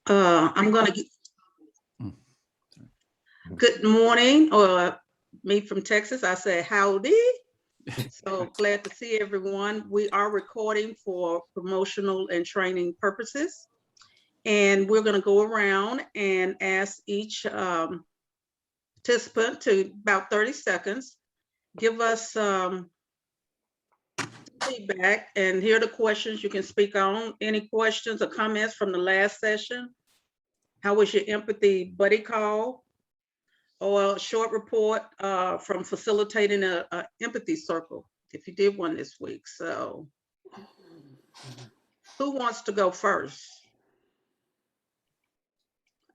I'm going to good morning, or me from Texas. I say howdy. So glad to see everyone. We are recording for promotional and training purposes. And we're going to go around and ask each participant to about 30 seconds, give us feedback, and here are the questions you can speak on. Any questions or comments from the last session? How was your empathy buddy call? Or a short report from facilitating a empathy circle, if you did one this week. So who wants to go first?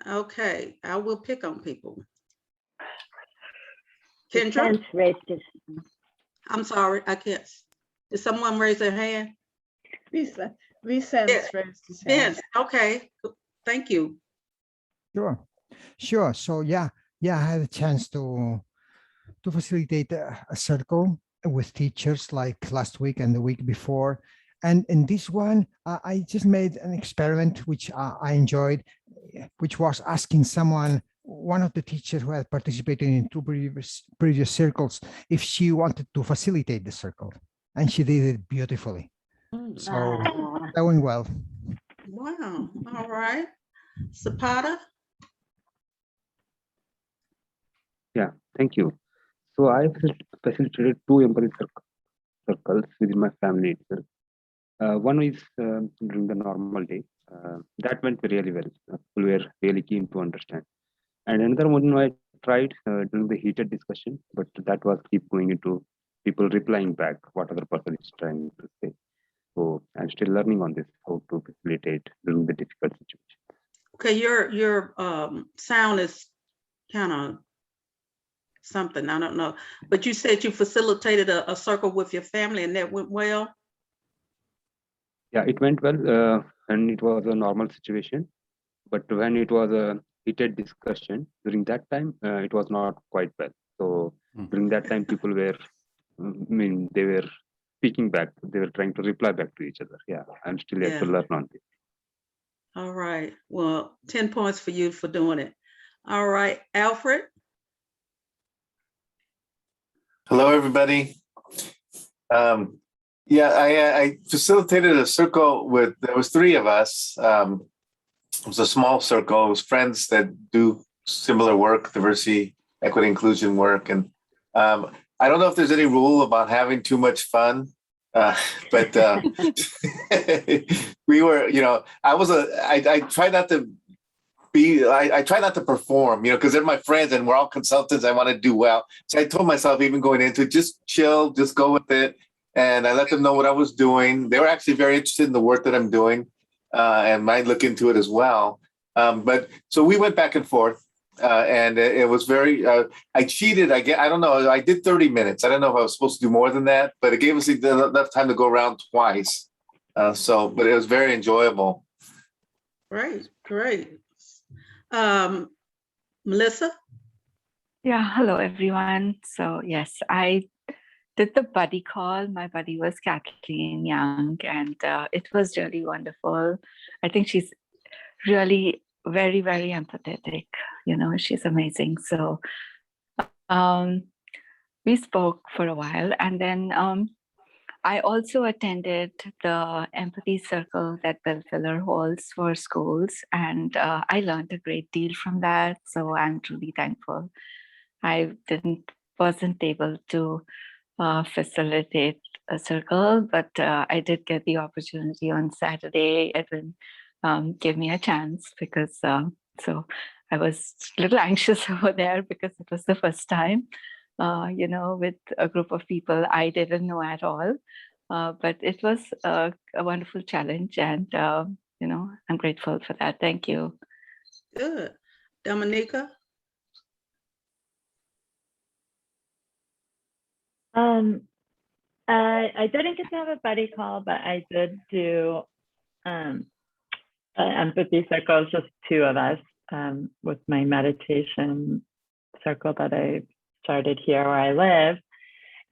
Okay, I will pick on people. Kendra? I'm sorry, I can't. Did someone raise their hand? Vicente raised his hand. Vince, okay, thank you. Sure. So yeah, I had a chance to facilitate a circle with teachers like last week and the week before. And in this one, I just made an experiment which I enjoyed, which was asking one of the teachers who had participated in two previous circles, if she wanted to facilitate the circle. And she did it beautifully. So that went well. Wow, all right. Zapata? Yeah, thank you. So I facilitated two empathy circles within my family itself. One is during the normal day. That went really well. People were really keen to understand. And another one I tried during the heated discussion, but that was keep going into people replying back what other person is trying to say. So I'm still learning on this, how to facilitate during the difficult situation. Okay, your sound is kind of something, I don't know, but you said you facilitated a circle with your family and that went well? Yeah, it went well, and it was a normal situation. But when it was a heated discussion, during that time, it was not quite well. So during that time, people were, they were speaking back. They were trying to reply back to each other. Yeah, I'm still yet to learn on this. All right. Well, 10 points for you for doing it. All right, Alfred. Hello, everybody. Yeah, I facilitated a circle there was three of us. It was a small circle. It was friends that do similar work, diversity, equity, inclusion work. And I don't know if there's any rule about having too much fun, but we were, I try not to I try not to perform, because they're my friends and we're all consultants. I want to do well. So I told myself, even going into it, just chill, just go with it. And I let them know what I was doing. They were actually very interested in the work that I'm doing and might look into it as well. But so we went back and forth and it was very, I cheated. I don't know. I did 30 minutes. I don't know if I was supposed to do more than that, but it gave us enough time to go around twice. But it was very enjoyable. Great. Melissa? Yeah, hello, everyone. So yes, I did the buddy call. My buddy was Kathleen Young, and it was really wonderful. I think she's really very, very empathetic. She's amazing. So we spoke for a while, and then I also attended the Empathy Circle that Bill Filler holds for schools, and I learned a great deal from that. So I'm truly thankful. I wasn't able to facilitate a circle, but I did get the opportunity on Saturday. Edwin gave me a chance because so I was a little anxious over there because it was the first time. With a group of people I didn't know at all. But it was a wonderful challenge, and I'm grateful for that. Thank you. Good. Dominica? I didn't get to have a buddy call, but I did do an empathy circle, just two of us, with my meditation circle that I started here where I live.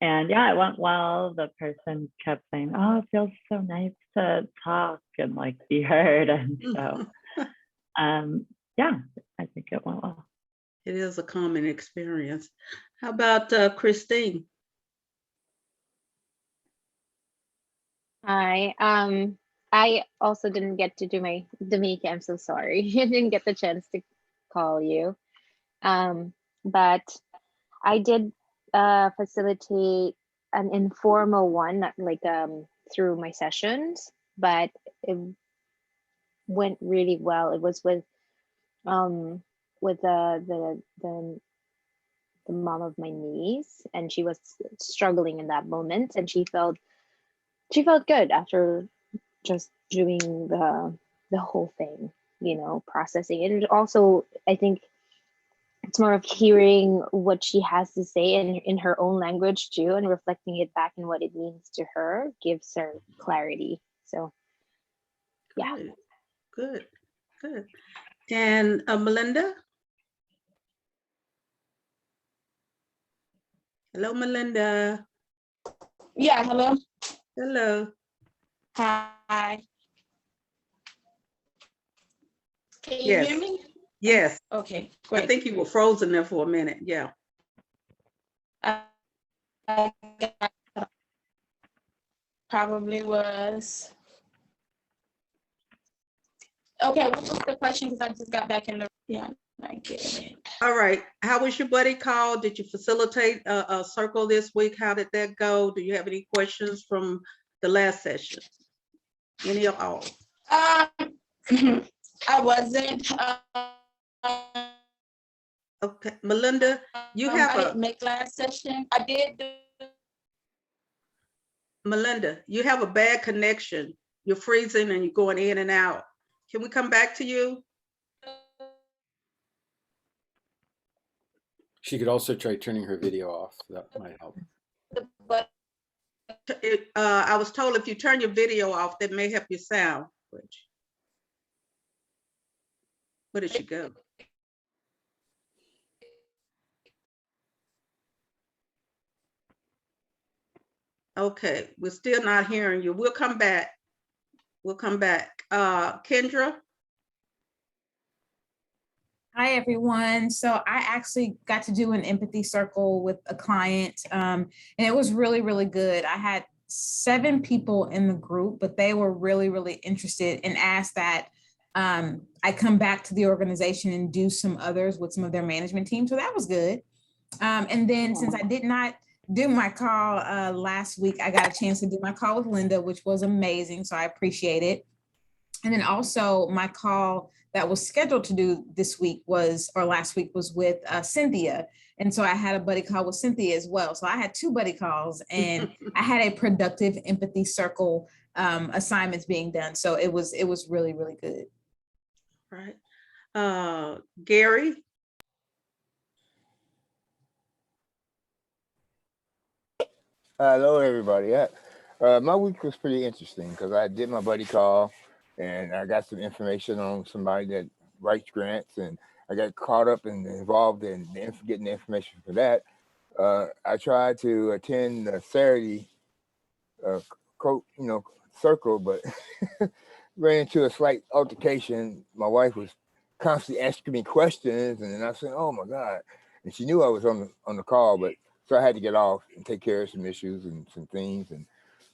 And yeah, it went well. The person kept saying, "Oh, it feels so nice to talk and be heard." And so Yeah, I think it went well. It is a common experience. How about Christine? Hi. I also didn't get to do my Dominica. I'm so sorry. I didn't get the chance to call you. But I did facilitate an informal one, not like through my sessions, but it went really well. It was with the mom of my niece, and she was struggling in that moment, and she felt good after just doing the whole thing, processing it. And also, I think it's more of hearing what she has to say in her own language too, and reflecting it back in what it means to her gives her clarity. So yeah. Good, good. And Melinda? Hello, Melinda. Yeah, hello. Hello. Hi. Can you Yes. hear me? Yes, Okay, I great. think you were frozen there for a minute. Yeah. I probably was. Okay, what was the question? Because I just got back in the, yeah, I get it. All right. How was your buddy call? Did you facilitate a circle this week? How did that go? Do you have any questions from the last session? Any of all? I wasn't. Okay, Melinda, you have I didn't a make last session. I did do. Melinda, you have a bad connection. You're freezing and you're going in and out. Can we come back to you? She could also try turning her video off. That might help. But I was told if you turn your video off, that may help your sound. Where did she go? Okay, we're still not hearing you. We'll come back. We'll come back. Kendra? Hi, everyone. So I actually got to do an empathy circle with a client, and it was really, really good. I had 7 people in the group, but they were really, really interested and asked that I come back to the organization and do some others with some of their management team. So that was good. And then since I did not do my call last week, I got a chance to do my call with Linda, which was amazing. So I appreciate it. And then also my call that was scheduled to do this week last week was with Cynthia. And so I had a buddy call with Cynthia as well. So I had 2 buddy calls, and I had a productive empathy circle assignments being done. So it was really, really good. Right. Gary? Hello, everybody. My week was pretty interesting because I did my buddy call, and I got some information on somebody that writes grants, and I got caught up and involved in getting the information for that. I tried to attend the Saturday, circle, but ran into a slight altercation. My wife was constantly asking me questions, and then I said, "Oh my God!" And she knew I was on the call, but so I had to get off and take care of some issues and some things.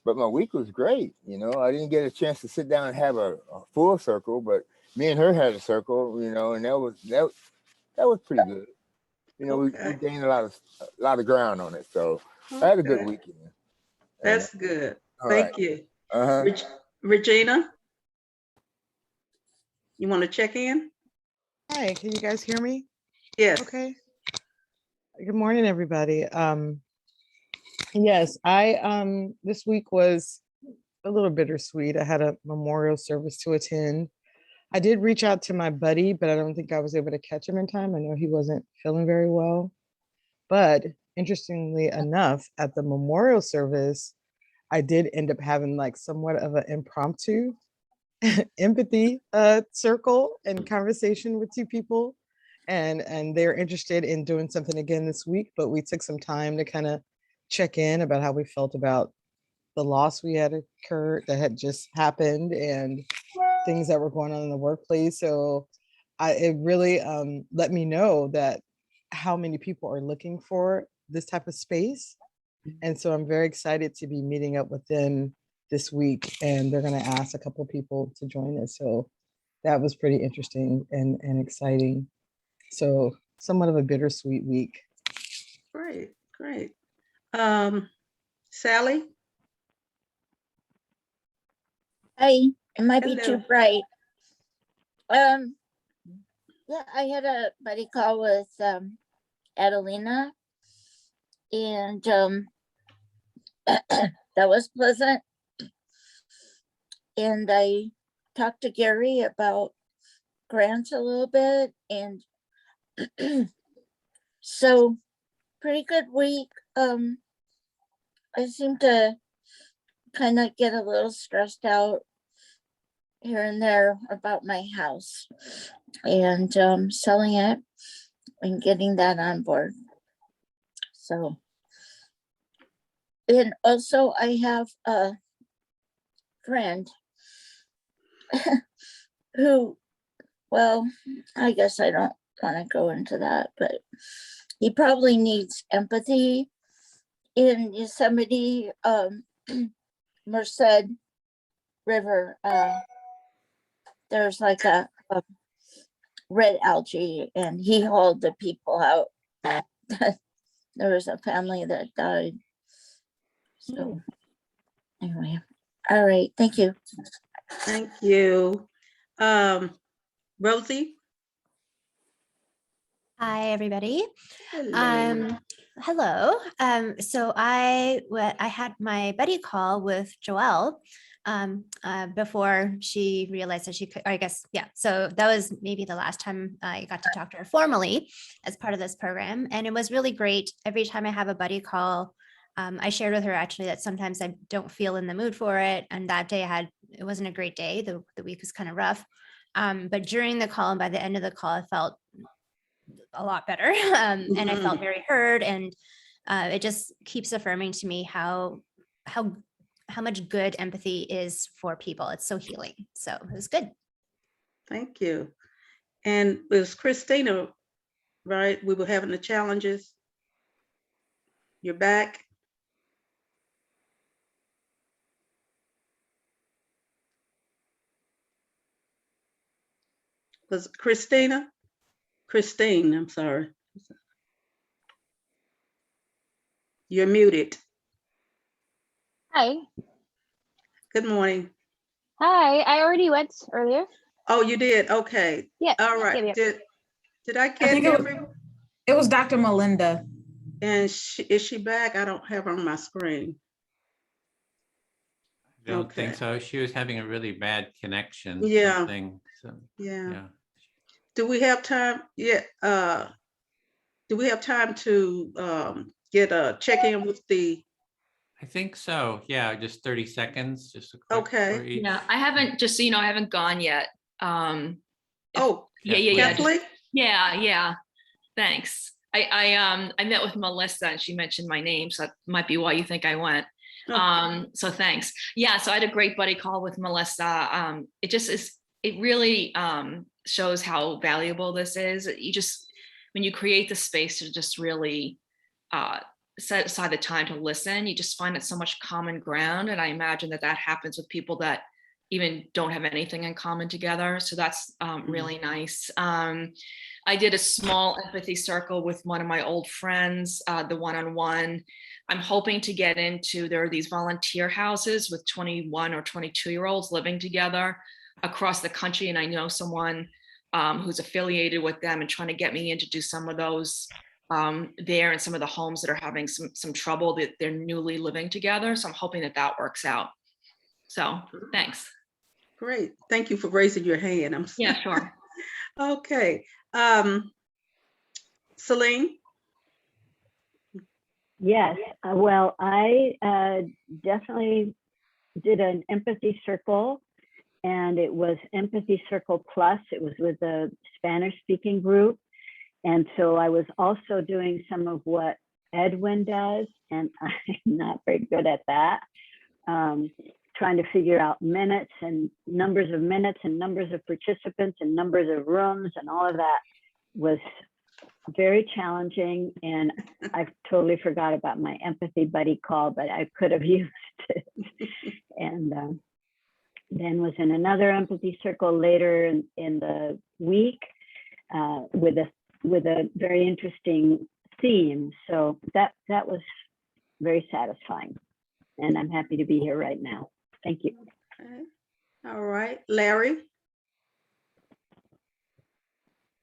But my week was great. I didn't get a chance to sit down and have a full circle, but me and her had a circle. And that was pretty good. We gained a lot of ground on it. So I had a good weekend. That's good. All Thank right. you. Regina, you want to check in? Hi, can you guys hear me? Yes. Okay. Good morning, everybody. Yes, I this week was a little bittersweet. I had a memorial service to attend. I did reach out to my buddy, but I don't think I was able to catch him in time. I know he wasn't feeling very well. But interestingly enough, at the memorial service, I did end up having like somewhat of an impromptu empathy circle and conversation with 2 people. And they're interested in doing something again this week, but we took some time to kind of check in about how we felt about the loss we had occurred that had just happened and things that were going on in the workplace. So it really let me know that how many people are looking for this type of space. And so I'm very excited to be meeting up with them this week, and they're going to ask a couple people to join us. So that was pretty interesting and exciting. So somewhat of a bittersweet week. Great, great. Sally? Hi, it might be Hello. too bright. Yeah, I had a buddy call with Adelina, and that was pleasant. And I talked to Gary about grants a little bit, and so pretty good week. I seem to kind of get a little stressed out here and there about my house and selling it and getting that on board. So, and also I have a friend who, well, I guess I don't want to go into that, but he probably needs empathy in Yosemite, Merced River. There's like a red algae, and he hauled the people out. There was a family that died. So anyway, all right, thank you. Thank you. Rosie? Hi, everybody. Hello. Hello. So I had my buddy call with Joelle before she realized that she could, I guess, yeah. So that was maybe the last time I got to talk to her formally as part of this program. And it was really great. Every time I have a buddy call, I shared with her actually that sometimes I don't feel in the mood for it. And that day it wasn't a great day. The week was kind of rough. But during the call and by the end of the call, I felt a lot better. And I felt very heard. And it just keeps affirming to me how much good empathy is for people. It's so healing. So it was good. Thank you. And it was Christina, right? We were having the challenges. You're back. Was Christina? Christine, I'm sorry. You're muted. Hi. Good morning. Hi. I already went earlier. Oh, you did? Okay. Yeah. All right. Yep. Did I I get think it was Dr. Melinda. And is she back? I don't have her on my screen. I don't think so. She was having a really bad connection. Yeah. Something, so, Yeah. yeah. Do we have time? Yeah. Do we have time to get a check-in with the? I think so. Yeah, just 30 seconds. Just a quick Okay. for each. Yeah, I haven't, just so you know, I haven't gone yet. Oh, yeah. Kathleen? Yeah. Thanks. I met with Melissa and she mentioned my name, so that might be why you think I went. So thanks. Yeah, so I had a great buddy call with Melissa. It just is, it really shows how valuable this is. When you create the space to just really set aside the time to listen, you just find it so much common ground. And I imagine that happens with people that even don't have anything in common together. So that's really nice. I did a small empathy circle with one of my old friends, the one-on-one. I'm hoping to get into, there are these volunteer houses with 21 or 22-year-olds living together across the country. And I know someone who's affiliated with them and trying to get me in to do some of those there in some of the homes that are having some trouble, that they're newly living together. So I'm hoping that works out. So thanks. Great. Thank you for raising your hand. Yeah, sure. Okay. Celine? Yes, well, I definitely did an empathy circle, and it was Empathy Circle Plus. It was with a Spanish speaking group. And so I was also doing some of what Edwin does, and I'm not very good at that. trying to figure out minutes and numbers of minutes and numbers of participants and numbers of rooms and all of that was very challenging. And I totally forgot about my empathy buddy call, but I could have used it. And then was in another empathy circle later in the week with a very interesting theme. So that was very satisfying. And I'm happy to be here right now. Thank you. Okay. All right, Larry.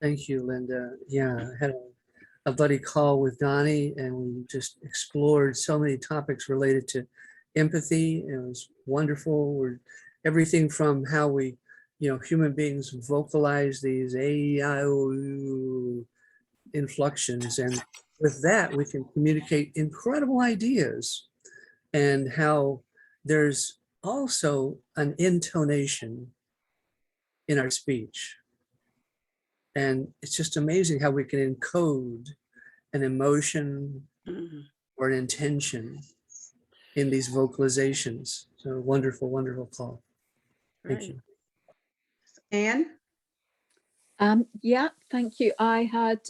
Thank you, Linda. Yeah, I had a buddy call with Donnie, and we just explored so many topics related to empathy. It was wonderful. Everything from how we, human beings vocalize these A-I-O-U inflections, and with that we can communicate incredible ideas, and how there's also an intonation in our speech. And it's just amazing how we can encode an emotion or an intention in these vocalizations. So wonderful, wonderful call. Thank you. Anne? Yeah, thank you. I had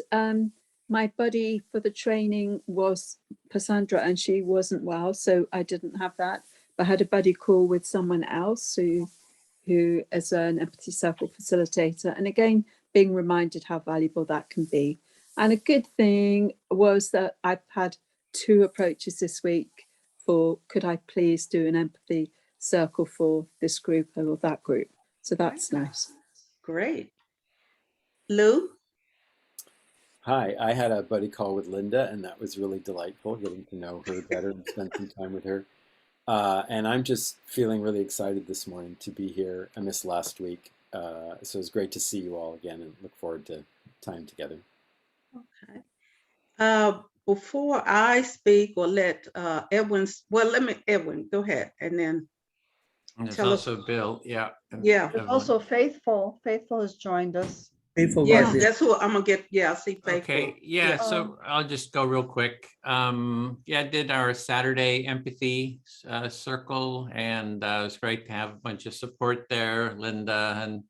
my buddy for the training was Cassandra, and she wasn't well, so I didn't have that. But I had a buddy call with someone else who is an Empathy Circle facilitator, and again, being reminded how valuable that can be. And a good thing was that I've had 2 approaches this week for, could I please do an empathy circle for this group or that group? So that's nice. Great. Lou? Hi, I had a buddy call with Linda, and that was really delightful, getting to know her better and spend some time with her. And I'm just feeling really excited this morning to be here. I missed last week. So it's great to see you all again and look forward to time together. Okay. Before I speak or let Edwin, Edwin, go ahead. And then And there's tell us. also Bill. Yeah. Yeah. There's also Faithful. Faithful has joined us. Faithful. Yes, that's who I'm gonna get. Yeah, I see Faithful. Okay, yeah, so I'll just go real quick. Yeah, I did our Saturday empathy circle, and it was great to have a bunch of support there. Linda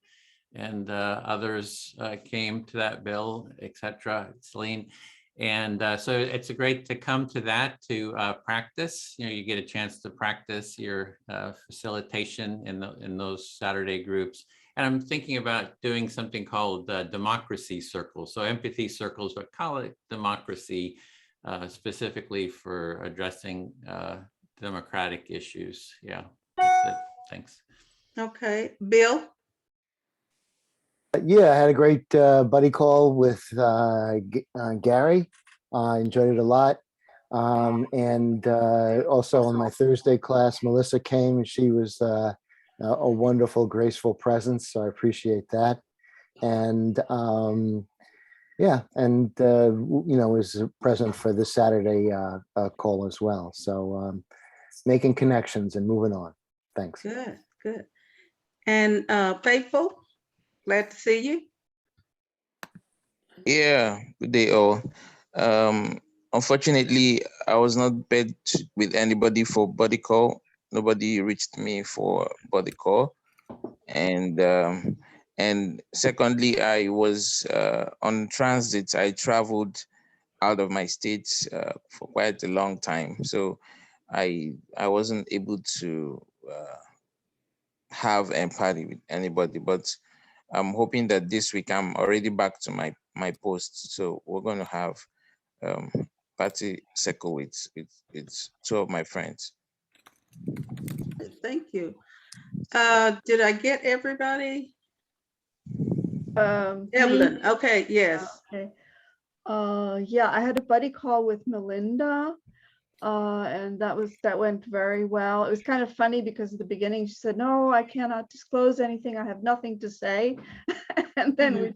and others came to that, Bill, etc. Celine. And so it's great to come to that to practice. You get a chance to practice your facilitation in those Saturday groups. And I'm thinking about doing something called democracy circles. So empathy circles, but call it democracy, specifically for addressing democratic issues. Yeah, that's it. Thanks. Okay, Bill? Yeah, I had a great buddy call with Gary. I enjoyed it a lot. And also on my Thursday class, Melissa came, and she was a wonderful, graceful presence. So I appreciate that. And yeah, and was present for this Saturday call as well. So making connections and moving on. Thanks. Good, good. And Faithful? Glad to see you. Yeah, good day all. Unfortunately, I was not paired with anybody for body call. Nobody reached me for body call. And secondly, I was on transit. I traveled out of my state for quite a long time. So I wasn't able to have empathy with anybody, but I'm hoping that this week I'm already back to my post. So we're going to have party circle with 2 of my friends. Thank you. Did I get everybody? Evelyn, okay, yes. Okay. Yeah, I had a buddy call with Melinda. And that went very well. It was kind of funny because at the beginning she said, no, I cannot disclose anything. I have nothing to say. And then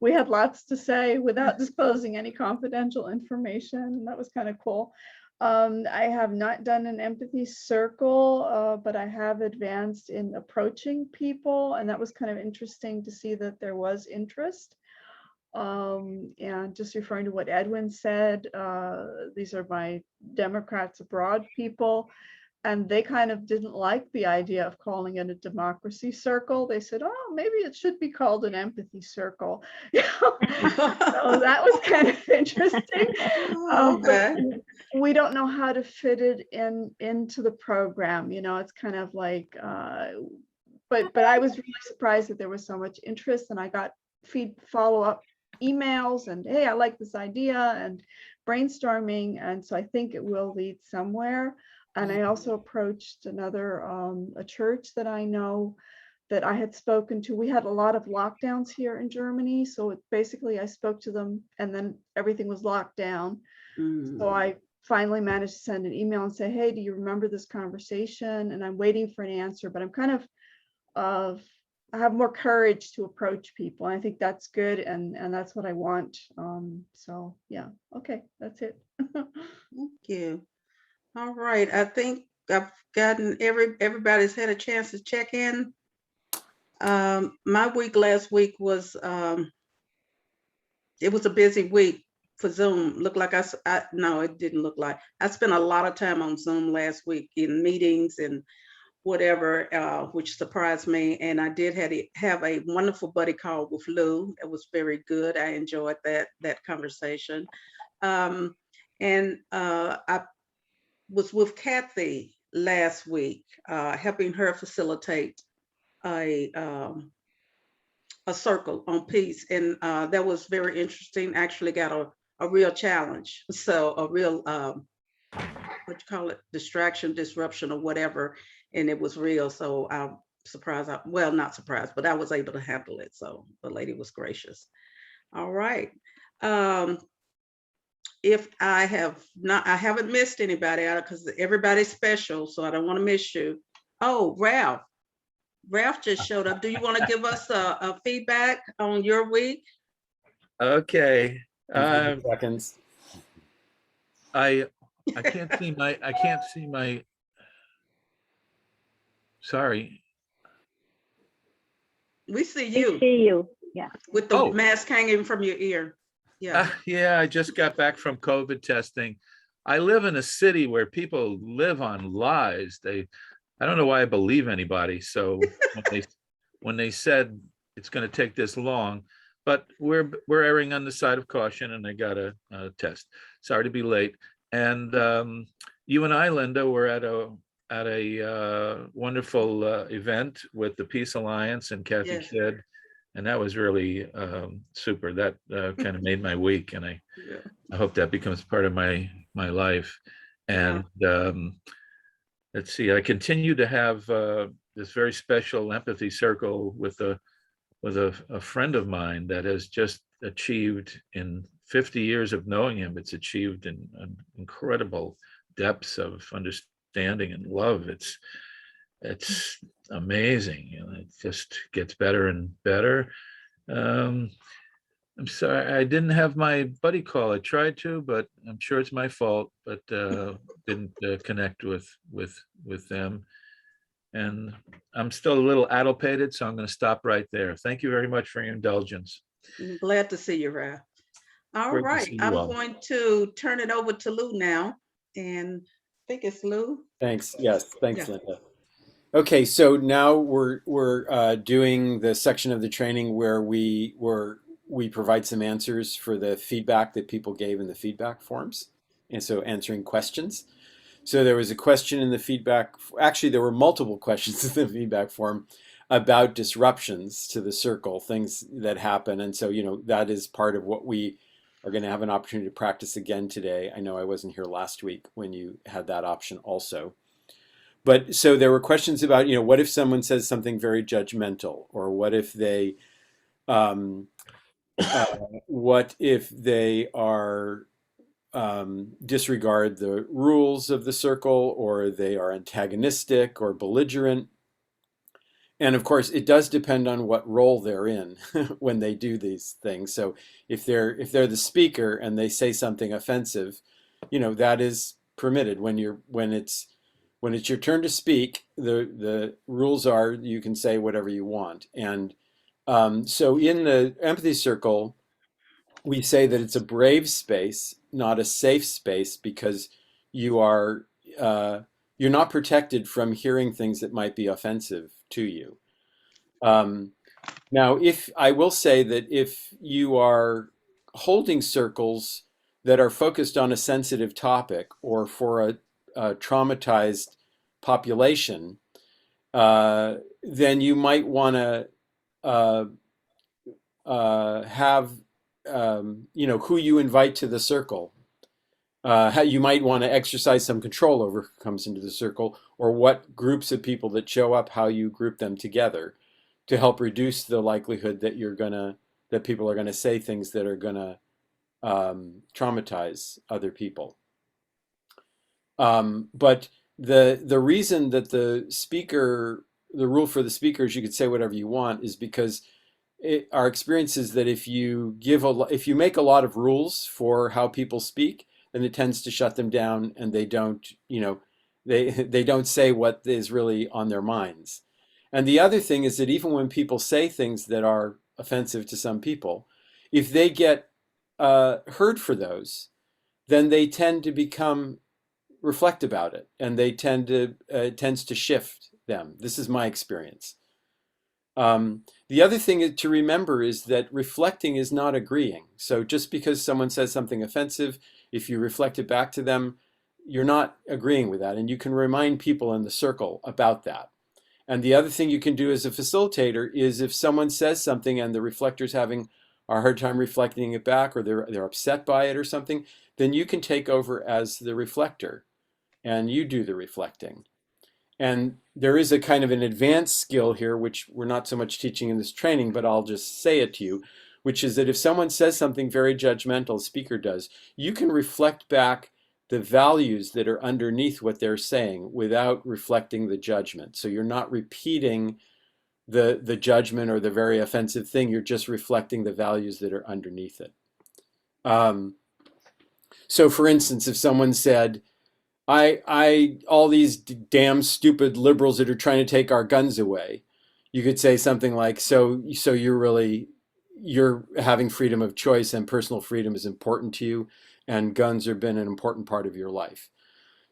we had lots to say without disclosing any confidential information. That was kind of cool. I have not done an empathy circle, but I have advanced in approaching people. And that was kind of interesting to see that there was interest. And just referring to what Edwin said, these are my Democrats abroad people. and they kind of didn't like the idea of calling it a democracy circle. They said, oh, maybe it should be called an empathy circle. So that was kind of interesting. But we don't know how to fit it into the program. It's kind of like, but I was really surprised that there was so much interest, and I got follow-up emails and, hey, I like this idea, and brainstorming. And so I think it will lead somewhere. And I also approached another, a church that I know that I had spoken to. We had a lot of lockdowns here in Germany. So basically I spoke to them and then everything was locked down. So I finally managed to send an email and say, hey, do you remember this conversation? And I'm waiting for an answer, but I'm kind of, I have more courage to approach people. And I think that's good. And that's what I want. So yeah, okay, that's it. Thank you. All right, I think I've gotten everybody's had a chance to check in. My week last week was, it was a busy week for Zoom. Looked like no, it didn't look like. I spent a lot of time on Zoom last week in meetings and whatever, which surprised me. And I did have a wonderful buddy call with Lou. It was very good. I enjoyed that conversation. And I was with Kathy last week, helping her facilitate a circle on peace. And that was very interesting. Actually got a real challenge. So a real, what you call it, distraction, disruption, or whatever. And it was real. So I'm surprised, well, not surprised, but I was able to handle it. So the lady was gracious. All right. If I haven't missed anybody out because everybody's special, so I don't want to miss you. Oh, Ralph. Ralph just showed up. Do you want to give us a feedback on your week? Okay. Seconds. I can't see my sorry. We see you. We see you. Yeah. With the mask hanging from your ear. Yeah. Yeah, I just got back from COVID testing. I live in a city where people live on lies. I don't know why I believe anybody. So when they said it's going to take this long, but we're erring on the side of caution, and I got a test. Sorry to be late. And you and I, Linda, were at a wonderful event with the Peace Alliance and Kathy Kidd. And that was really super. That kind of made my week, and I hope that becomes part of my life. And let's see, I continue to have this very special empathy circle with a friend of mine that has just achieved, in 50 years of knowing him, it's achieved in incredible depths of understanding and love. It's amazing. It just gets better and better. I'm sorry I didn't have my buddy call. I tried to, but I'm sure it's my fault, but didn't connect with them. And I'm still a little addlepated, so I'm going to stop right there. Thank you very much for your indulgence. I'm glad to see you, Ralph. All Great to right, see you I'm all. going to turn it over to Lou now. And I think it's Lou. Thanks. Yes, thanks, Linda. Okay, so now we're doing the section of the training where we provide some answers for the feedback that people gave in the feedback forms, and so answering questions. So there was a question in the feedback. Actually, there were multiple questions in the feedback form about disruptions to the circle, things that happen, and so that is part of what we are going to have an opportunity to practice again today. I know I wasn't here last week when you had that option also. But so there were questions about, what if someone says something very judgmental, or what if they are disregard the rules of the circle, or they are antagonistic or belligerent. And of course, it does depend on what role they're in when they do these things. So if they're the speaker and they say something offensive, that is permitted. When it's your turn to speak, the rules are you can say whatever you want. And so in the empathy circle, we say that it's a brave space, not a safe space, because you are you're not protected from hearing things that might be offensive to you. Now, if I will say that if you are holding circles that are focused on a sensitive topic or for a traumatized population, then you might want to have who you invite to the circle. How you might want to exercise some control over who comes into the circle, or what groups of people that show up, how you group them together, to help reduce the likelihood that people are gonna say things that are gonna traumatize other people. But the reason that the rule for the speaker is you could say whatever you want is because our experience is that if you make a lot of rules for how people speak, then it tends to shut them down, and they don't say what is really on their minds. And the other thing is that even when people say things that are offensive to some people, if they get heard for those, then they tend to reflect about it, and it tends to shift them. This is my experience. The other thing to remember is that reflecting is not agreeing. So just because someone says something offensive, if you reflect it back to them, you're not agreeing with that. And you can remind people in the circle about that. And the other thing you can do as a facilitator is if someone says something and the reflector's having a hard time reflecting it back, or they're upset by it or something, then you can take over as the reflector and you do the reflecting. And there is a kind of an advanced skill here, which we're not so much teaching in this training, but I'll just say it to you, which is that if someone says something very judgmental, speaker does, you can reflect back the values that are underneath what they're saying without reflecting the judgment. So you're not repeating the judgment or the very offensive thing, you're just reflecting the values that are underneath it. So for instance, if someone said, all these damn stupid liberals that are trying to take our guns away, you could say something like, so you're having freedom of choice, and personal freedom is important to you, and guns have been an important part of your life.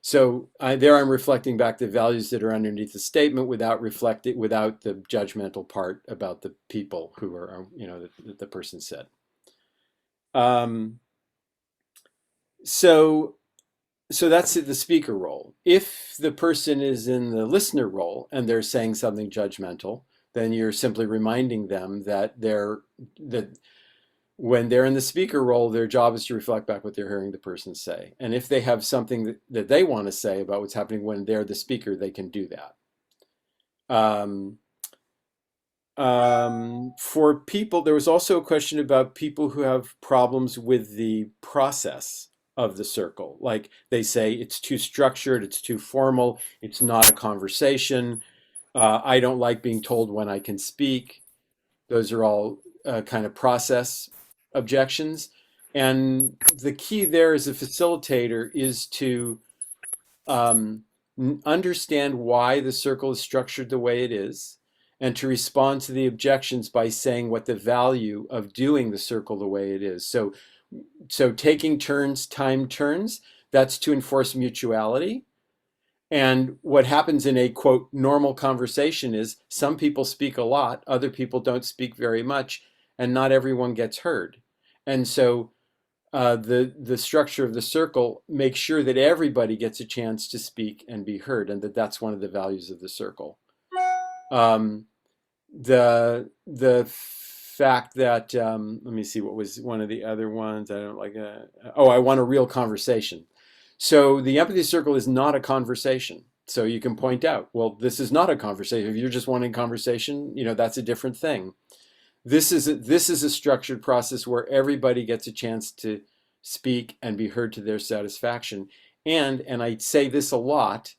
So there I'm reflecting back the values that are underneath the statement without the judgmental part about the people who are, that the person said. So that's the speaker role. If the person is in the listener role and they're saying something judgmental, then you're simply reminding them that when they're in the speaker role, their job is to reflect back what they're hearing the person say. And if they have something that they want to say about what's happening when they're the speaker, they can do that. For people, there was also a question about people who have problems with the process of the circle. Like they say it's too structured, it's too formal, it's not a conversation. I don't like being told when I can speak. Those are all kind of process objections. And the key there as a facilitator is to understand why the circle is structured the way it is, and to respond to the objections by saying what the value of doing the circle the way it is. So taking turns, timed turns, that's to enforce mutuality. And what happens in a, quote, normal conversation is some people speak a lot, other people don't speak very much, and not everyone gets heard. And so the structure of the circle makes sure that everybody gets a chance to speak and be heard, and that's one of the values of the circle. The fact that, let me see, what was one of the other ones? I don't like, I want a real conversation. So the empathy circle is not a conversation. So you can point out, well, this is not a conversation. If you're just wanting conversation, that's a different thing. This is a structured process where everybody gets a chance to speak and be heard to their satisfaction. And I say this a lot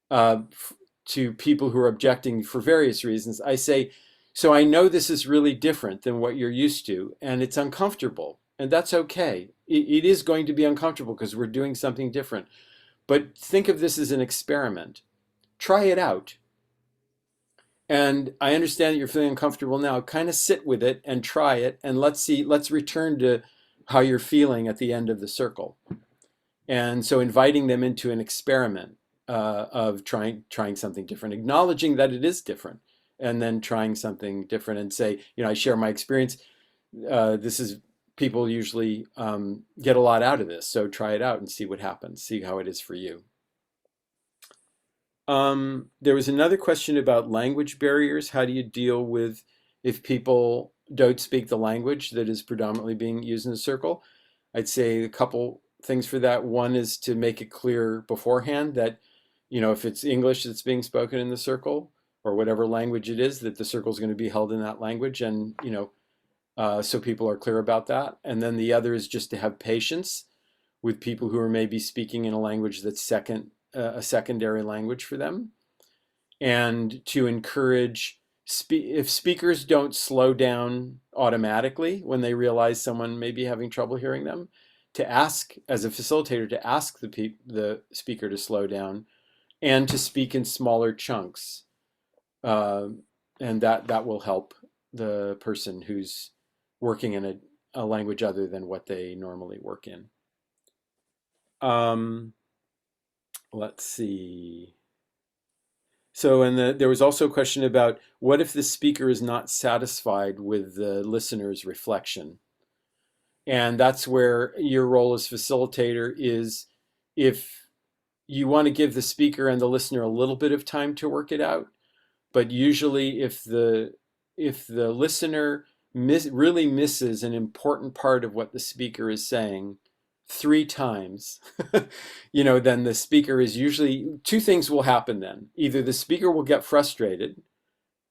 to people who are objecting for various reasons. I say, so I know this is really different than what you're used to, and it's uncomfortable, and that's okay. It is going to be uncomfortable because we're doing something different. But think of this as an experiment. Try it out. And I understand that you're feeling uncomfortable now. Kind of sit with it and try it, and let's return to how you're feeling at the end of the circle. And so inviting them into an experiment of trying something different, acknowledging that it is different, and then trying something different and say, I share my experience. This is, people usually get a lot out of this. So try it out and see what happens, see how it is for you. There was another question about language barriers. How do you deal with if people don't speak the language that is predominantly being used in the circle? I'd say a couple things for that. One is to make it clear beforehand that, if it's English that's being spoken in the circle, or whatever language it is, that the circle is going to be held in that language, and so people are clear about that. And then the other is just to have patience with people who are maybe speaking in a language that's a secondary language for them, and to encourage, if speakers don't slow down automatically when they realize someone may be having trouble hearing them, to ask, as a facilitator, to ask the speaker to slow down and to speak in smaller chunks. And that will help the person who's working in a language other than what they normally work in. Let's see. So, and there was also a question about what if the speaker is not satisfied with the listener's reflection? And that's where your role as facilitator is, if you want to give the speaker and the listener a little bit of time to work it out, but usually if the listener really misses an important part of what the speaker is saying 3 times, then the speaker is usually, 2 things will happen then. Either the speaker will get frustrated,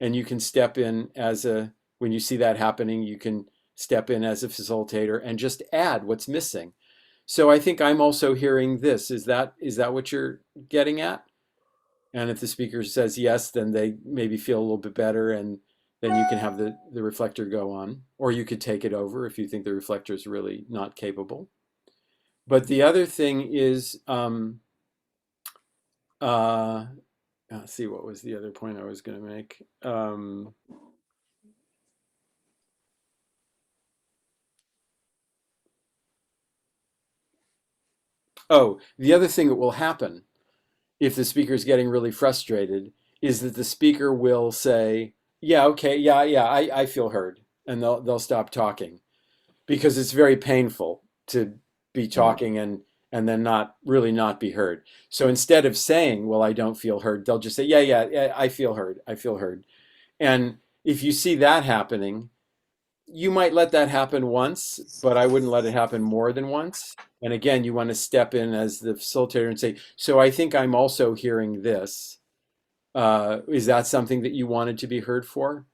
and you can step in when you see that happening, you can step in as a facilitator and just add what's missing. So I think I'm also hearing this. Is that what you're getting at? And if the speaker says yes, then they maybe feel a little bit better, and then you can have the reflector go on, or you could take it over if you think the reflector is really not capable. But the other thing is, let's see, what was the other point I was going to make? The other thing that will happen if the speaker is getting really frustrated is that the speaker will say, yeah, okay, yeah, I feel heard. And they'll stop talking, because it's very painful to be talking and then not be heard. So instead of saying, well, I don't feel heard, they'll just say, yeah, I feel heard. And if you see that happening, you might let that happen once, but I wouldn't let it happen more than once. And again, you want to step in as the facilitator and say, so I think I'm also hearing this. Is that something that you wanted to be heard for?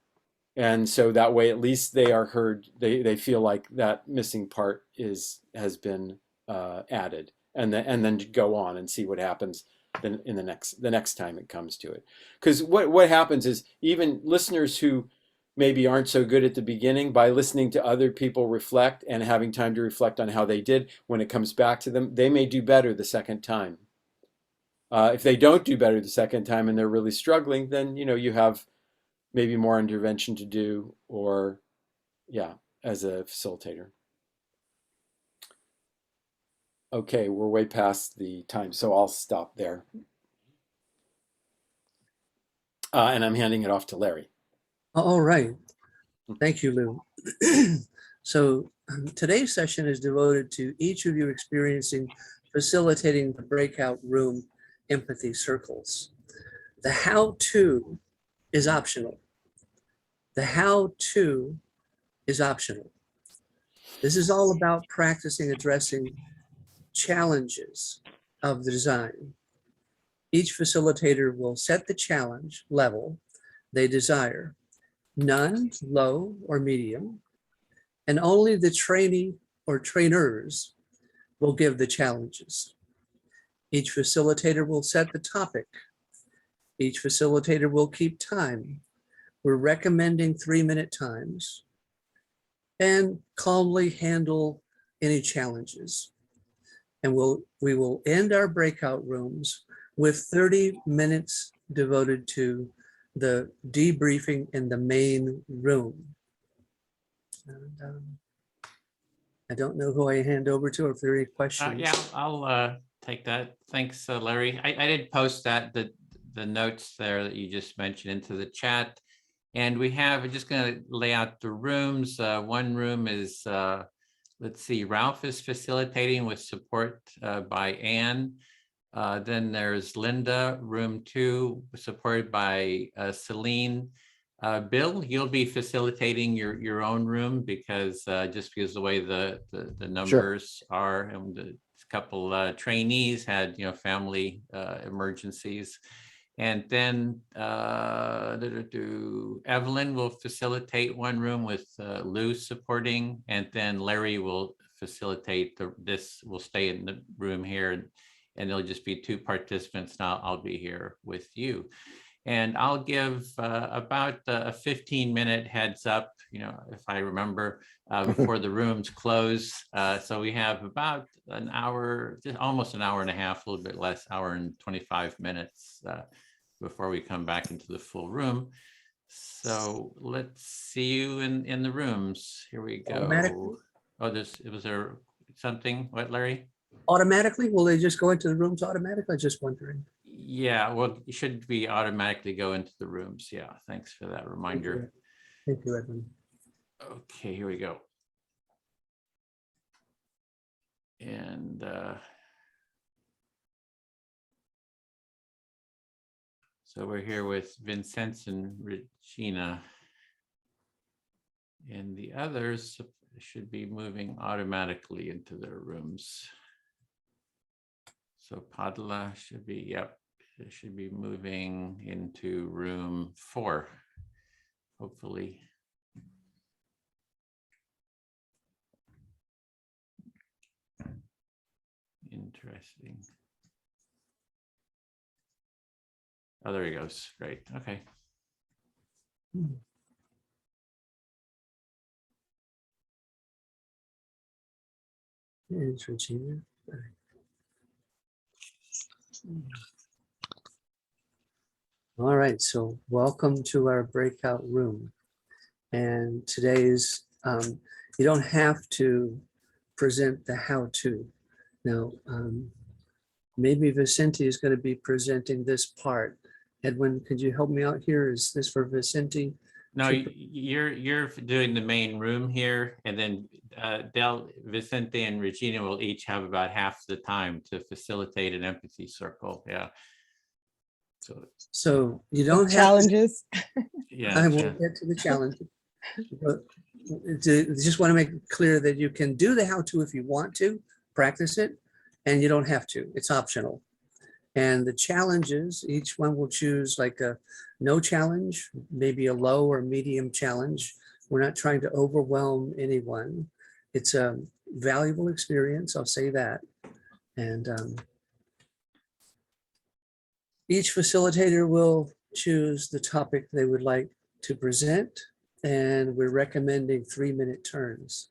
And so that way, at least they are heard. They feel like that missing part has been added, and then go on and see what happens then in the next time it comes to it. Because what happens is, even listeners who maybe aren't so good at the beginning, by listening to other people reflect and having time to reflect on how they did, when it comes back to them, they may do better the second time. If they don't do better the second time and they're really struggling, then you have maybe more intervention to do, or as a facilitator. Okay, we're way past the time, so I'll stop there. And I'm handing it off to Larry. All right. Thank you, Lou. So today's session is devoted to each of you experiencing facilitating the breakout room empathy circles. The how-to is optional. The how-to is optional. This is all about practicing addressing challenges of the design. Each facilitator will set the challenge level they desire, none, low, or medium, and only the trainee or trainers will give the challenges. Each facilitator will set the topic. Each facilitator will keep time. We're recommending 3-minute times, and calmly handle any challenges. And we will end our breakout rooms with 30 minutes devoted to the debriefing in the main room. And, I don't know who I hand over to, or if there are any questions. Yeah, I'll take that. Thanks, Larry. I did post that, the notes there that you just mentioned into the chat. And we have, we're just going to lay out the rooms. One room is, let's see, Ralph is facilitating with support by Anne. Then there's Linda, room 2, supported by Celine. Bill, you'll be facilitating your own room because just because the way the numbers are, and the couple trainees had family emergencies. And then Evelyn will facilitate one room with Lou supporting, and then Larry will facilitate this. Will stay in the room here, and there'll just be 2 participants. Now I'll be here with you. And I'll give about a 15-minute heads up, if I remember, before the rooms close. So we have about an hour, just almost an hour and a half, a little bit less, hour and 25 minutes before we come back into the full room. So let's see you in the rooms. Here we go. Oh, was there something? What, Larry? Automatically? Will they just go into the rooms automatically? Just wondering. Yeah, well, you should be automatically go into the rooms. Yeah, thanks for that reminder. Thank you, Edwin. Okay, here we go. And so we're here with Vincenz and Regina. And the others should be moving automatically into their rooms. So Padla should be, yep, it should be moving into room 4, hopefully. Interesting. Oh, there he goes. Great. Okay. It's Regina. All right, so welcome to our breakout room. And today's, you don't have to present the how-to. Now, maybe Vicente is going to be presenting this part. Edwin, could you help me out here? Is this for Vicente? No, you're doing the main room here, and then Vicente and Regina will each have about half the time to facilitate an empathy circle. Yeah. So you don't have challenges. Yeah, I will get to the challenge. But just want to make it clear that you can do the how-to if you want to practice it, and you don't have to. It's optional. And the challenges, each one will choose like a no challenge, maybe a low or medium challenge. We're not trying to overwhelm anyone. It's a valuable experience, I'll say that. And each facilitator will choose the topic they would like to present, and we're recommending 3-minute turns.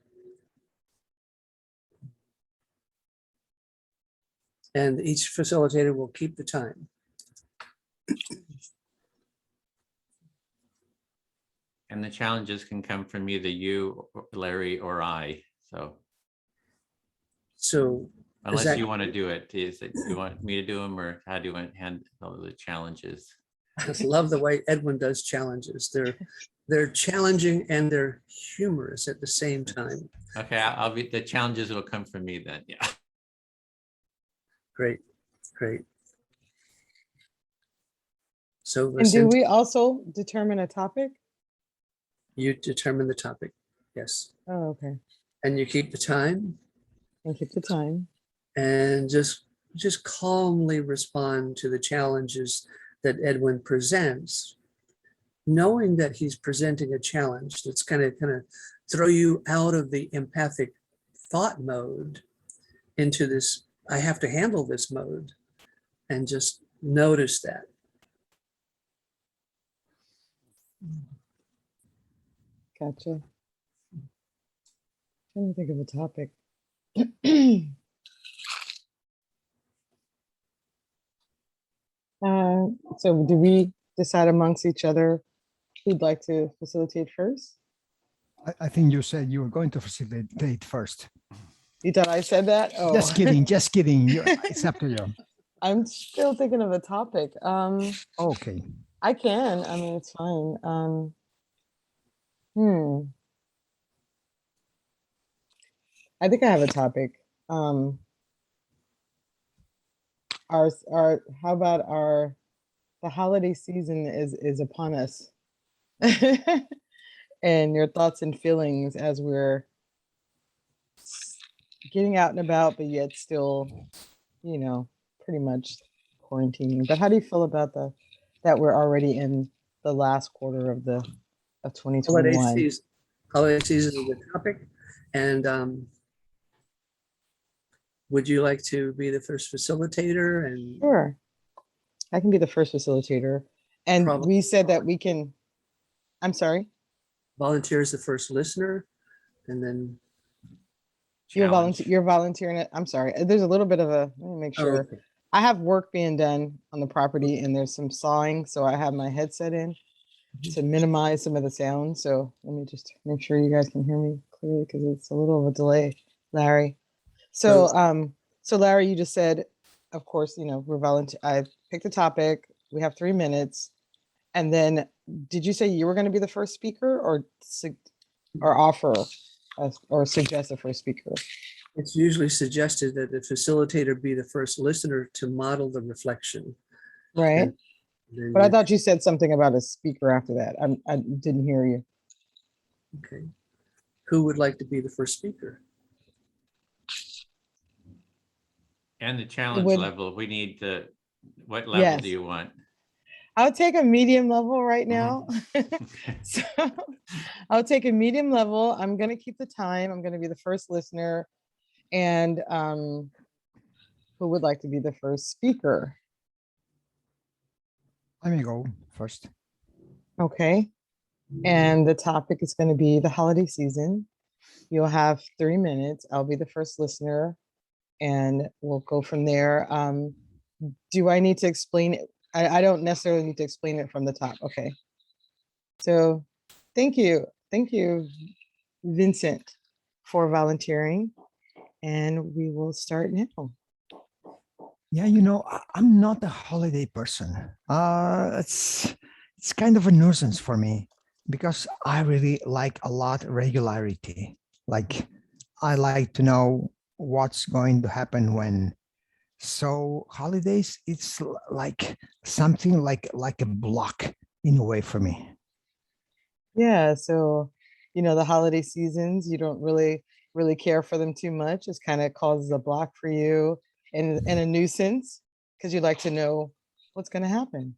And each facilitator will keep the time. and the challenges can come from either you, Larry, or I. So unless you want to do it, is it you want me to do them, or how do you want to handle the challenges? I just love the way Edwin does challenges. They're challenging and they're humorous at the same time. Okay, I'll be, the challenges will come from me then. Yeah. Great, great. So And do we also determine a topic? You determine the topic, yes. Oh, okay. And you keep the time. And keep the time. And just calmly respond to the challenges that Edwin presents, knowing that he's presenting a challenge that's kind of throw you out of the empathic thought mode into this, I have to handle this mode, and just notice that. Gotcha. Trying to think of a topic. So do we decide amongst each other who'd like to facilitate first? I think you said you were going to facilitate first. You thought I said that? Oh, Just kidding, just kidding. It's up to you. I'm still thinking of a topic. Okay. I can. I mean, it's fine. I think I have a topic. How about the holiday season is upon us, and your thoughts and feelings as we're getting out and about, but yet still, pretty much quarantining. But how do you feel about that we're already in the last quarter of 2021? Holiday season is the topic. And would you like to be the first facilitator? And Sure, I can be the first facilitator. And we said that we can, I'm sorry? Volunteer as the first listener, and then You're volunteering it. I'm sorry. There's a little bit of let me make sure. okay. I have work being done on the property and there's some sawing. So I have my headset in to minimize some of the sound. So let me just make sure you guys can hear me clearly because it's a little of a delay, Larry. So, so Larry, you just said, of course, we're volunteer. I picked a topic. We have 3 minutes. And then did you say you were going to be the first speaker or offer or suggest a first speaker? It's usually suggested that the facilitator be the first listener to model the reflection. Right. But I thought you said something about a speaker after that. I didn't hear you. Okay. Who would like to be the first speaker? And the challenge level, we need what level Yes. do you want? I'll take a medium level right now. So I'll take a medium level. I'm going to keep the time. I'm going to be the first listener. And who would like to be the first speaker? Let me go first. Okay. And the topic is going to be the holiday season. You'll have 3 minutes. I'll be the first listener and we'll go from there. Do I need to explain it? I don't necessarily need to explain it from the top. Okay. So thank you. Thank you, Vincent, for volunteering. And we will start now. Yeah, I'm not a holiday person. It's kind of a nuisance for me because I really like a lot regularity. Like I like to know what's going to happen when. So holidays, it's like something like a block in a way for me. Yeah. So, the holiday seasons, you don't really care for them too much. It kind of causes a block for you and a nuisance because you like to know what's going to happen.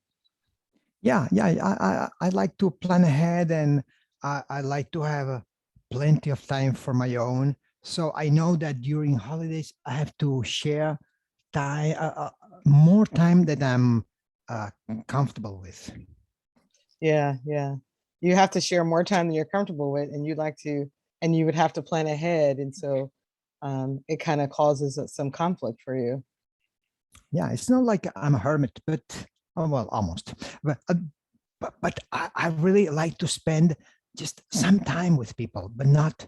Yeah. I like to plan ahead and I like to have plenty of time for my own. So I know that during holidays, I have to share time, more time that I'm comfortable with. Yeah. You have to share more time than you're comfortable with, and you would have to plan ahead. And so it kind of causes some conflict for you. Yeah, it's not like I'm a hermit, but well, almost. But I really like to spend just some time with people, but not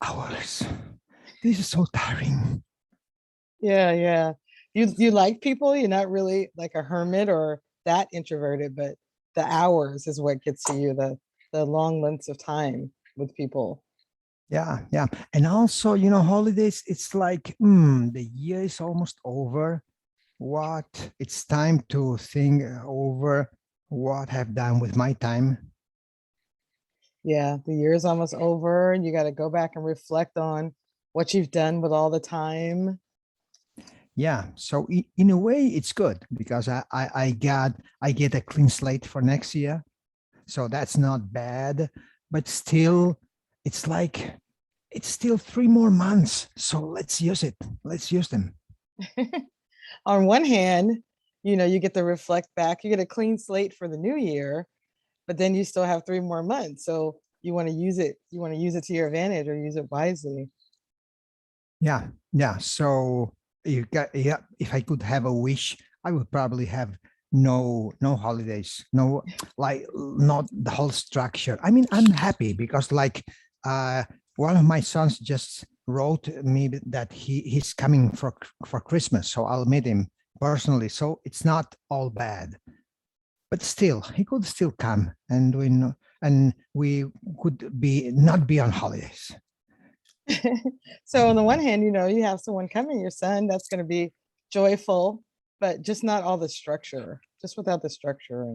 hours. This is so tiring. Yeah. You like people. You're not really like a hermit or that introverted, but the hours is what gets to you, the long lengths of time with people. Yeah. And also, holidays, it's like, the year is almost over. It's time to think over what I've done with my time. Yeah, the year is almost over and you got to go back and reflect on what you've done with all the time. Yeah, so in a way, it's good because I get a clean slate for next year. So that's not bad, but still, it's still 3 more months. So let's use it. Let's use them. On one hand, you get to reflect back, you get a clean slate for the new year, but then you still have 3 more months. So you want to use it. You want to use it to your advantage or use it wisely. Yeah. So if I could have a wish, I would probably have no holidays, not the whole structure. I mean, I'm happy because one of my sons just wrote me that he's coming for Christmas, so I'll meet him personally. So it's not all bad, but still, he could still come, and we could not be on holidays. So on the one hand, you have someone coming, your son, that's going to be joyful, but just not all the structure, just without the structure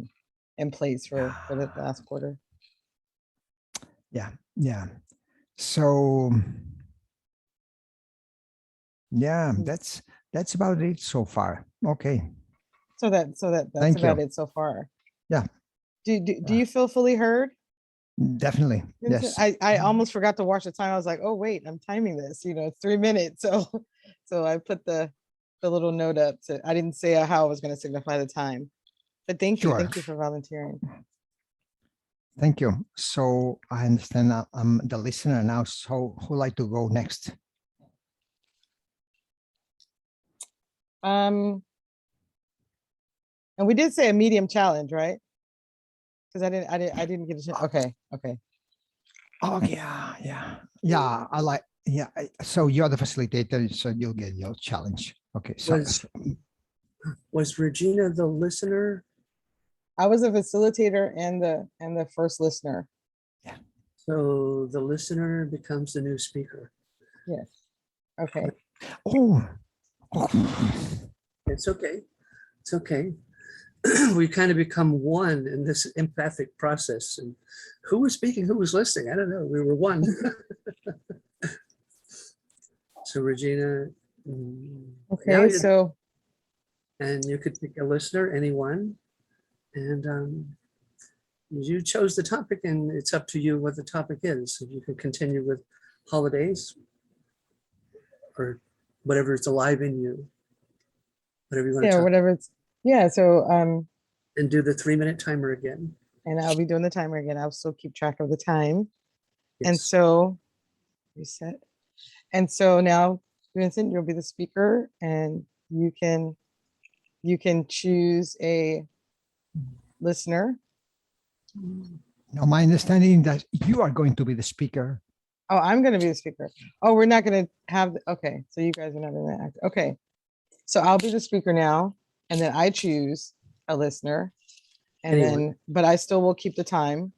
in place for the last quarter. Yeah. So yeah, that's about it so far. Okay. So that's Thank about you. it so far. Yeah, Do you feel fully heard? definitely. Yes. I almost forgot to watch the time. I was like, oh wait, I'm timing this. It's 3 minutes. So I put the little note up. I didn't say how I was going to signify the time. But thank you for volunteering. Thank you. So I understand I'm the listener now. So who like to go next? And we did say a medium challenge, right? Because I didn't get a chance. Okay. Oh yeah. So you're the facilitator, so you'll get your challenge. Okay. So Was Regina the listener? I was a facilitator and the first listener. So the listener becomes the new speaker. Yes. Okay. Oh. It's okay. It's okay. We kind of become one in this empathic process. And who was speaking? Who was listening? I don't know. We were one. So Regina. Okay. So. And you could pick a listener, anyone. And you chose the topic, and it's up to you what the topic is. So you can continue with holidays or whatever is alive in you. Whatever you want to Yeah, talk. whatever it's. Yeah. So And do the 3-minute timer again. And I'll be doing the timer again. I'll still keep track of the time. Yes. And so reset. And so now, Vincent, you'll be the speaker, and you can choose a listener. Now my understanding that you are going to be the speaker. Oh, I'm going to be the speaker. Oh, we're not going to have. Okay, so you guys are not going to act. Okay, so I'll be the speaker now, and then I choose a listener, and then but I still will keep the time,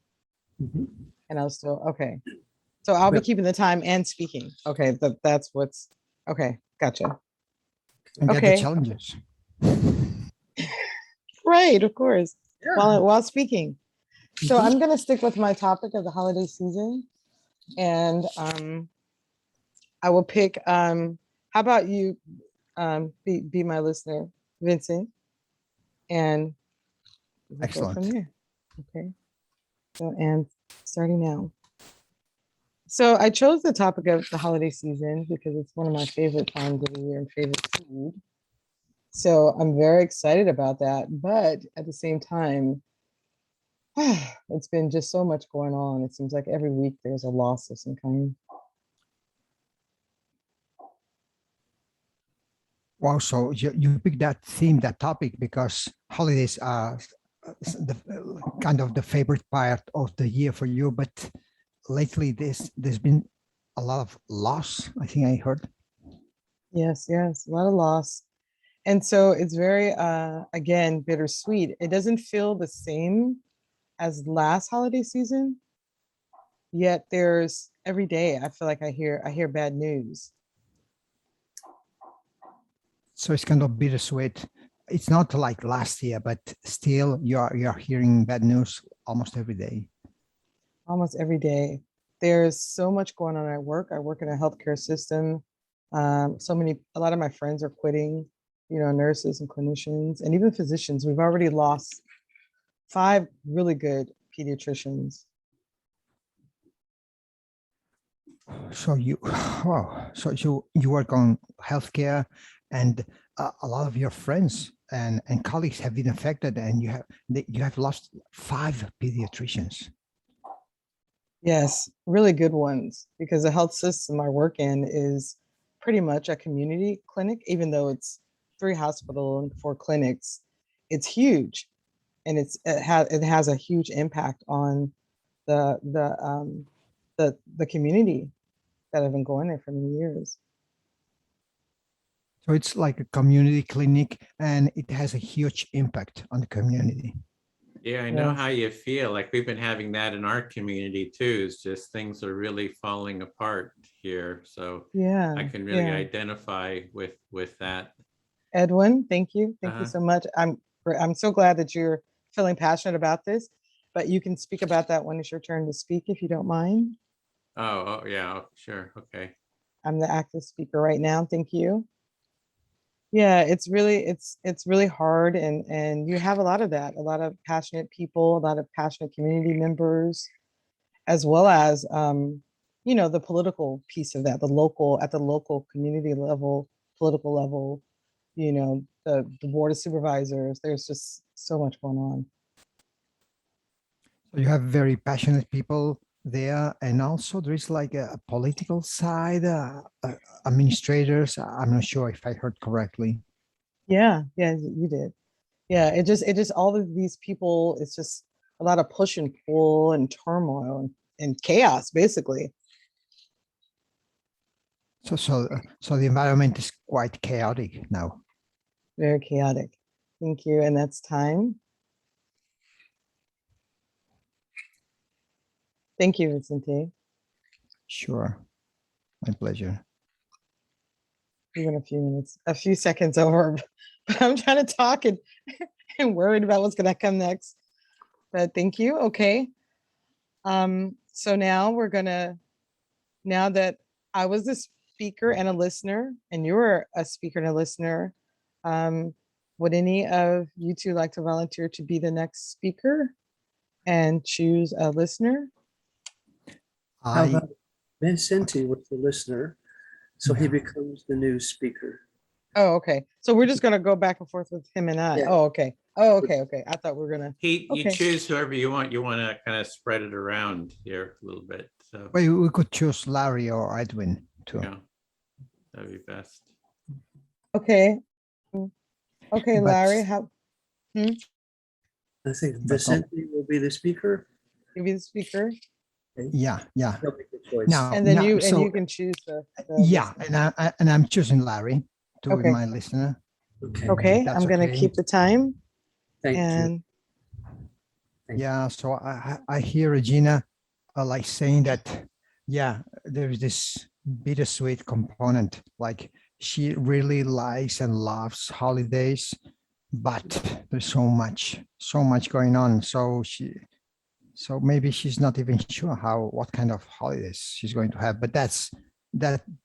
and I'll still okay. So I'll be keeping the time and speaking. Okay, that's what's okay. Gotcha. And get the challenges. Right, of course. Yeah. While speaking. So I'm gonna stick with my topic of the holiday season, and I will pick. How about you? Be my listener, Vincent, and we'll excellent. Go from there. Okay. So and starting now. So I chose the topic of the holiday season because it's one of my favorite times of the year and favorite food. So I'm very excited about that. But at the same time, it's been just so much going on. It seems like every week there's a loss of some kind. Wow, so you picked that theme, that topic, because holidays are the kind of the favorite part of the year for you. But lately, there's been a lot of loss. I think I heard. Yes, a lot of loss, and so it's very again bittersweet. It doesn't feel the same as last holiday season. Yet there's every day I feel like I hear bad news. So it's kind of bittersweet. It's not like last year, but still you're hearing bad news almost every day. Almost every day. There's so much going on at work. I work in a healthcare system. A lot of my friends are quitting, nurses and clinicians and even physicians. We've already lost 5 really good pediatricians. So you work on healthcare, and a lot of your friends and colleagues have been affected, and you have lost 5 pediatricians. Yes, really good ones, because the health system I work in is pretty much a community clinic, even though it's 3 hospitals and 4 clinics. It's huge, and it has a huge impact on the community that have been going there for many years. So it's like a community clinic, and it has a huge impact on the community. Yeah, I know Yes. how you feel. Like we've been having that in our community too. It's just things are really falling apart here. So Yeah, I can really yeah. identify with that. Edwin, thank you. Thank you Uh-huh. so much. I'm so glad that you're feeling passionate about this, but you can speak about that when it's your turn to speak, if you don't mind. Oh, yeah, oh, sure. Okay. I'm the active speaker right now. Thank you. Yeah, it's really hard, and you have a lot of that, a lot of passionate people, a lot of passionate community members, as well as the political piece of that, at the local community level, political level, the board of supervisors. There's just so much going on. So you have very passionate people there, and also there is like a political side, administrators. I'm not sure if I heard correctly. Yeah, you did. Yeah, it just all of these people, it's just a lot of push and pull and turmoil and chaos, basically. So the environment is quite chaotic now. Very chaotic. Thank you. And that's time. Thank you, Vicente. Sure, my pleasure. Even a few seconds over, but I'm trying to talk and worried about what's gonna come next. But thank you. Okay. So now now that I was a speaker and a listener, and you were a speaker and a listener, would any of you two like to volunteer to be the next speaker and choose a listener? How about Vincenti was the listener, so he becomes the new speaker. Oh, okay. So we're just gonna go back and forth with him and I. Yeah. Oh, okay. Oh, okay. I thought we were gonna. You choose whoever you want. You want to kind of spread it around here a little bit. So Well, we could choose Larry or Edwin too. yeah, that'd be best. Okay. Okay, But- Larry. How? I think Vicente will be the speaker. You'll be the speaker, Yeah. He'll make the choice. Now, and then you so, can choose the. yeah, and I'm choosing Larry to be Okay. my listener. Okay, That's I'm gonna okay. keep the time. Thank you. And Yeah, so I hear Regina like saying that, yeah, there's this bittersweet component. Like she really likes and loves holidays, but there's so much going on. So maybe she's not even sure what kind of holidays she's going to have. But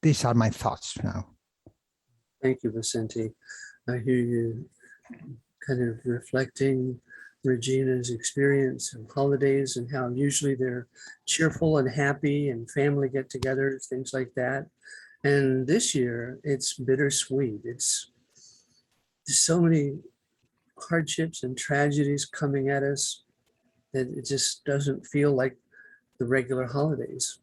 these are my thoughts now. Thank you, Vicente. I hear you kind of reflecting Regina's experience of holidays and how usually they're cheerful and happy and family get-togethers, things like that. And this year it's bittersweet. It's there's so many hardships and tragedies coming at us that it just doesn't feel like the regular holidays.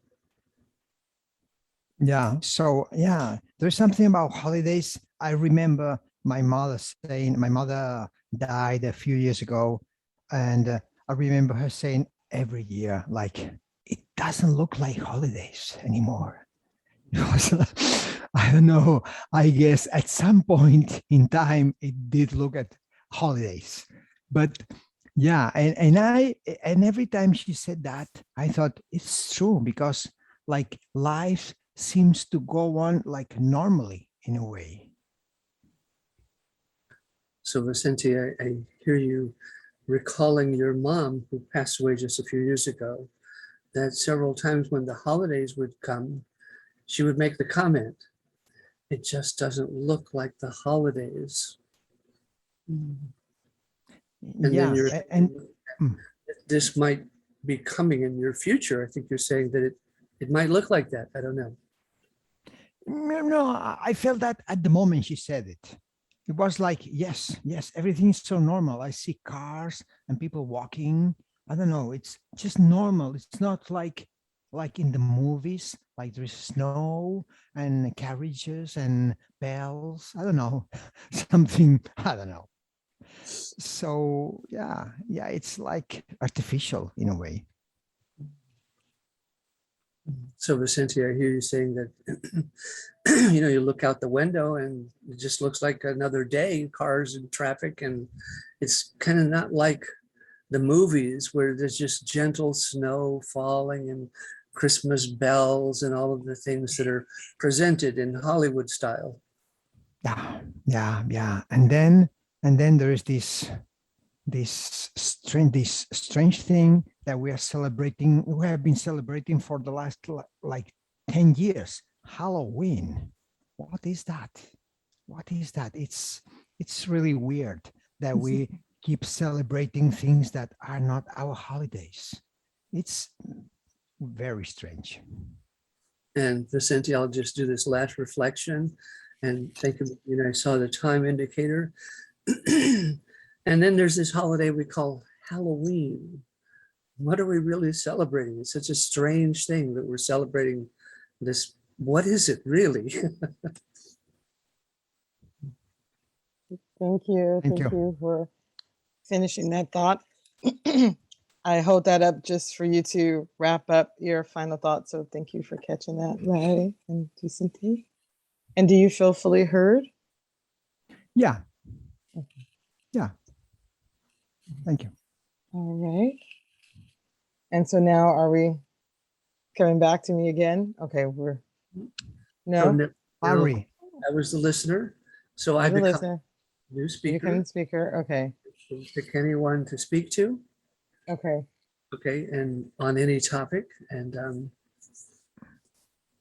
Yeah. So yeah, there's something about holidays. I remember my mother saying, my mother died a few years ago, and I remember her saying every year, like, it doesn't look like holidays anymore. It was, I don't know. I guess at some point in time, it did look at holidays, but yeah, and every time she said that, I thought it's true, because like life seems to go on like normally in a way. So Vicente, I hear you recalling your mom who passed away just a few years ago, that several times when the holidays would come, she would make the comment, it just doesn't look like the holidays. And Yeah, then you're and this might be coming in your future. I think you're saying that it might look like that. I don't know. no, I felt that at the moment she said it. It was like, yes, everything's so normal. I see cars and people walking. I don't know. It's just normal. It's not like in the movies, like there's snow and carriages and bells. I don't know, something, I don't know. So yeah, it's like artificial in a way. So Vicente, I hear you saying that, you look out the window and it just looks like another day, cars and traffic, and it's kind of not like the movies where there's just gentle snow falling and Christmas bells and all of the things that are presented in Hollywood style. Yeah. And then there is this strange thing that we have been celebrating for the last like 10 years. Halloween. What is that? It's really weird that we keep celebrating things that are not our holidays. It's very strange. And Vicente, I'll just do this last reflection and think of, I saw the time indicator. And then there's this holiday we call Halloween. What are we really celebrating? It's such a strange thing that we're celebrating this. What is it really? Thank you. Thank you for finishing that thought. I hold that up just for you to wrap up your final thoughts. So thank you for catching that, Larry and Vicente. And do you feel fully heard? Yeah. Yeah. Thank you. All right. And so now are we coming back to me again? Okay, no. Ari. I was the listener. So I I'm the become listener. new speaker. You become the speaker. Okay. Pick anyone to speak to. Okay. Okay, and on any topic. And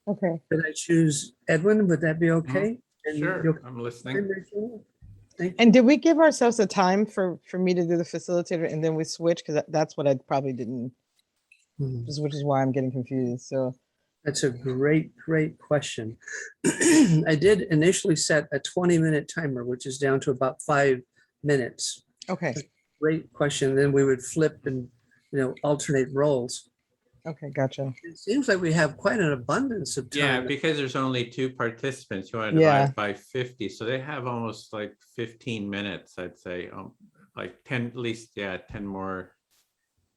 okay. Did I choose Edwin? Would that be okay? And Sure, I'm listening. And did we give ourselves a time for me to do the facilitator and then we switch? Because that's what I probably didn't, which is why I'm getting confused. So that's a great question. I did initially set a 20-minute timer, which is down to about 5 minutes. Okay. Great question. Then we would flip and alternate roles. Okay, gotcha. It seems like we have quite an abundance of time. Yeah, because there's only 2 participants, you want to Yeah. divide by 50. So they have almost like 15 minutes, I'd say, like 10, at least, 10 more.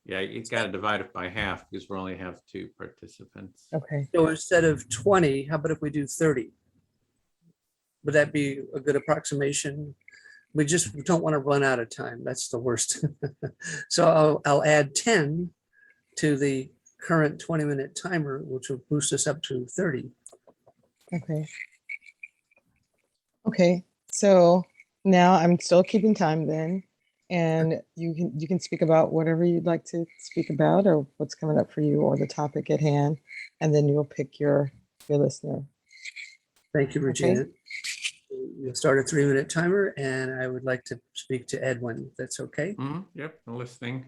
Yeah, you got to divide it by half because we only have 2 participants. Okay. So instead of 20, how about if we do 30? Would that be a good approximation? We just don't want to run out of time. That's the worst. So I'll add 10 to the current 20-minute timer, which will boost us up to 30. Okay. Okay. So now I'm still keeping time then. And you can speak about whatever you'd like to speak about or what's coming up for you or the topic at hand. And then you'll pick your listener. Thank you, Regina. Okay. You'll start a 3-minute timer and I would like to speak to Edwin, if that's okay. Yep, I'm listening.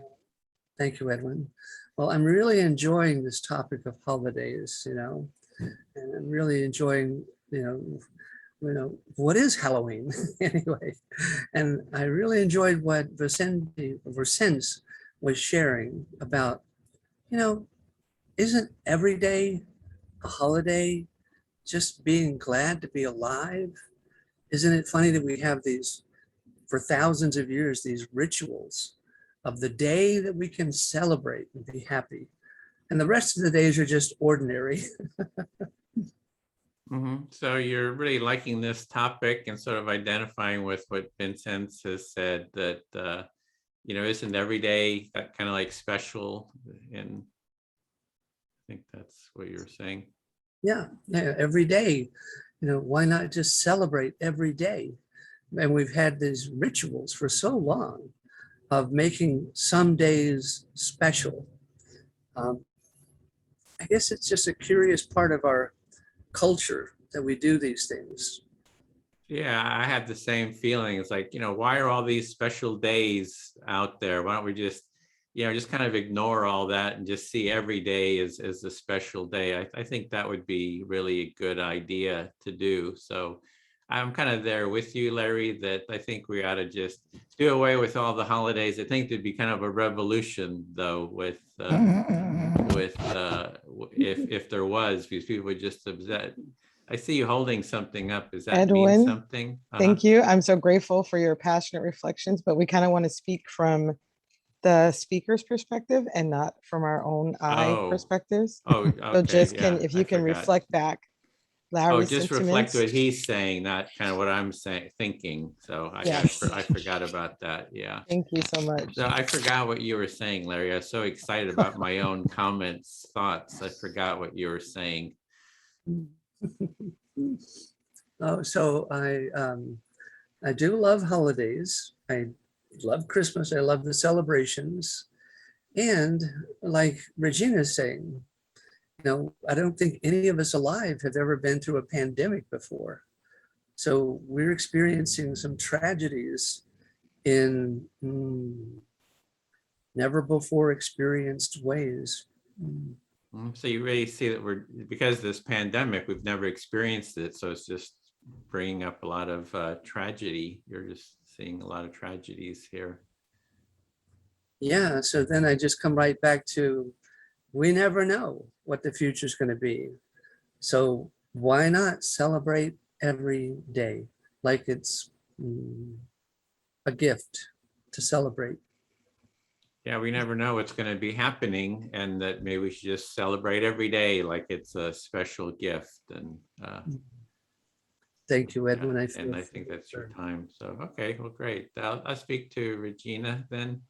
Thank you, Edwin. Well, I'm really enjoying this topic of holidays, and I'm really enjoying, what is Halloween anyway? And I really enjoyed what Vicente was sharing about, isn't every day a holiday, just being glad to be alive? Isn't it funny that we have these, for thousands of years, these rituals of the day that we can celebrate and be happy. And the rest of the days are just ordinary. So you're really liking this topic and sort of identifying with what Vincent has said that, isn't every day that kind of like special? And I think that's what you're saying. Yeah, every day. Why not just celebrate every day? And we've had these rituals for so long of making some days special. I guess it's just a curious part of our culture that we do these things. Yeah, I have the same feeling. It's like, why are all these special days out there? Why don't we just, just kind of ignore all that and just see every day as a special day? I think that would be really a good idea to do. So I'm kind of there with you, Larry, that I think we ought to just do away with all the holidays. I think there'd be kind of a revolution, though, with if there was, because people would just upset. I see you holding something up. Does that Edwin, mean something? Thank you. I'm so grateful for your passionate reflections, but we kind of want to speak from the speaker's perspective and not from our own eye Oh, perspectives. oh, So okay, just if I you can forgot. reflect back Oh, Larry's just reflect sentiments. what he's saying, not kind of what I'm thinking. So Yes. I forgot about that. Yeah. Thank you so much. So I forgot what you were saying, Larry. I was so excited about my own comments, thoughts. I forgot what you were saying. Oh, so I do love holidays. I love Christmas. I love the celebrations. And like Regina's saying, you know, I don't think any of us alive have ever been through a pandemic before. So we're experiencing some tragedies in never before experienced ways. So you really see that because of this pandemic, we've never experienced it. So it's just bringing up a lot of tragedy. You're just seeing a lot of tragedies here. Yeah, so then I just come right back to, we never know what the future is going to be. So why not celebrate every day like it's a gift to celebrate? Yeah, we never know what's going to be happening, and that maybe we should just celebrate every day like it's a special gift. And thank you, Edwin. and I think that's your time. So, okay, well, great. I'll speak to Regina then.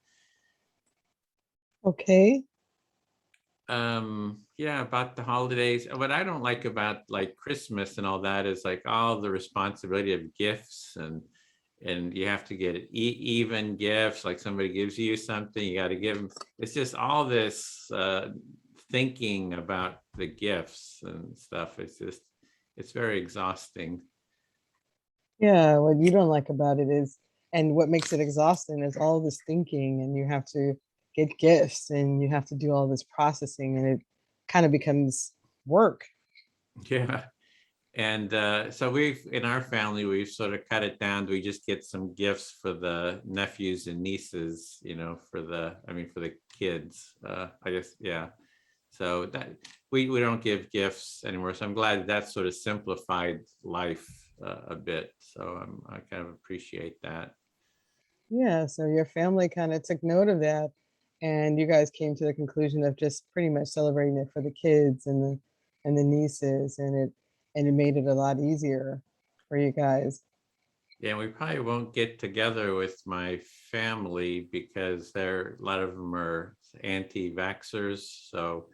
Okay. Yeah, about the holidays. What I don't like about like Christmas and all that is like all the responsibility of gifts, and you have to get even gifts. Like somebody gives you something, you got to give them. It's just all this thinking about the gifts and stuff. It's very exhausting. Yeah, what you don't like about it is, and what makes it exhausting is all this thinking, and you have to get gifts and you have to do all this processing, and it kind of becomes work. Yeah. And so in our family, we've sort of cut it down. We just get some gifts for the nephews and nieces, you know, for the kids. I guess, yeah. So that we don't give gifts anymore. So I'm glad that sort of simplified life a bit. So I kind of appreciate that. Yeah, so your family kind of took note of that, and you guys came to the conclusion of just pretty much celebrating it for the kids and the nieces, and it made it a lot easier for you guys. Yeah, we probably won't get together with my family because a lot of them are anti-vaxxers. So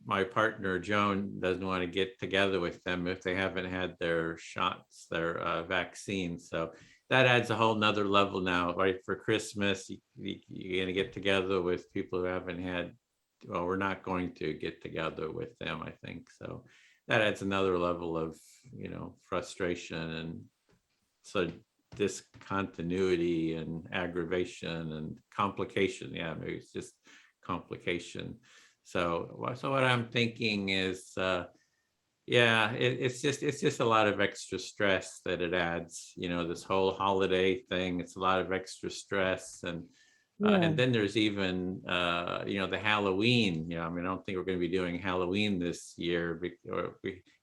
my partner Joan doesn't want to get together with them if they haven't had their shots, their vaccines. So that adds a whole nother level now, right? For Christmas, you're going to get together with people who haven't had. Well, we're not going to get together with them, I think. So that adds another level of, frustration and so discontinuity and aggravation and complication. Yeah, maybe it's just complication. So what I'm thinking is, it's just a lot of extra stress that it adds. This whole holiday thing. It's a lot of extra stress, and then there's even the Halloween. I don't think we're going to be doing Halloween this year.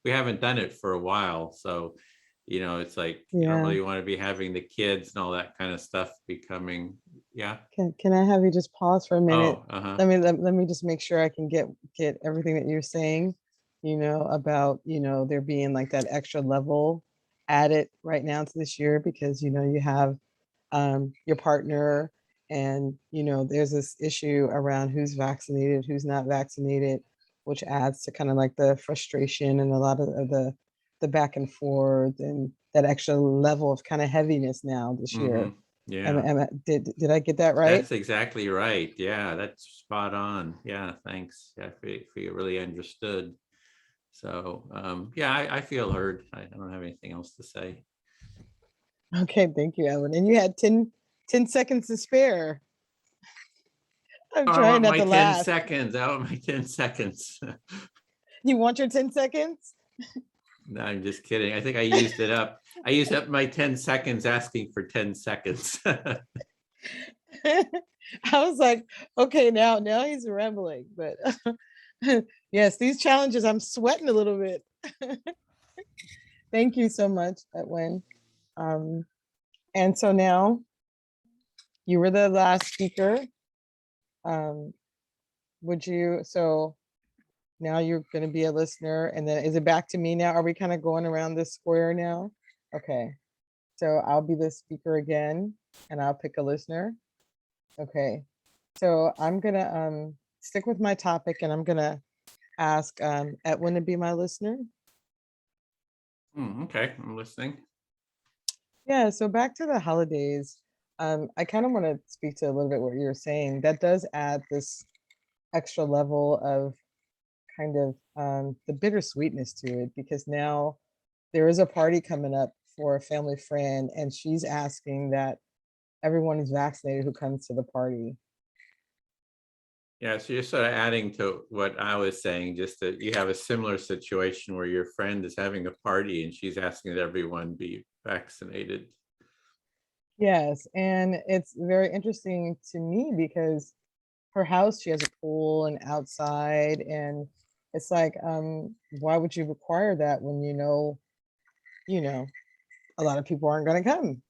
We haven't done it for a while, so it's like you don't really want to be having the kids and all that kind of stuff becoming. Yeah. Can I have you just pause for a minute? Oh, Let me just make sure I can get everything that you're saying, about, there being like that extra level added right now to this year, because, you have your partner, and, there's this issue around who's vaccinated, who's not vaccinated, which adds to kind of like the frustration and a lot of the back and forth and that extra level of kind of heaviness now this year. Yeah. Did I get that right? That's exactly right. Yeah, that's spot on. Yeah, thanks. Yeah, I feel really understood. So I feel heard. I don't have anything else to say. Okay, thank you, Ellen. And you had 10 seconds to spare. I'm trying not to laugh. 10 seconds. I want my 10 seconds. You want your 10 seconds? No, I'm just kidding. I think I used it up. I used up my 10 seconds asking for 10 seconds. I was like, okay, now he's rambling. But yes, these challenges, I'm sweating a little bit. Thank you so much, Edwin. And so now you were the last speaker. Would you, so now you're going to be a listener, and then is it back to me now? Are we kind of going around this square now? Okay. So I'll be the speaker again, and I'll pick a listener. Okay. So I'm going to stick with my topic, and I'm going to ask Edwin to be my listener. Okay, I'm listening. Yeah, so back to the holidays. I kind of want to speak to a little bit what you're saying. That does add this extra level of kind of the bittersweetness to it, because now there is a party coming up for a family friend, and she's asking that everyone is vaccinated who comes to the party. Yeah, so you're sort of adding to what I was saying, just that you have a similar situation where your friend is having a party and she's asking that everyone be vaccinated. Yes, and it's very interesting to me because her house, she has a pool and outside, and it's like, why would you require that when you know, a lot of people aren't going to come?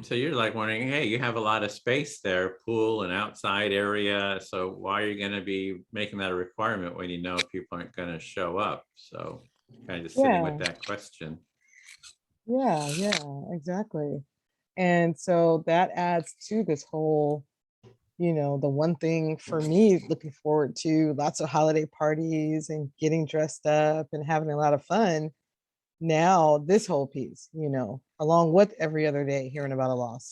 So you're like wondering, hey, you have a lot of space there, pool and outside area. So why are you going to be making that a requirement when you know people aren't going to show up? So kind of sitting with that question. Yeah, exactly. And so that adds to this whole, the one thing for me looking forward to, lots of holiday parties and getting dressed up and having a lot of fun. Now this whole piece, along with every other day hearing about a loss.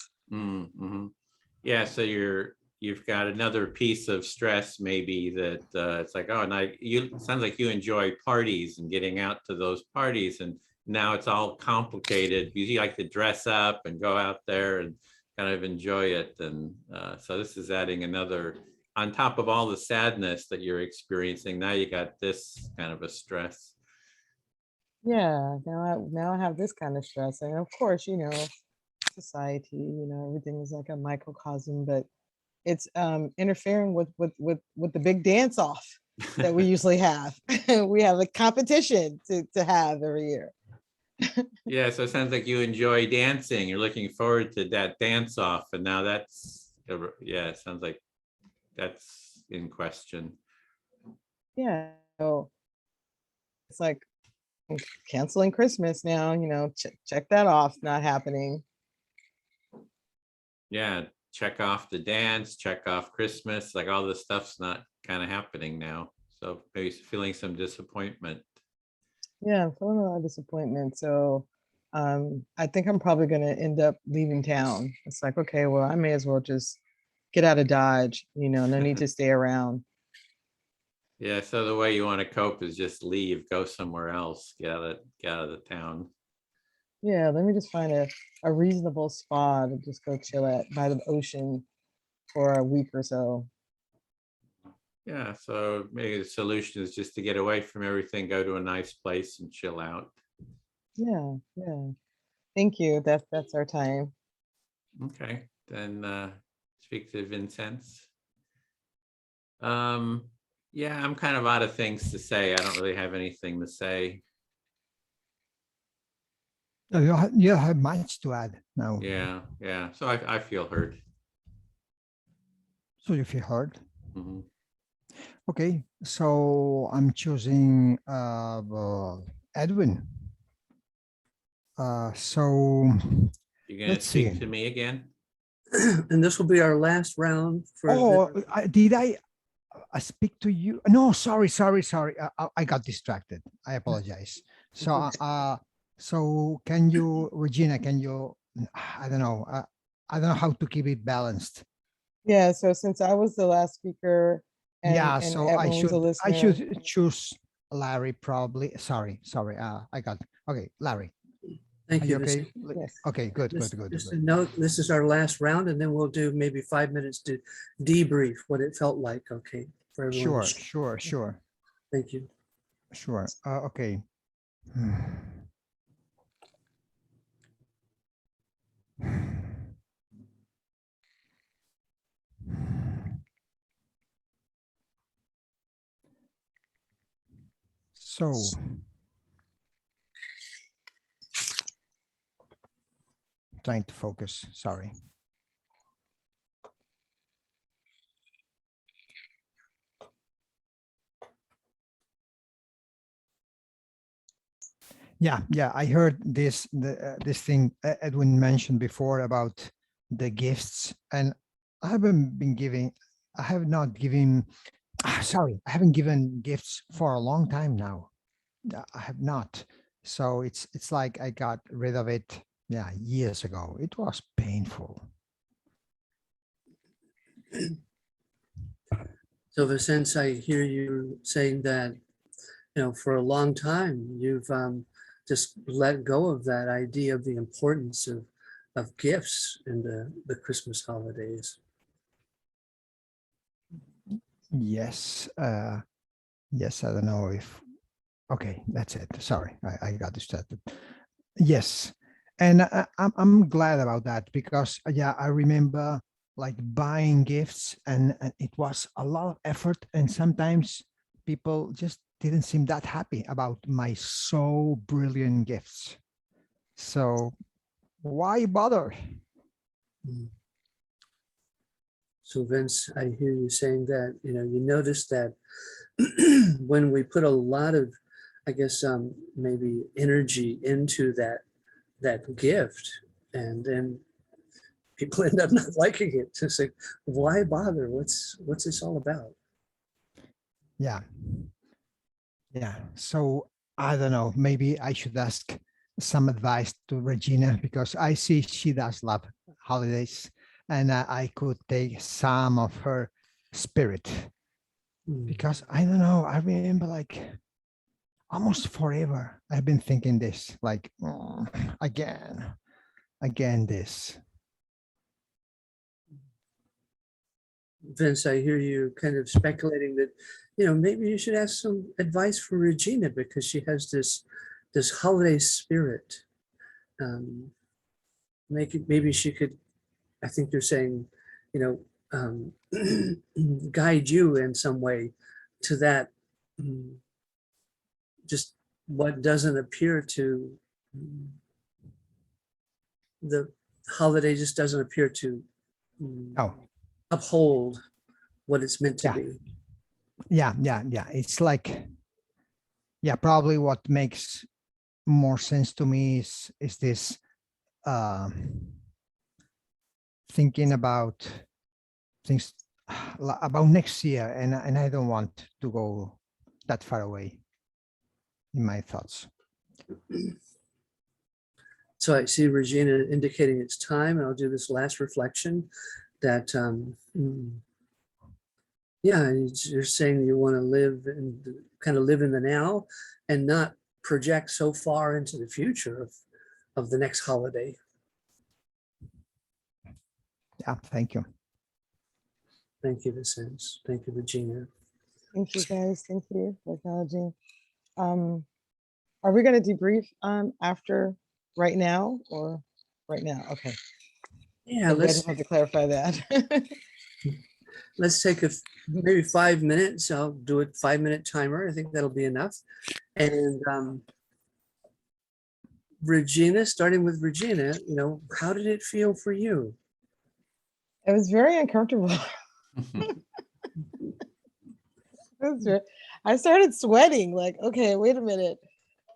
Yeah, so you've got another piece of stress maybe that it's like, oh, now it sounds like you enjoy parties and getting out to those parties, and now it's all complicated because you like to dress up and go out there and kind of enjoy it. And so this is adding another, on top of all the sadness that you're experiencing, now you got this kind of a stress. Yeah, now I have this kind of stress. And of course, society, everything is like a microcosm, but it's interfering with the big dance off that we usually have. We have a competition to have every year. Yeah, so it sounds like you enjoy dancing. You're looking forward to that dance off, and now that's, yeah, it sounds like that's in question. Yeah, so it's like canceling Christmas now, check that off, not happening. Yeah, check off the dance, check off Christmas, like all this stuff's not kind of happening now. So maybe feeling some disappointment. Yeah, I'm feeling a lot of disappointment. So I think I'm probably going to end up leaving town. It's like, okay, well, I may as well just get out of Dodge, no need to stay around. Yeah, so the way you want to cope is just leave, go somewhere else, get out of the town. Yeah, let me just find a reasonable spot and just go chill by the ocean for a week or so. Yeah, so maybe the solution is just to get away from everything, go to a nice place and chill out. Yeah. Thank you. That's our time. Okay, then speak to Vincenz. Yeah, I'm kind of out of things to say. I don't really have anything to say. You have much to add now. Yeah. So I feel heard. So you feel heard? Mm-hmm. Okay, so I'm choosing Edwin. So You're going to speak to me again? And this will be our last round for. Oh, did I speak to you? No, sorry. I got distracted. I apologize. So, so can you, Regina? Can you? I don't know. I don't know how to keep it balanced. Yeah. So since I was the last speaker, and so Edwin I should choose Larry probably. Sorry. I got okay, Larry. Thank you. Okay. Yes. Okay. Good. Just to note, this is our last round, and then we'll do maybe 5 minutes to debrief what it felt like. Okay. For everyone. Sure. Thank you. Sure. Okay. So, trying to focus, sorry. Yeah. I heard this this thing Edwin mentioned before about the gifts, and I haven't been giving. I have not given. Sorry, I haven't given gifts for a long time now. I have not. So it's like I got rid of it. Yeah, years ago. It was painful. So the sense I hear you saying that, for a long time, you've just let go of that idea of the importance of gifts in the Christmas holidays. Yes. Yes. I don't know if. Okay, that's it. Sorry, I got distracted. Yes, and I'm glad about that because yeah, I remember like buying gifts and it was a lot of effort, and sometimes people just didn't seem that happy about my so brilliant gifts. So why bother? So Vince, I hear you saying that, you notice that when we put a lot of, I guess, maybe energy into that gift, and then people end up not liking it. So it's like, why bother? What's this all about? Yeah. So I don't know, maybe I should ask some advice to Regina because I see she does love holidays, and I could take some of her spirit because I don't know, I remember like almost forever I've been thinking this, like again this. Vince, I hear you kind of speculating that, maybe you should ask some advice from Regina because she has this holiday spirit. Maybe she could, I think you're saying, guide you in some way to that, just what doesn't appear to, the holiday just doesn't appear to uphold what it's meant to be. Yeah. It's like, yeah, probably what makes more sense to me is this thinking about things about next year, and I don't want to go that far away in my thoughts. So I see Regina indicating it's time, and I'll do this last reflection that, yeah, you're saying you want to live and kind of live in the now and not project so far into the future of the next holiday. Yeah, thank you. Thank you, Vicente. Thank you, Regina. Thank you, guys. Thank you for acknowledging. Are we going to debrief after right now or right now? Okay. Yeah, I let's have to clarify that. let's take maybe 5 minutes. I'll do a 5-minute timer. I think that'll be enough. And Regina, starting with Regina, how did it feel for you? It was very uncomfortable. I started sweating, like, okay, wait a minute.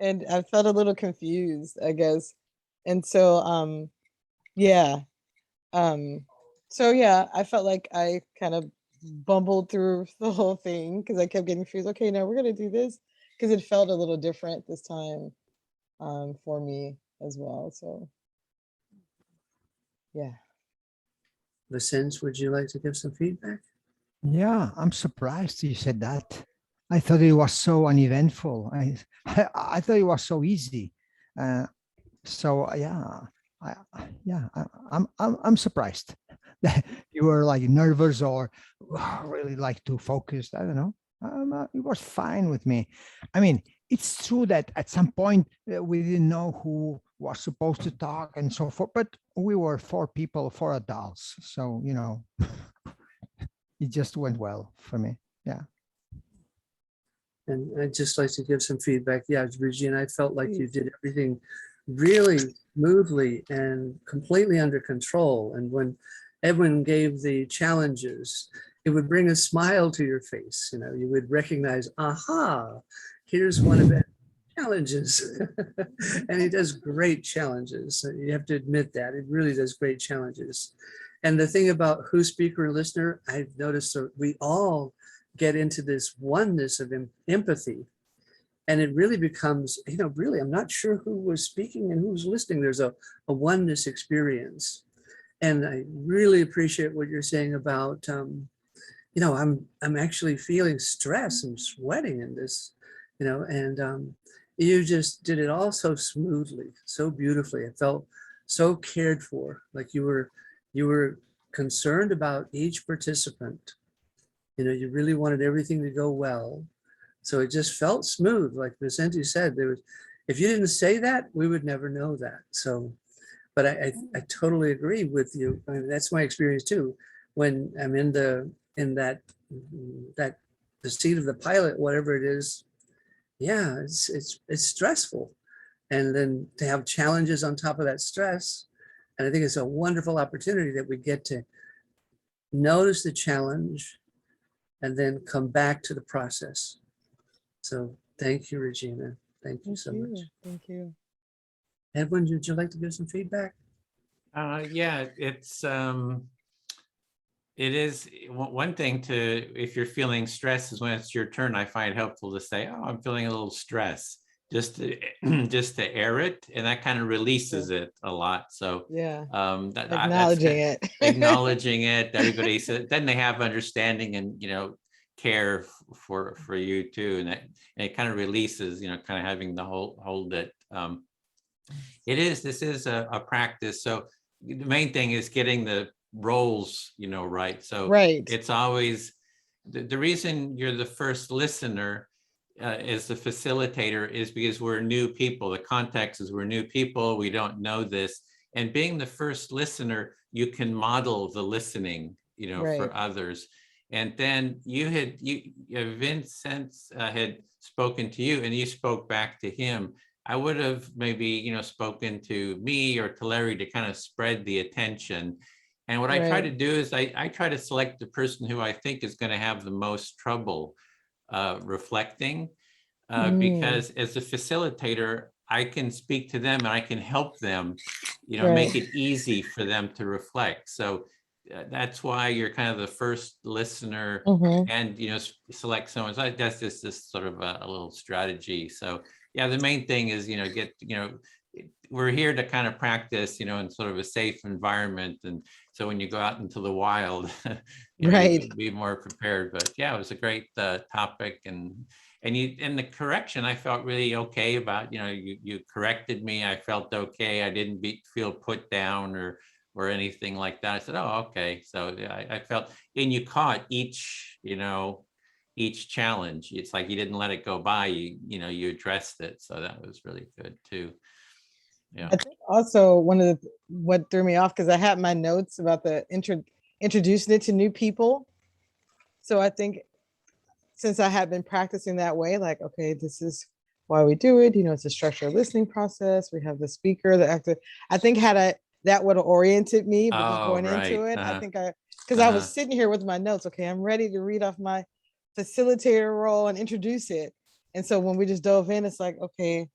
And I felt a little confused, I guess. And so, yeah. So yeah, I felt like I kind of bumbled through the whole thing because I kept getting confused. Okay, now we're gonna do this because it felt a little different this time for me as well. So yeah. Vicente, would you like to give some feedback? Yeah, I'm surprised you said that. I thought it was so uneventful. I thought it was so easy. So yeah, I'm surprised that you were like nervous or really like too focused. I don't know. It was fine with me. I mean, it's true that at some point we didn't know who was supposed to talk and so forth, but we were 4 people, 4 adults. So, it just went well for me. Yeah. And I'd just like to give some feedback. Yeah, Regina, I felt like you did everything really smoothly and completely under control. And when Edwin gave the challenges, it would bring a smile to your face. You would recognize, aha, here's one of the challenges. challenges. And he does great challenges. You have to admit that. It really does great challenges. And the thing about who, speaker, and listener, I've noticed that we all get into this oneness of empathy. And it really becomes, really, I'm not sure who was speaking and who was listening. There's a oneness experience. And I really appreciate what you're saying about, I'm actually feeling stress. I'm sweating in this, and you just did it all so smoothly, so beautifully. It felt so cared for, like you were concerned about each participant. You really wanted everything to go well. So it just felt smooth, like Vicente said. If you didn't say that, we would never know that. So, but I totally agree with you. I mean, that's my experience too. When I'm in the seat of the pilot, whatever it is, yeah, it's stressful. And then to have challenges on top of that stress, and I think it's a wonderful opportunity that we get to notice the challenge and then come back to the process. So thank you, Regina. Thank you so much. Thank you. Edwin, would you like to give some feedback? Yeah, it is one thing if you're feeling stress is when it's your turn. I find it helpful to say, oh, I'm feeling a little stress, just to air it, and that kind of releases it a lot. So yeah, acknowledging it. Acknowledging it. Everybody said, then they have understanding and care for you too, and it kind of releases, kind of having to hold it. This is a practice. So the main thing is getting the roles, right. So it's always the reason you're the first listener as the facilitator is because we're new people. The context is we're new people. We don't know this. And being the first listener, you can model the listening, for others. And then Vincent had spoken to you and you spoke back to him. I would have maybe, spoken to me or to Larry to kind of spread the attention. And what I try to do is I try to select the person who I think is going to have the most trouble reflecting, because as a facilitator, I can speak to them and I can help them, make it easy for them to reflect. So that's why you're kind of the first listener and, select someone. So that's just this sort of a little strategy. So yeah, the main thing is, we're here to kind of practice, in sort of a safe environment. And so when you go out into the wild, you be more prepared. But yeah, it was a great topic. And the correction, I felt really okay about, you corrected me. I felt okay. I didn't feel put down or anything like that. I said, oh, okay. So I felt, and you caught each challenge. It's like you didn't let it go by, you addressed it. So that was really good too. Yeah. I think also what threw me off, because I had my notes about the introducing it to new people. So I think since I had been practicing that way, like, okay, this is why we do it. It's a structured listening process. We have the speaker, the actor. I think that would have oriented me, but just going into it, I think because I was sitting here with my notes. Okay, I'm ready to read off my facilitator role and introduce it. And so when we just dove in, it's like, okay,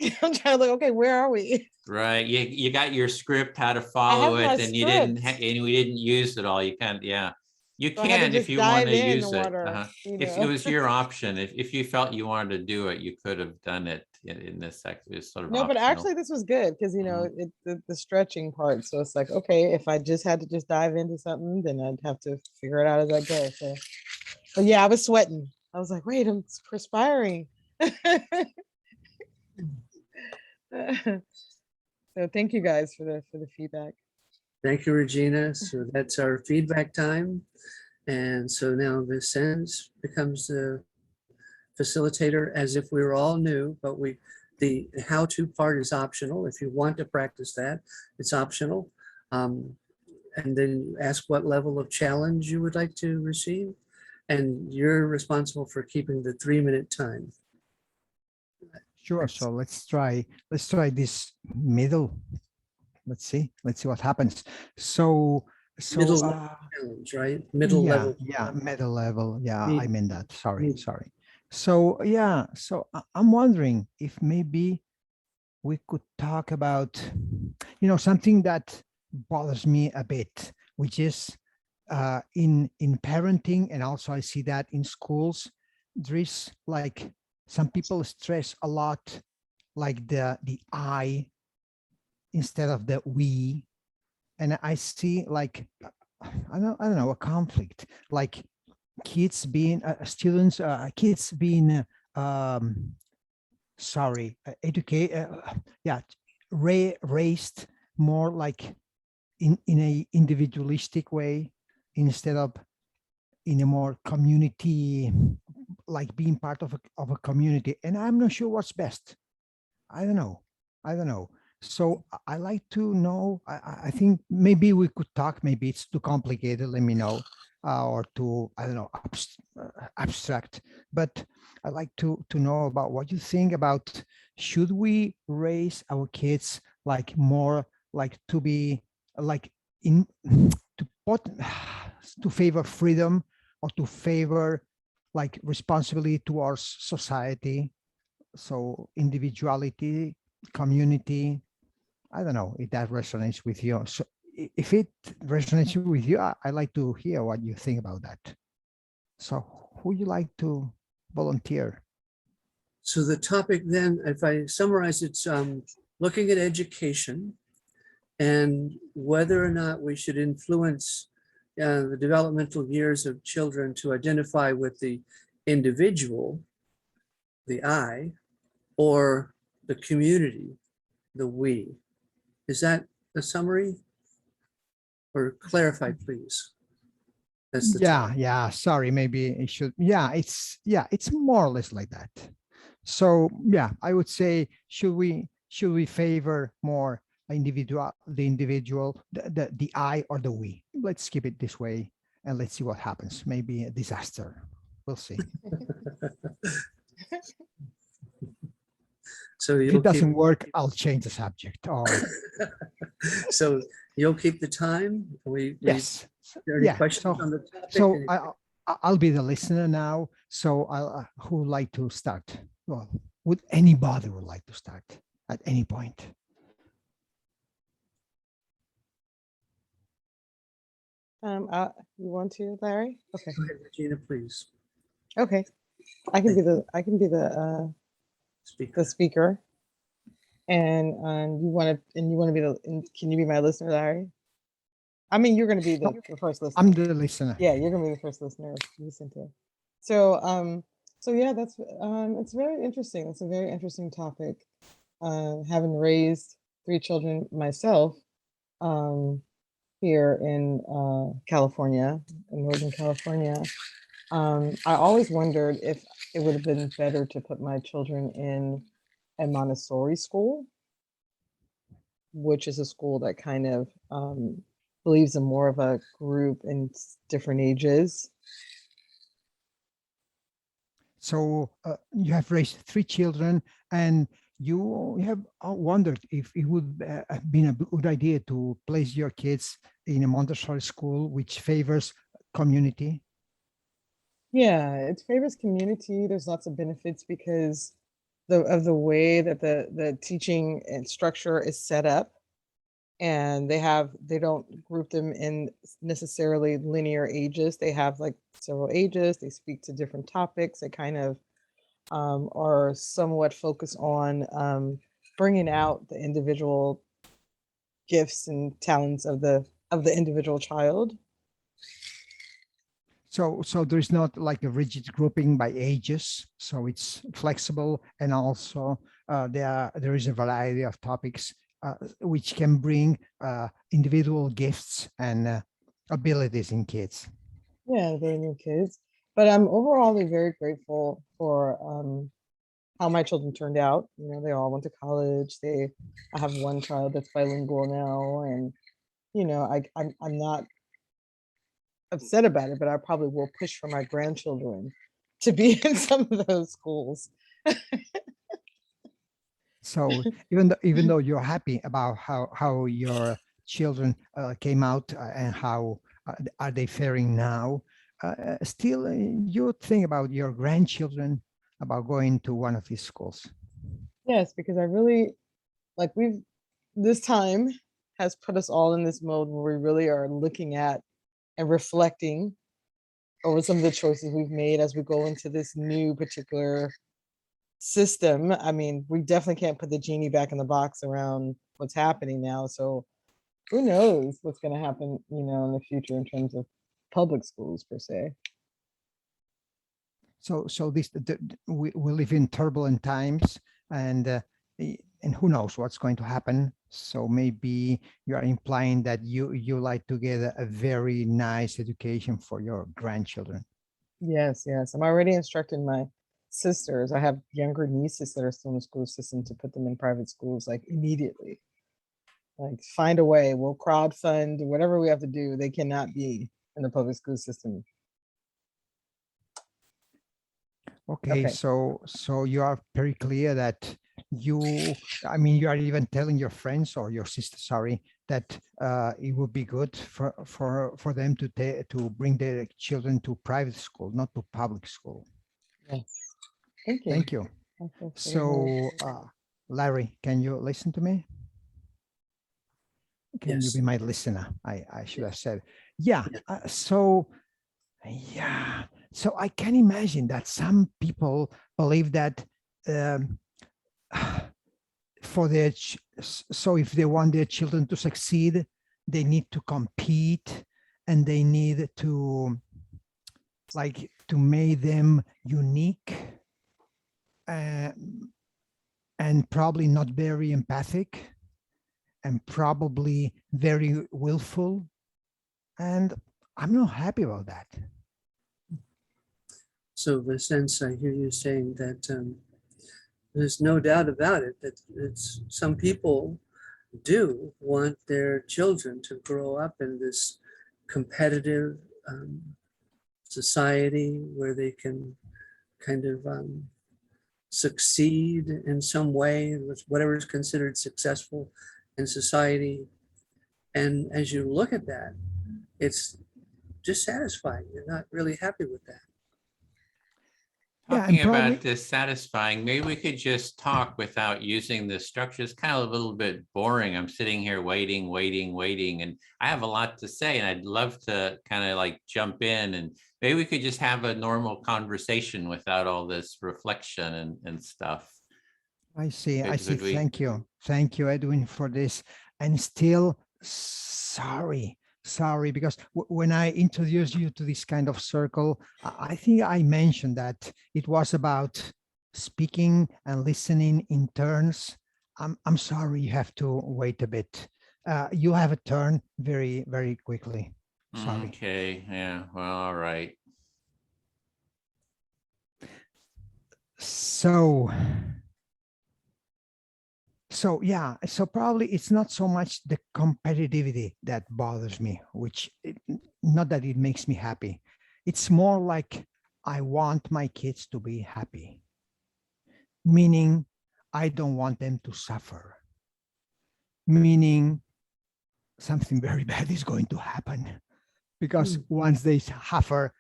I'm trying to look, okay, where are we? Right. You got your script, how to follow it, and we didn't use it all. You can't, yeah. You can if you want to use it. If it was your option, if you felt you wanted to do it, you could have done it in this section. It's sort of no, optional. but actually this was good because the stretching part. So it's like, okay, if I just had to just dive into something, then I'd have to figure it out as I go. So, but yeah, I was sweating. I was like, wait, I'm perspiring. So thank you guys for the feedback. Thank you, Regina. So that's our feedback time. And so now Vicente becomes the facilitator as if we were all new, but the how-to part is optional. If you want to practice that, it's optional. And then ask what level of challenge you would like to receive. And you're responsible for keeping the 3-minute time. Sure. So let's try this middle. Let's see what happens. So middle level challenge, right? Middle level. Yeah, middle level. Yeah, I mean that. Sorry. So yeah, so I'm wondering if maybe we could talk about, something that bothers me a bit, which is in parenting, and also I see that in schools, there is like some people stress a lot, like the I instead of the we, and I see like I don't know, a conflict, like kids being students, kids being educate, yeah, raised more like in a individualistic way instead of in a more community, like being part of a community. And I'm not sure what's best. I don't know. So I like to know. I think maybe we could talk. Maybe it's too complicated. Let me know, or too, I don't know, abstract. But I like to know about what you think about. Should we raise our kids like more like to be like in to put to favor freedom, or to favor like responsibility towards society? So individuality, community. I don't know if that resonates with you. So if it resonates with you, I like to hear what you think about that. So who would you like to volunteer? So the topic then, if I summarize, it's looking at education and whether or not we should influence the developmental years of children to identify with the individual, the I, or the community, the we. Is that the summary? Or clarify, please. That's the topic. Yeah. Sorry, maybe it should. Yeah, it's more or less like that. So yeah, I would say, should we favor more the individual, the I or the we? Let's keep it this way, and let's see what happens. Maybe a disaster. We'll see. So if it doesn't work, I'll change the subject. Or so you'll keep the time. Yes. Are there any questions on the topic? So I'll be the listener now. So who would like to start? Well, would anybody would like to start at any point? You want to, Larry? Okay. Go ahead, Regina, please. Okay. I can be the speaker. And you want to be can you be my listener, Larry? I mean, you're going to be the first listener. I'm the listener. Yeah, you're going to be the first listener to listen to. So, so yeah, that's it's very interesting. It's a very interesting topic. Having raised 3 children myself, here in California, in Northern California, I always wondered if it would have been better to put my children in a Montessori school, which is a school that kind of believes in more of a group in different ages. So you have raised 3 children, and you have wondered if it would have been a good idea to place your kids in a Montessori school, which favors community. Yeah, it favors community. There's lots of benefits because of the way that the teaching and structure is set up. And they don't group them in necessarily linear ages. They have like several ages. They speak to different topics. They kind of are somewhat focused on bringing out the individual gifts and talents of the individual child. So there's not like a rigid grouping by ages. So it's flexible, and also there is a variety of topics which can bring individual gifts and abilities in kids. Yeah, very new kids. But I'm overall very grateful for how my children turned out. You know, they all went to college. I have one child that's bilingual now, and you know, I'm not upset about it, but I probably will push for my grandchildren to be in some of those schools. So even though you're happy about how your children came out and how are they faring now, still you think about your grandchildren. about going to one of these schools? Yes, because I really like this time has put us all in this mode where we really are looking at and reflecting over some of the choices we've made as we go into this new particular system. I mean, we definitely can't put the genie back in the box around what's happening now. So who knows what's going to happen, in the future in terms of public schools per se. So we live in turbulent times, and who knows what's going to happen. So maybe you are implying that you like to get a very nice education for your grandchildren. Yes. I'm already instructing my sisters. I have younger nieces that are still in the school system to put them in private schools like immediately. Like find a way, we'll crowdfund, whatever we have to do. They cannot be in the public school system. Okay. So you are very clear that you are even telling your friends or your sister, sorry, that it would be good for them to bring their children to private school, not to public school. Yes. Thank you. Thank you. So, Larry, can you listen to me? Can you be my listener? I should have said, yeah. So I can imagine that some people believe that if they want their children to succeed, they need to compete and they need to make them unique and probably not very empathic and probably very willful. And I'm not happy about that. So in a sense, I hear you saying that there's no doubt about it, that some people do want their children to grow up in this competitive society where they can kind of succeed in some way with whatever is considered successful in society. And as you look at that, it's dissatisfying. You're not really happy with that. Talking about dissatisfying, maybe we could just talk without using the structure. It's kind of a little bit boring. I'm sitting here waiting, and I have a lot to say, and I'd love to kind of like jump in, and maybe we could just have a normal conversation without all this reflection and stuff. I see. Thank you, Edwin, for this. And still sorry, because when I introduced you to this kind of circle, I think I mentioned that it was about speaking and listening in turns. I'm sorry, you have to wait a bit. You have a turn very, very quickly. Sorry. Okay, yeah, well, all right. So probably it's not so much the competitivity that bothers me, not that it makes me happy. It's more like I want my kids to be happy, meaning I don't want them to suffer, meaning something very bad is going to happen, because once they suffer,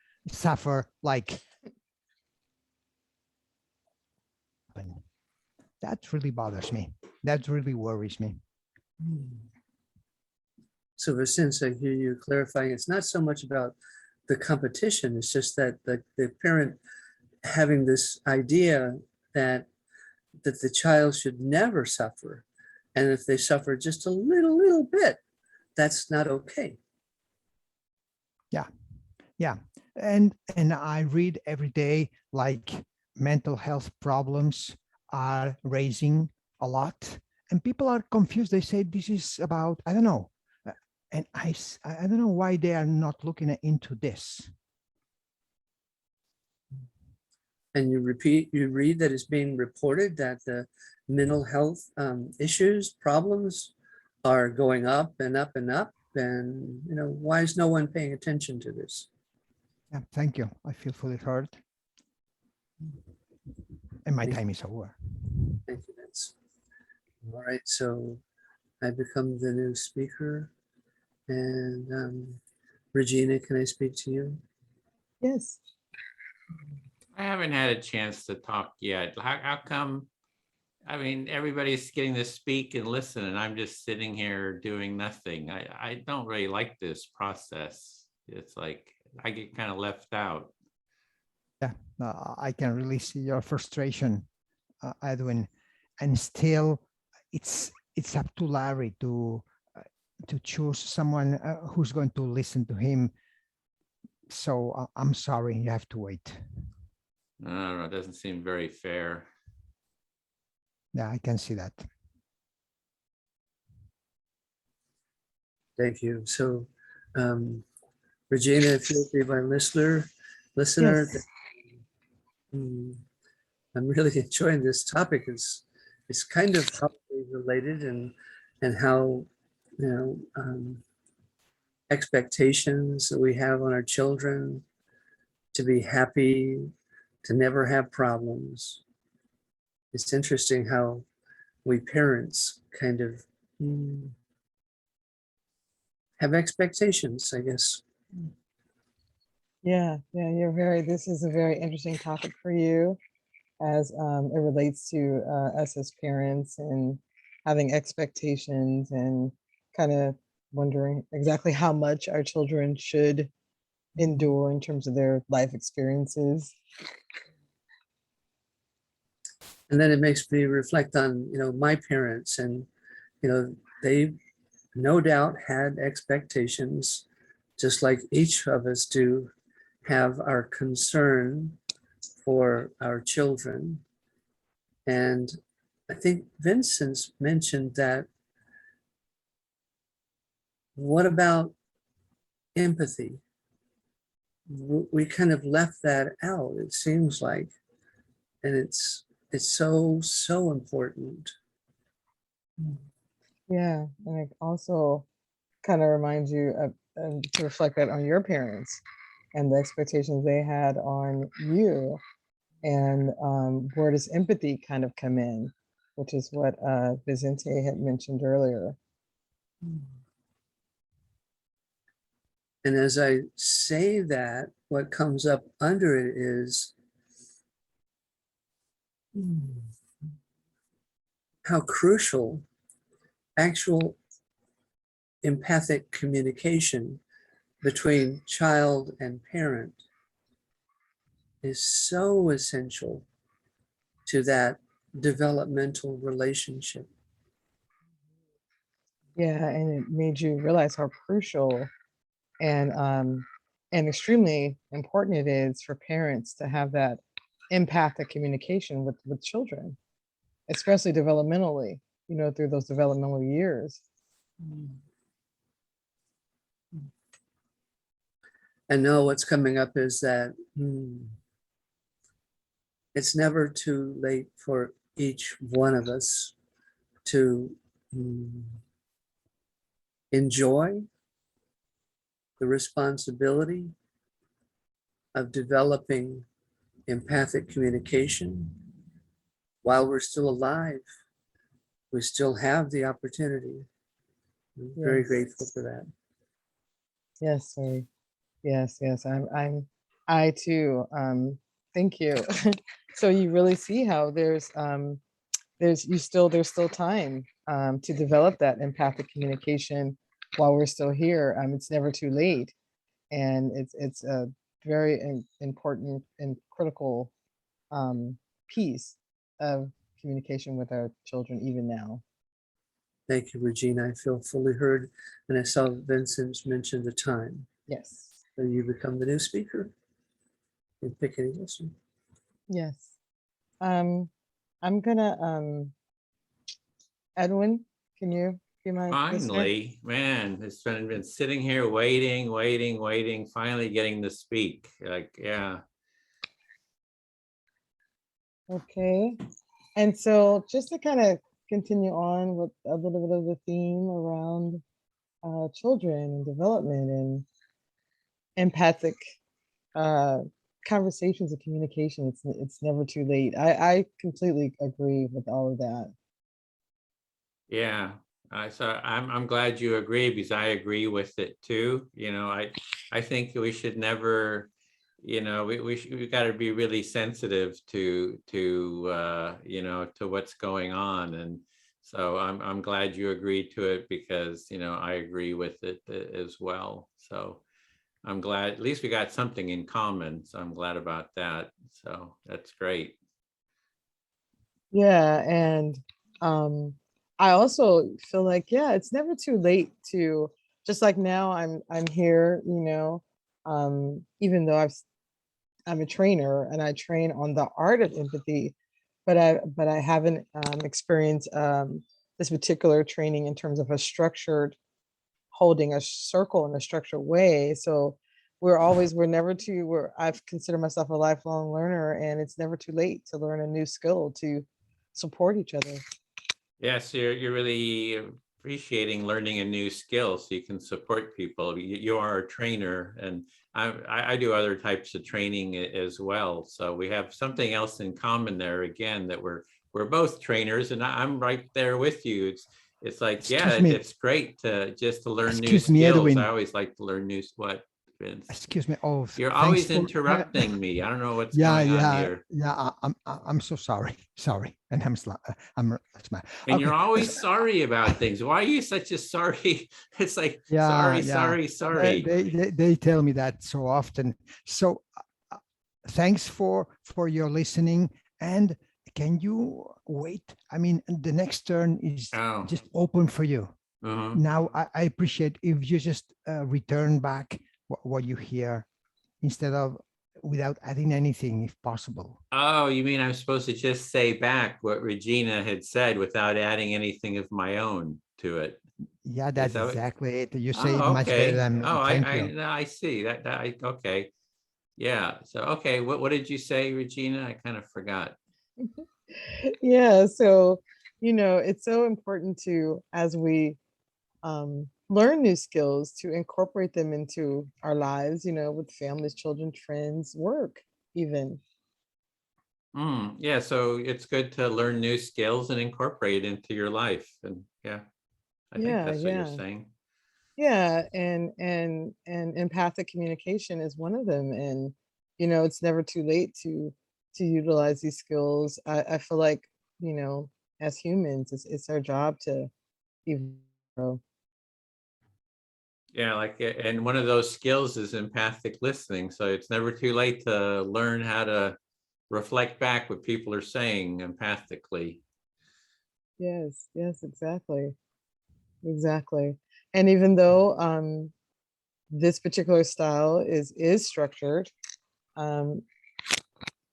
that really bothers me. That really worries me. So in a sense, I hear you clarifying, it's not so much about the competition, it's just that the parent having this idea that the child should never suffer. And if they suffer just a little bit, that's not okay. Yeah. And I read every day, like mental health problems are raising a lot, and people are confused. They say this is about, I don't know. And I don't know why they are not looking into this. And you read that it's being reported that the mental health issues, problems are going up and up and up. And, why is no one paying attention to this? Yeah, thank you. I feel fully heard. And my time is over. Thank you, Vince. All right, so I become the new speaker. And Regina, can I speak to you? Yes. I haven't had a chance to talk yet. How come? I mean, everybody's getting to speak and listen, and I'm just sitting here doing nothing. I don't really like this process. It's like I get kind of left out. Yeah, I can really see your frustration, Edwin, and still, it's up to Larry to choose someone who's going to listen to him. So I'm sorry, you have to wait. I don't know. It doesn't seem very fair. Yeah, I can see that. Thank you. So, Regina, if you'll be my listener, Yes. I'm really enjoying this topic. It's kind of holiday related and how, you know, expectations that we have on our children to be happy, to never have problems. It's interesting how we parents kind of have expectations, I guess. Yeah, this is a very interesting topic for you as it relates to us as parents and having expectations and kind of wondering exactly how much our children should endure in terms of their life experiences. And then it makes me reflect on, you know, my parents, and, you know, they no doubt had expectations, just like each of us do have our concern for our children. And I think Vincent's mentioned that. What about empathy? We kind of left that out, it seems like, and it's so important. Yeah, and it also kind of reminds you of to reflect that on your parents and the expectations they had on you, and where does empathy kind of come in, which is what Vicente had mentioned earlier. And as I say that, what comes up under it is how crucial actual empathic communication between child and parent is so essential to that developmental relationship. Yeah, and it made you realize how crucial and extremely important it is for parents to have that empathic communication with children, especially developmentally, you know, through those developmental years. And now what's coming up is that it's never too late for each one of us to enjoy the responsibility of developing empathic communication while we're still alive. We still have the opportunity. I'm very Yes. grateful for that. Yes, sir. Yes, I too. Thank you. So you really see how there's still time to develop that empathic communication while we're still here. It's never too late, and it's a very important and critical piece of communication with our children even now. Thank you, Regina. I feel fully heard. And I saw Vincent's mentioned the time. Yes. So you become the new speaker. You pick any question. Yes. I'm gonna Edwin, can you be my listener? Finally, man, it's been sitting here waiting, finally getting to speak. Like, yeah. Okay. And so just to kind of continue on with a little bit of the theme around children and development and empathic conversations and communication, it's never too late. I completely agree with all of that. Yeah. So I'm glad you agree, because I agree with it too. You know, I think we should never we got to be really sensitive to to what's going on. And so I'm glad you agreed to it, because I agree with it as well. So I'm glad at least we got something in common. So I'm glad about that. So that's great. Yeah, and I also feel like, yeah, it's never too late to, just like now I'm here, even though I'm a trainer and I train on the art of empathy, but I haven't experienced this particular training in terms of a structured holding a circle in a structured way. So I've considered myself a lifelong learner, and it's never too late to learn a new skill to support each other. Yes, you're really appreciating learning a new skill so you can support people. You are a trainer, and I do other types of training as well. So we have something else in common there again, that we're both trainers, and I'm right there with you. It's like, yeah, Excuse me. it's great to learn new Excuse me, skills. Edwin. I always like to learn new what. Vince? Excuse me. Oh, You're thanks always for- interrupting me. I don't know what's Yeah, going on yeah, here. yeah. I'm so sorry. Sorry, and I'm that's my. And you're Okay, always sorry about things. Why are you such a sorry? It's like, yeah, sorry. They tell me that so often. So thanks for your listening. And can you wait? I mean, the next turn is just open for you. Now I appreciate if you just return back what you hear, instead of without adding anything, if possible. Oh, you mean I'm supposed to just say back what Regina had said without adding anything of my own to it? Yeah, that's that what- exactly it. You say it Oh, much better okay. than me. Oh, Thank I you. no, I see that. Okay. Yeah. So, okay. What did you say, Regina? I kind of forgot. Yeah, so it's so important to, as we learn new skills, to incorporate them into our lives, with families, children, friends, work, even. Yeah. So it's good to learn new skills and incorporate it into your life. And yeah, I think that's what you're saying. Yeah, and empathic communication is one of them. And it's never too late to utilize these skills. I feel like, as humans, it's our job to evolve. Yeah, and one of those skills is empathic listening. So it's never too late to learn how to reflect back what people are saying empathically. Yes, exactly. And even though this particular style is structured, I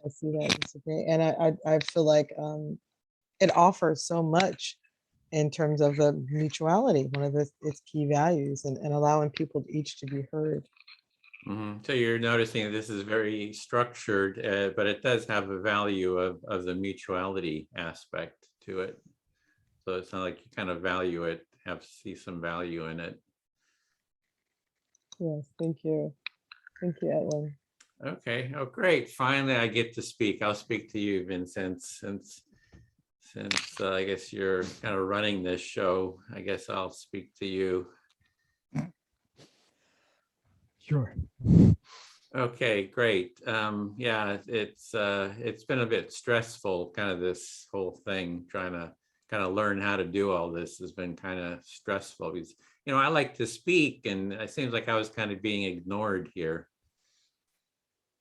see that, and I feel like it offers so much in terms of the mutuality, one of its key values, and allowing people each to be heard. So you're noticing that this is very structured, but it does have a value of the mutuality aspect to it. So it's not like you kind of value it, see some value in it. Yes, thank you, Edwin. Okay. Oh, great. Finally, I get to speak. I'll speak to you, Vincent, since I guess you're kind of running this show. I guess I'll speak to you. Sure. Okay, great. Yeah, it's been a bit stressful, kind of this whole thing, trying to kind of learn how to do all this has been kind of stressful, because I like to speak, and it seems like I was kind of being ignored here.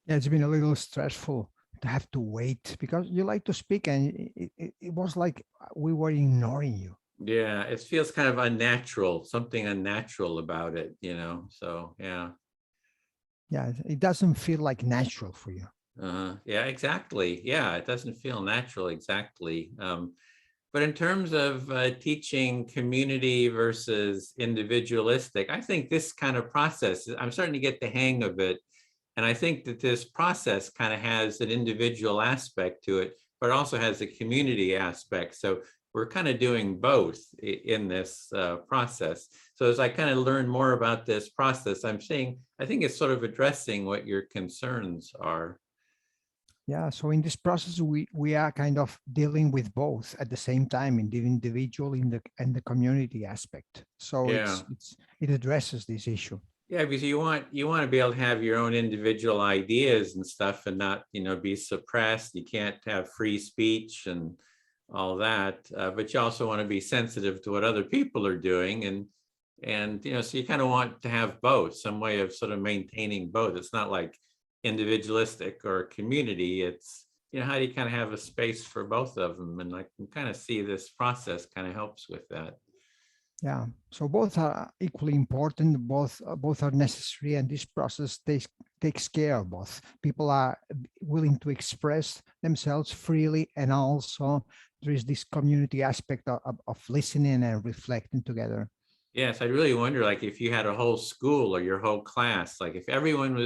Yeah, it's been a little stressful to have to wait, because you like to speak, and it was like we were ignoring you. Yeah, it feels kind of unnatural, something unnatural about it, so yeah. Yeah, it doesn't feel like natural for you. Yeah, exactly. Yeah, it doesn't feel natural, exactly. But in terms of teaching community versus individualistic, I think this kind of process, I'm starting to get the hang of it. And I think that this process kind of has an individual aspect to it, but also has a community aspect. So we're kind of doing both in this process. So as I kind of learn more about this process, I think it's sort of addressing what your concerns are. Yeah, so in this process, we are kind of dealing with both at the same time, in the individual and the community aspect. So Yeah. it addresses this issue. Yeah, because you want to be able to have your own individual ideas and stuff, and not, be suppressed. You can't have free speech and all that, but you also want to be sensitive to what other people are doing, and so you kind of want to have both, some way of sort of maintaining both. It's not like individualistic or community. It's, how do you kind of have a space for both of them? And I can kind of see this process kind of helps with that. Yeah, so both are equally important. Both are necessary, and this process takes care of both. People are willing to express themselves freely, and also there is this community aspect of listening and reflecting together. Yes, I really wonder, like, if you had a whole school or your whole class, like if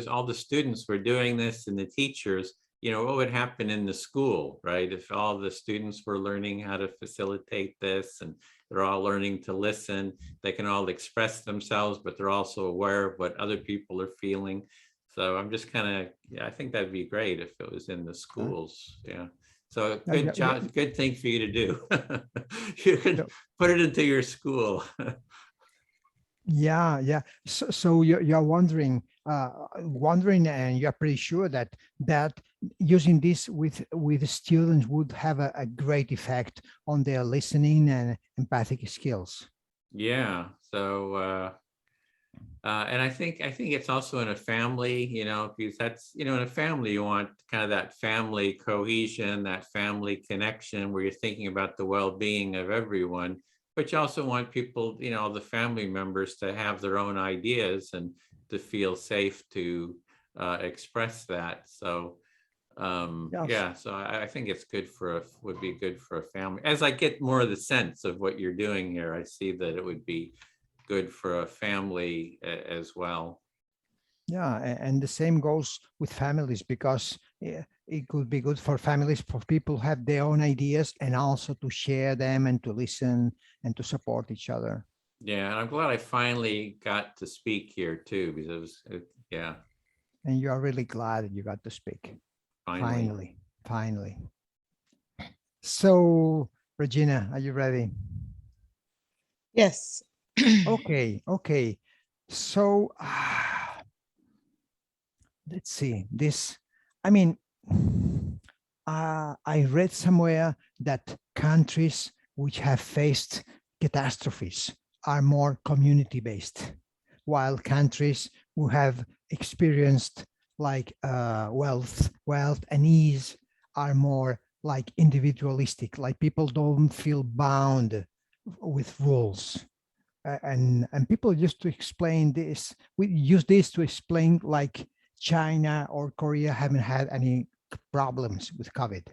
all the students were doing this and the teachers, what would happen in the school, right? If all the students were learning how to facilitate this, and they're all learning to listen, they can all express themselves, but they're also aware of what other people are feeling. So I'm just I think that'd be great if it was in the schools. Yeah. So good job, good thing for you to do. You can put it into your school. Yeah. So you're wondering, and you're pretty sure that using this with students would have a great effect on their listening and empathic skills. Yeah. So, and I think it's also in a family, because that's, in a family, you want kind of that family cohesion, that family connection where you're thinking about the well-being of everyone. But you also want people, the family members, to have their own ideas and to feel safe to express that. So, yeah, so I think it's would be good for a family. As I get more of the sense of what you're doing here, I see that it would be good for a family as well. Yeah, and the same goes with families, because it could be good for families, for people who have their own ideas, and also to share them and to listen and to support each other. Yeah, and I'm glad I finally got to speak here too, because yeah. And you are really glad that you got to speak. Finally. So, Regina, are you ready? Yes. Okay. So, let's see this. I mean, I read somewhere that countries which have faced catastrophes are more community-based, while countries who have experienced like wealth and ease are more like individualistic, like people don't feel bound with rules. And people used to explain this. We use this to explain like China or Korea haven't had any problems with COVID,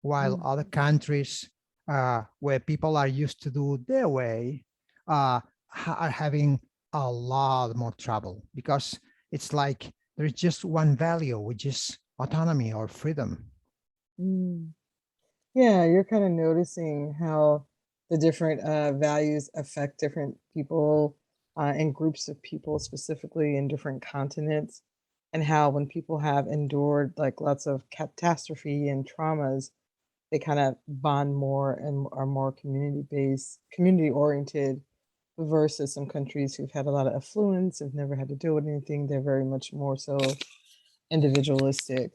while other countries where people are used to do their way are having a lot more trouble, because it's like there's just one value, which is autonomy or freedom. Yeah, you're kind of noticing how the different values affect different people and groups of people, specifically in different continents, and how when people have endured like lots of catastrophe and traumas, they kind of bond more and are more community-based, community-oriented, versus some countries who've had a lot of affluence, have never had to deal with anything. They're very much more so individualistic.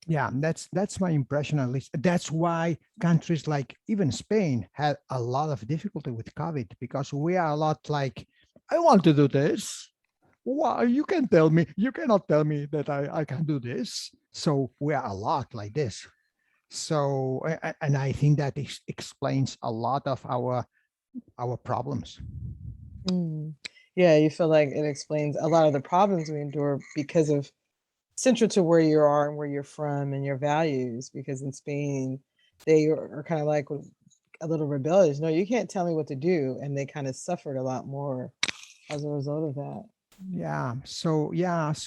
Yeah, that's my impression, at least. That's why countries like even Spain had a lot of difficulty with COVID, because we are a lot like, I want to do this. Why you cannot tell me that I can do this. So we are a lot like this. So, and I think that explains a lot of our problems. Yeah, you feel like it explains a lot of the problems we endure because of central to where you are and where you're from and your values. Because in Spain, they are kind of like a little rebellious. No, you can't tell me what to do. And they kind of suffered a lot more as a result of that. Yeah. So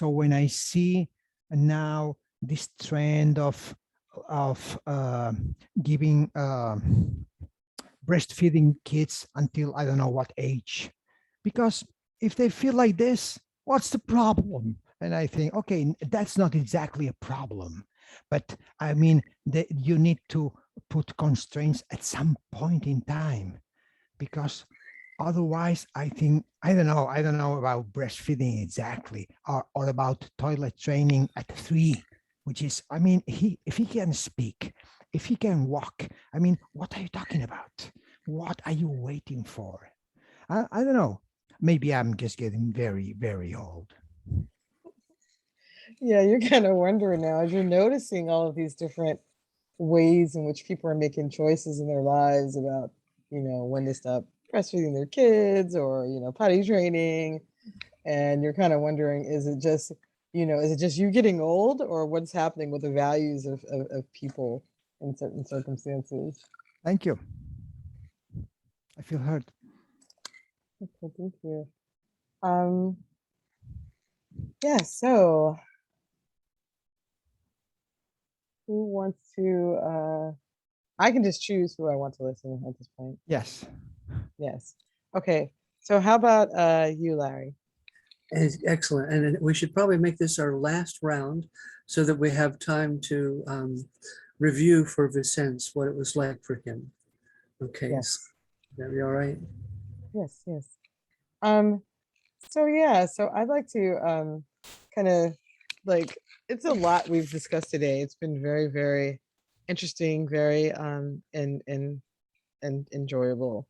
when I see now this trend of giving breastfeeding kids until I don't know what age, because if they feel like this, what's the problem? And I think, okay, that's not exactly a problem, but I mean that you need to put constraints at some point in time, because Otherwise, I think, I don't know about breastfeeding exactly, or about toilet training at 3, which is, I mean, if he can speak, if he can walk, I mean, what are you talking about? What are you waiting for? I don't know. Maybe I'm just getting very, very old. Yeah, you're kind of wondering now as you're noticing all of these different ways in which people are making choices in their lives about, when to stop breastfeeding their kids or, potty training. And you're kind of wondering, is it just you getting old, or what's happening with the values of people in certain circumstances? Thank you. I feel heard. Okay, thank you. Yeah, so who wants to, I can just choose who I want to listen at this point. Yes. Yes. Okay. So how about you, Larry? Excellent. And we should probably make this our last round so that we have time to review for Vicente what it was like for him. Okay. Yes. That be all right? Yes, yes. So yeah, so I'd like to kind of it's a lot we've discussed today. It's been very, very interesting, very and enjoyable.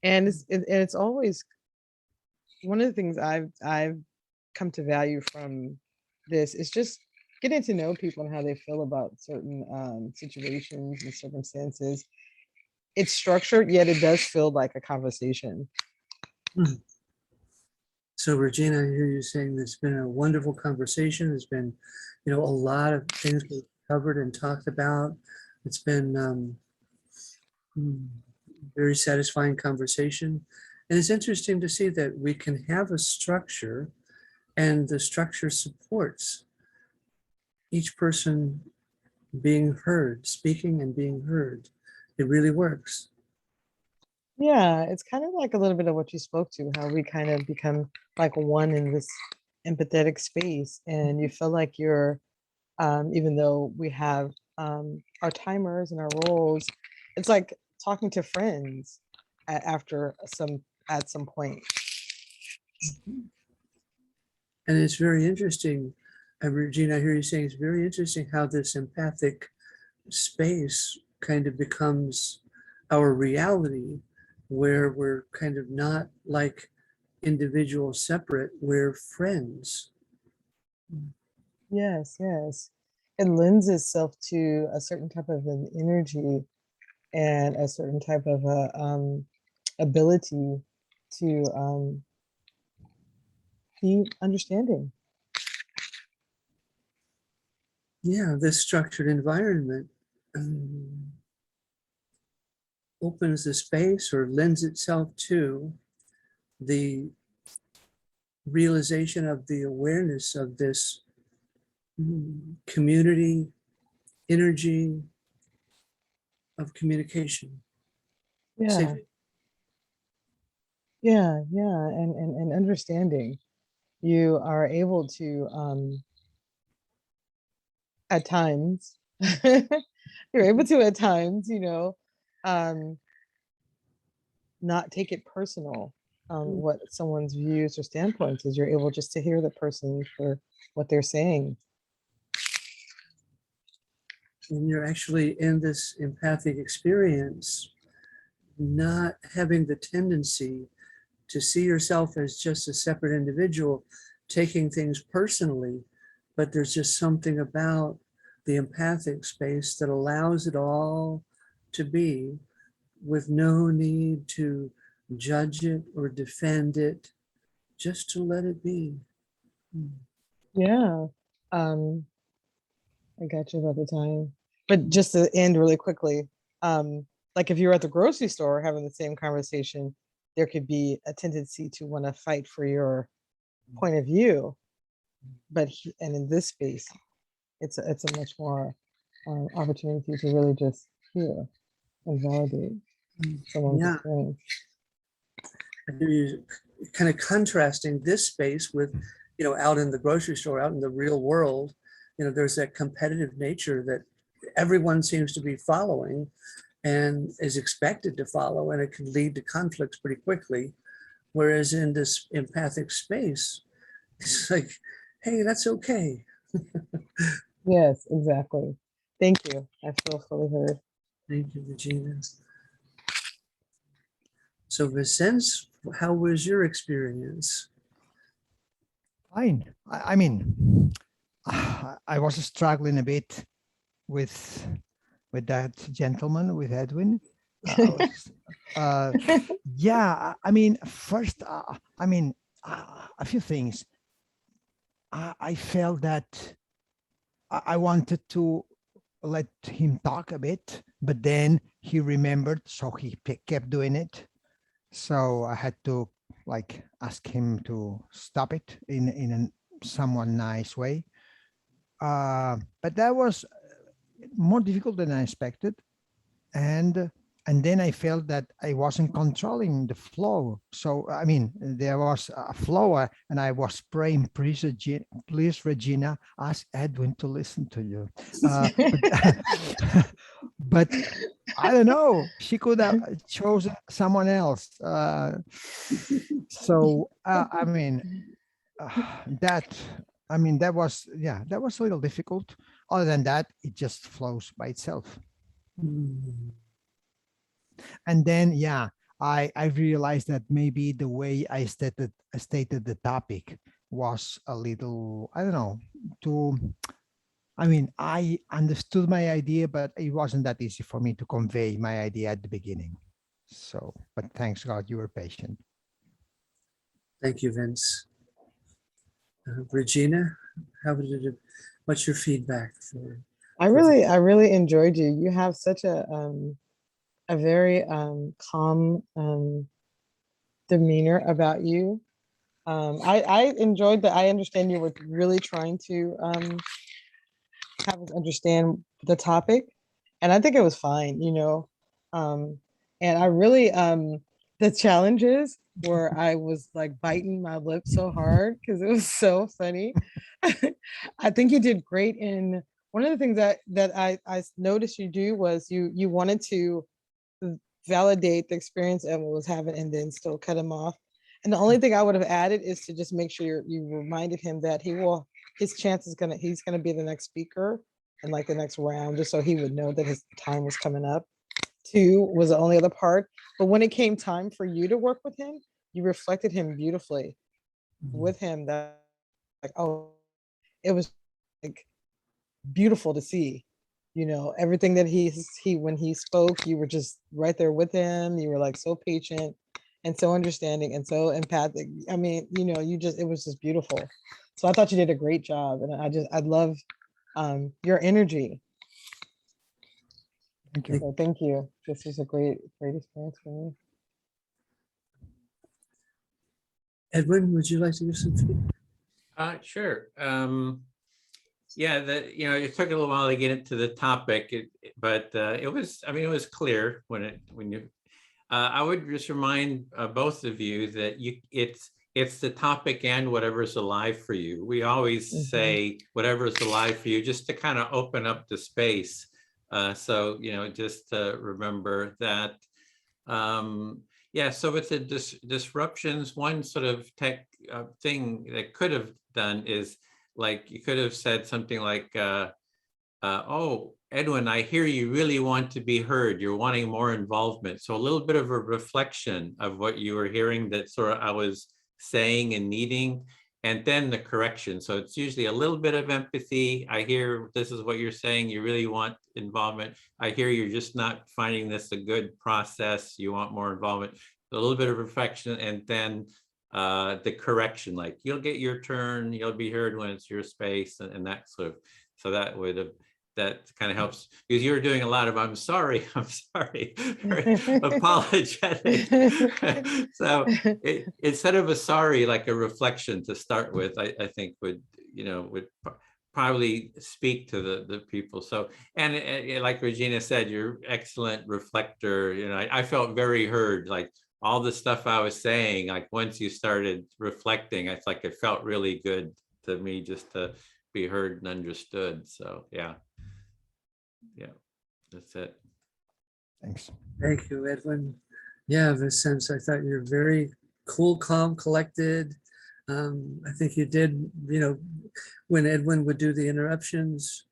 And it's always one of the things I've come to value from this is just getting to know people and how they feel about certain situations and circumstances. It's structured, yet it does feel like a conversation. So Regina, I hear you saying there's been a wonderful conversation. There's been, a lot of things we've covered and talked about. It's been very satisfying conversation. And it's interesting to see that we can have a structure and the structure supports each person being heard, speaking and being heard. It really works. Yeah, it's kind of like a little bit of what you spoke to, how we kind of become like one in this empathetic space, and you feel like you're, even though we have our timers and our roles, it's like talking to friends at some point. And it's very interesting, Regina, I hear you saying it's very interesting how this empathic space kind of becomes our reality, where we're kind of not like individuals separate, we're friends. Yes, yes. It lends itself to a certain type of an energy and a certain type of a ability to be understanding. Yeah, this structured environment opens the space or lends itself to the realization of the awareness of this community energy of communication. Yeah. Safety. Yeah, and understanding. You are able to at times you're able to at times, not take it personal, what someone's views or standpoints is. You're able just to hear the person for what they're saying. And you're actually in this empathic experience, not having the tendency to see yourself as just a separate individual, taking things personally, but there's just something about the empathic space that allows it all to be with no need to judge it or defend it, just to let it be. Yeah. I got you about the time. But just to end really quickly, like if you're at the grocery store having the same conversation, there could be a tendency to want to fight for your point of view. And in this space, it's a much more opportunity to really just hear and validate someone's experience. You kind of contrasting this space with, out in the grocery store, out in the real world, there's that competitive nature that everyone seems to be following and is expected to follow, and it can lead to conflicts pretty quickly. Whereas in this empathic space, it's like, hey, that's okay. Yes, exactly. Thank you. I feel fully heard. Thank you, Regina. So Vicente, how was your experience? Fine. I mean, I was struggling a bit with that gentleman, with Edwin. Yeah, I mean, first, I mean, a few things. I felt that I wanted to let him talk a bit, but then he remembered, so he kept doing it. So I had to like ask him to stop it in a somewhat nice way. But that was more difficult than I expected, and then I felt that I wasn't controlling the flow. So I mean, there was a flow, and I was praying, please, Regina, ask Edwin to listen to you. But I don't know. She could have chosen someone else. So I mean, that. I mean, that was, yeah, that was a little difficult. Other than that, it just flows by itself. And then, yeah, I realized that maybe the way I stated the topic was a little, I don't know, too. I mean, I understood my idea, but it wasn't that easy for me to convey my idea at the beginning. So, but thanks God, you were patient. Thank you, Vince. Regina, how did it? What's your feedback for? I really enjoyed you. You have such a very calm demeanor about you. I enjoyed that. I understand you were really trying to have us understand the topic, and I think it was fine, you know. And I really the challenges where I was like biting my lip so hard because it was so funny. I think you did great. In one of the things that I noticed you do was you wanted to validate the experience Evan was having and then still cut him off. And the only thing I would have added is to just make sure you reminded him that his chance is he's gonna be the next speaker in like the next round, just so he would know that his time was coming up. 2 was the only other part. But when it came time for you to work with him, you reflected him beautifully with him. That like, oh, it was like beautiful to see. You know, everything that he when he spoke, you were just right there with him. You were like so patient and so understanding and so empathic. I mean, you know, it was just beautiful. So I thought you did a great job, and I love your energy. Thank you. So thank you. This was a great experience for me. Edwin, would you like to give some feedback? Sure. Yeah, it took a little while to get into the topic, but it was, I mean, it was clear when you. I would just remind both of you that it's the topic and whatever's alive for you. We always say whatever's alive for you, just to kind of open up the space. So just to remember that. Yeah, so with the disruptions, one sort of tech thing that could have done is, like, you could have said something like, oh, Edwin, I hear you really want to be heard. You're wanting more involvement. So a little bit of a reflection of what you were hearing that sort of I was saying and needing, and then the correction. So it's usually a little bit of empathy. I hear this is what you're saying. You really want involvement. I hear you're just not finding this a good process. You want more involvement. A little bit of reflection, and then the correction, like you'll get your turn, you'll be heard when it's your space, and that sort of, so that would have, that kind of helps, because you were doing a lot of I'm sorry, very apologetic. So instead of a sorry, like a reflection to start with, I think would probably speak to the people. So, and like Regina said, you're excellent reflector. I felt very heard, like all the stuff I was saying, like once you started reflecting, it's like it felt really good to me just to be heard and understood. So yeah, that's it. Thanks. Thank you, Edwin. Yeah, Vicente, I thought you're very cool, calm, collected. I think you did, when Edwin would do the interruptions,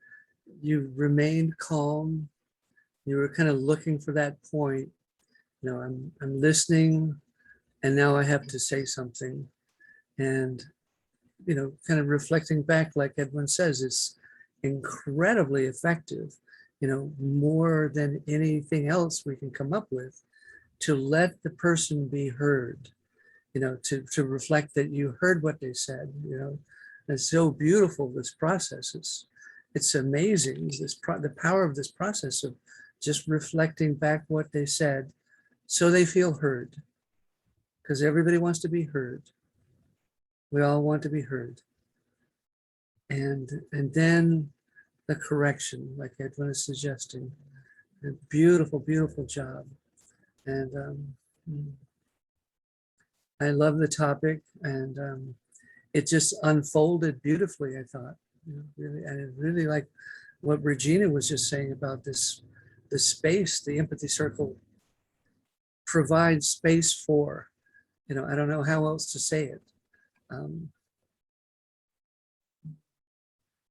you remained calm. You were kind of looking for that point. I'm listening, and now I have to say something. And, kind of reflecting back, like Edwin says, it's incredibly effective, more than anything else we can come up with, to let the person be heard, to reflect that you heard what they said. It's so beautiful, this process. It's amazing, the power of this process of just reflecting back what they said so they feel heard, because everybody wants to be heard. We all want to be heard. And then the correction, like Edwin is suggesting. A beautiful, beautiful job. And I love the topic, and it just unfolded beautifully, I thought. Really, and I really like what Regina was just saying about the space the Empathy Circle provides space for. I don't know how else to say it.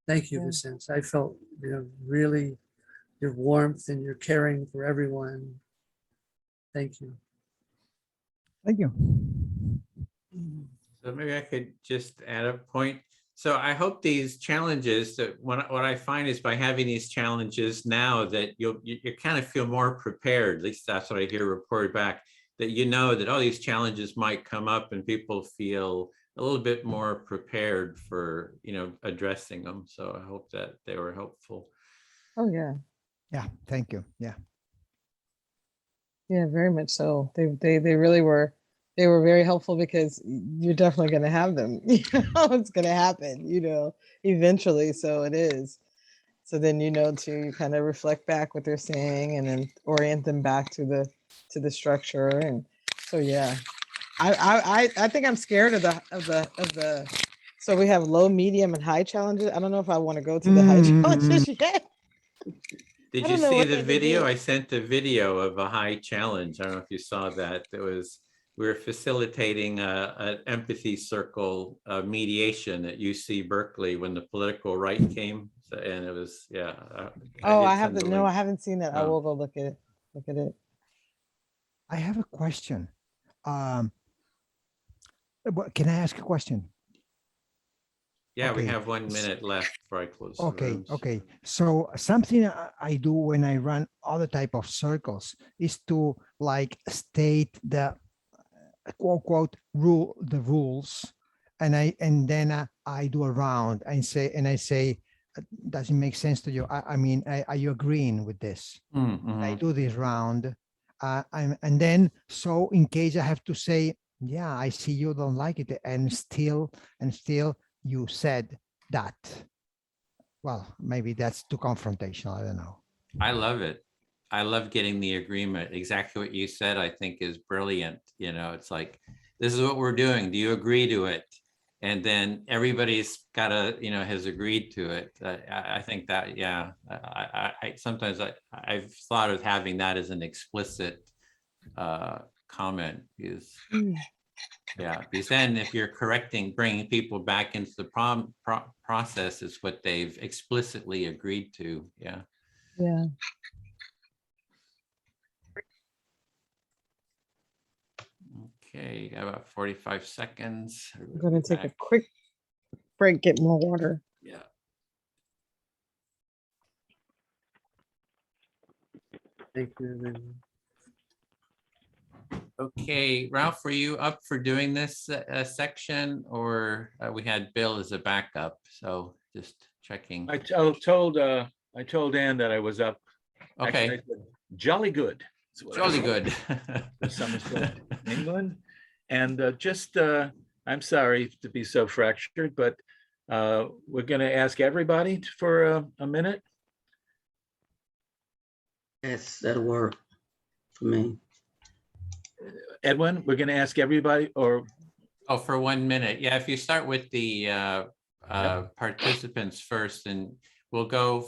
Thank you, Vicente. I felt, really your warmth and your caring for everyone. Thank you. Thank you. So maybe I could just add a point. So I hope these challenges, that what I find is by having these challenges now, that you kind of feel more prepared. At least that's what I hear reported back, that that all these challenges might come up and people feel a little bit more prepared for addressing them. So I hope that they were helpful. Oh yeah. Yeah, thank you. Yeah. Yeah, very much so. They really were. They were very helpful, because you're definitely going to have them. It's going to happen, eventually. So it is. So then, to kind of reflect back what they're saying and then orient them back to the structure. And so, yeah, I think I'm scared of the. So we have low, medium, and high challenges. I don't know if I want to go to the high challenges yet. Did I you don't know see what the they video? do. I sent a video of a high challenge. I don't know if you saw that. We were facilitating an empathy circle mediation at UC Berkeley when the political right came, and it was Oh, did I send the haven't. No, link. I haven't seen that. I Oh. will go look at it. I have a question. Can I ask a question? Yeah, we Okay. have 1 minute left before I close the Okay, rooms. okay. So something I do when I run other type of circles is to state the quote quote the rules, and then I do a round and I say, does it make sense to you? I mean, are you agreeing with this? Mm-hmm. I do this round, and then so in case I have to say, yeah, I see you don't like it, and still you said that. Well, maybe that's too confrontational. I don't know. I love it. I love getting the agreement. Exactly what you said, I think, is brilliant. It's like, this is what we're doing. Do you agree to it? And then everybody's got has agreed to it. I think that, yeah, I sometimes I've thought of having that as an explicit comment is, yeah, because then if you're bringing people back into the process is what they've explicitly agreed to. Yeah. Yeah. Okay, got about 45 seconds. I'm going to take a quick break, get more water. Yeah. Thank you, everyone. Okay, Ralph, were you up for doing this section, or we had Bill as a backup? So just checking. I told Ann that I was up. Okay. Actually, I said, jolly good. Jolly good. Somerset, England. And I'm sorry to be so fractured, but we're going to ask everybody for a minute. Yes, that'll work for me. Edwin, we're going to ask everybody, or for 1 minute. Yeah, if you start with the participants first, and we'll go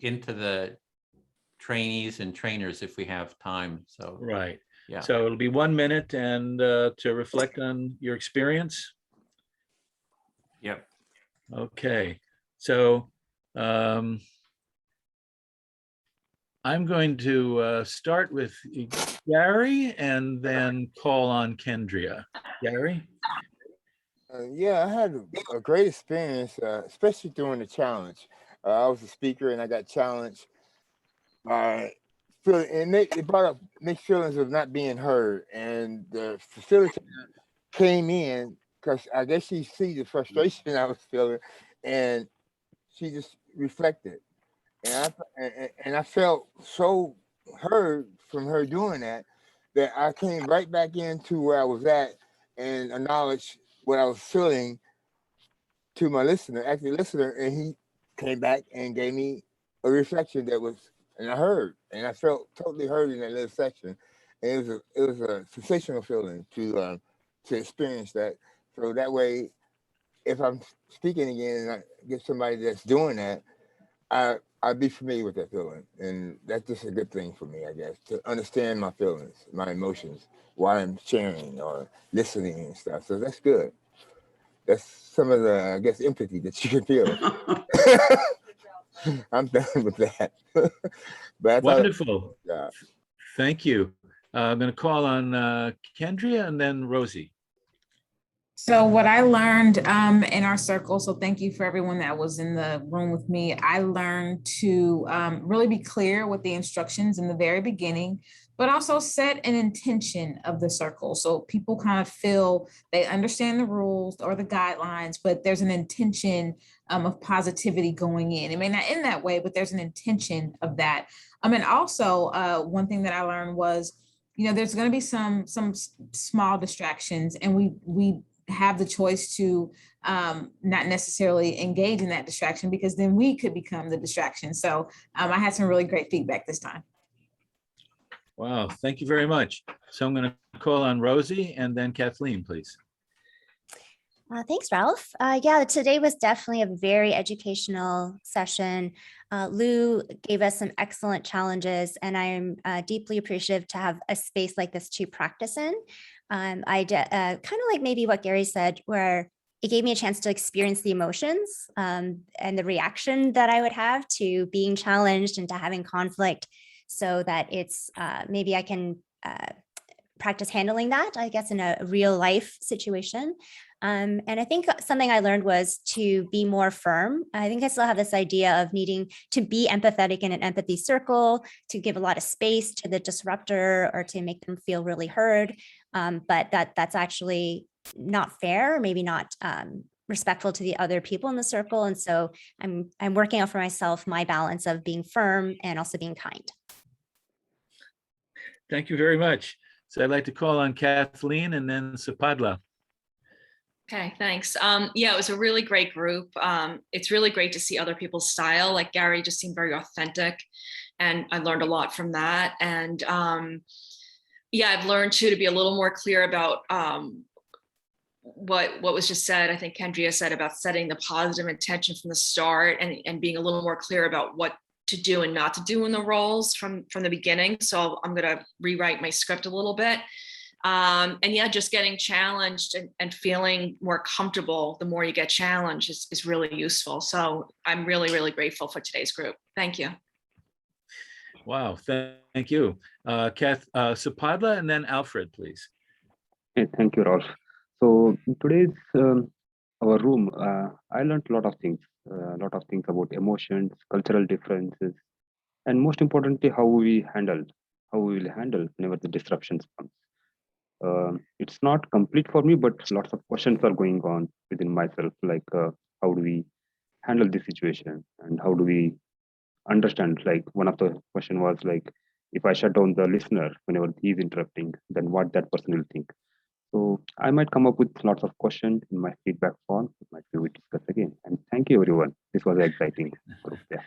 into the trainees and trainers if we have time. So, Right. yeah. So it'll be 1 minute and to reflect on your experience. Yep. Okay. So I'm going to start with Gary and then call on Kendria. Gary? Yeah, I had a great experience, especially during the challenge. I was a speaker and I got challenged. It brought up mixed feelings of not being heard. And the facilitator came in because I guess she see the frustration I was feeling, and she just reflected. And I felt so heard from her doing that I came right back into where I was at and acknowledged what I was feeling to my active listener, and he came back and gave me a reflection and I heard, and I felt totally heard in that little section. And it was a sensational feeling to experience that. So that way, if I'm speaking again and I get somebody that's doing that, I'd be familiar with that feeling, and that's just a good thing for me, I guess, to understand my feelings, my emotions, why I'm sharing or listening and stuff. So that's good. That's some of the, I guess, empathy that you can feel. I'm done with that. But Wonderful. Thank you. I'm going to call on Kendria and then Rosie. So what I learned in our circle, so thank you for everyone that was in the room with me. I learned to really be clear with the instructions in the very beginning, but also set an intention of the circle. So people kind of feel they understand the rules or the guidelines, but there's an intention of positivity going in. It may not end that way, but there's an intention of that. And also one thing that I learned was, there's going to be some small distractions, and we have the choice to not necessarily engage in that distraction, because then we could become the distraction. So I had some really great feedback this time. Wow, thank you very much. So I'm going to call on Rosie and then Kathleen, please. Thanks, Ralph. Yeah, today was definitely a very educational session. Lou gave us some excellent challenges, and I'm deeply appreciative to have a space like this to practice in. I kind of like maybe what Gary said, where it gave me a chance to experience the emotions and the reaction that I would have to being challenged and to having conflict, so that it's maybe I can practice handling that, I guess, in a real life situation. And I think something I learned was to be more firm. I think I still have this idea of needing to be empathetic in an empathy circle, to give a lot of space to the disruptor or to make them feel really heard. But that's actually not fair, or maybe not respectful to the other people in the circle. And so I'm working out for myself my balance of being firm and also being kind. Thank you very much. So I'd like to call on Kathleen and then Sapadla. Okay, thanks. Yeah, it was a really great group. It's really great to see other people's style. Like Gary just seemed very authentic, and I learned a lot from that. And yeah, I've learned too to be a little more clear about what was just said. I think Kendria said about setting the positive intention from the start, and being a little more clear about what to do and not to do in the roles from the beginning. So I'm going to rewrite my script a little bit. And yeah, just getting challenged and feeling more comfortable the more you get challenged is really useful. So I'm really, really grateful for today's group. Thank you. Wow, thank you. Sapadla and then Alfred, please. Okay, thank you, Rolf. So in today's our room, I learned a lot of things about emotions, cultural differences, and most importantly, how we will handle whenever the disruptions come. It's not complete for me, but lots of questions are going on within myself, like how do we handle this situation, and how do we understand? Like one of the question was like, if I shut down the listener whenever he's interrupting, then what that person will think. So I might come up with lots of questions in my feedback form. It might be we discuss again. And thank you, everyone. This was exciting. Yeah.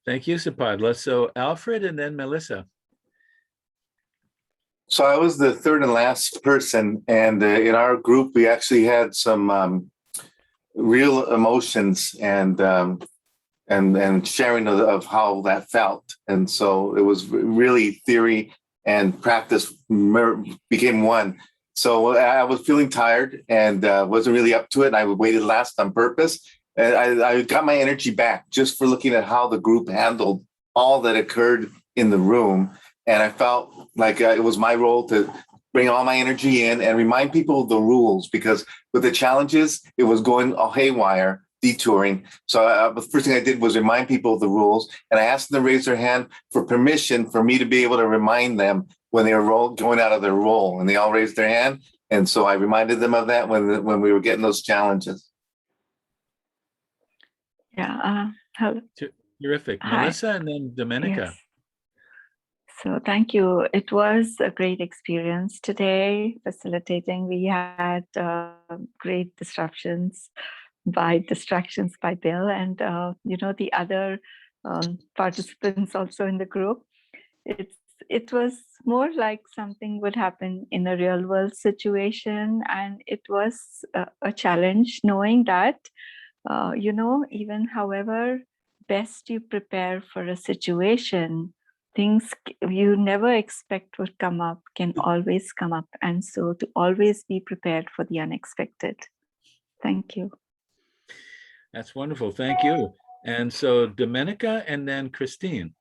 Thank you, Sapadla. So Alfred and then Melissa. So I was the third and last person, and in our group, we actually had some real emotions, and and sharing of how that felt. And so it was really theory and practice became one. So I was feeling tired and wasn't really up to it. And I waited last on purpose. And I got my energy back just for looking at how the group handled all that occurred in the room. And I felt like it was my role to bring all my energy in and remind people of the rules, because with the challenges, it was going all haywire, detouring. So the first thing I did was remind people of the rules. And I asked them to raise their hand for permission for me to be able to remind them when they were going out of their role. And they all raised their hand. And so I reminded them of that when we were getting those challenges. Yeah. Hello. Terrific. Hi. Melissa and then Domenica. Yes. So thank you. It was a great experience today facilitating. We had great distractions by Bill and the other participants also in the group. It was more like something would happen in a real world situation, and it was a challenge knowing that even however best you prepare for a situation, things you never expect would come up can always come up. And so to always be prepared for the unexpected. Thank you. That's wonderful. Thank you. And so Domenica and then Christine.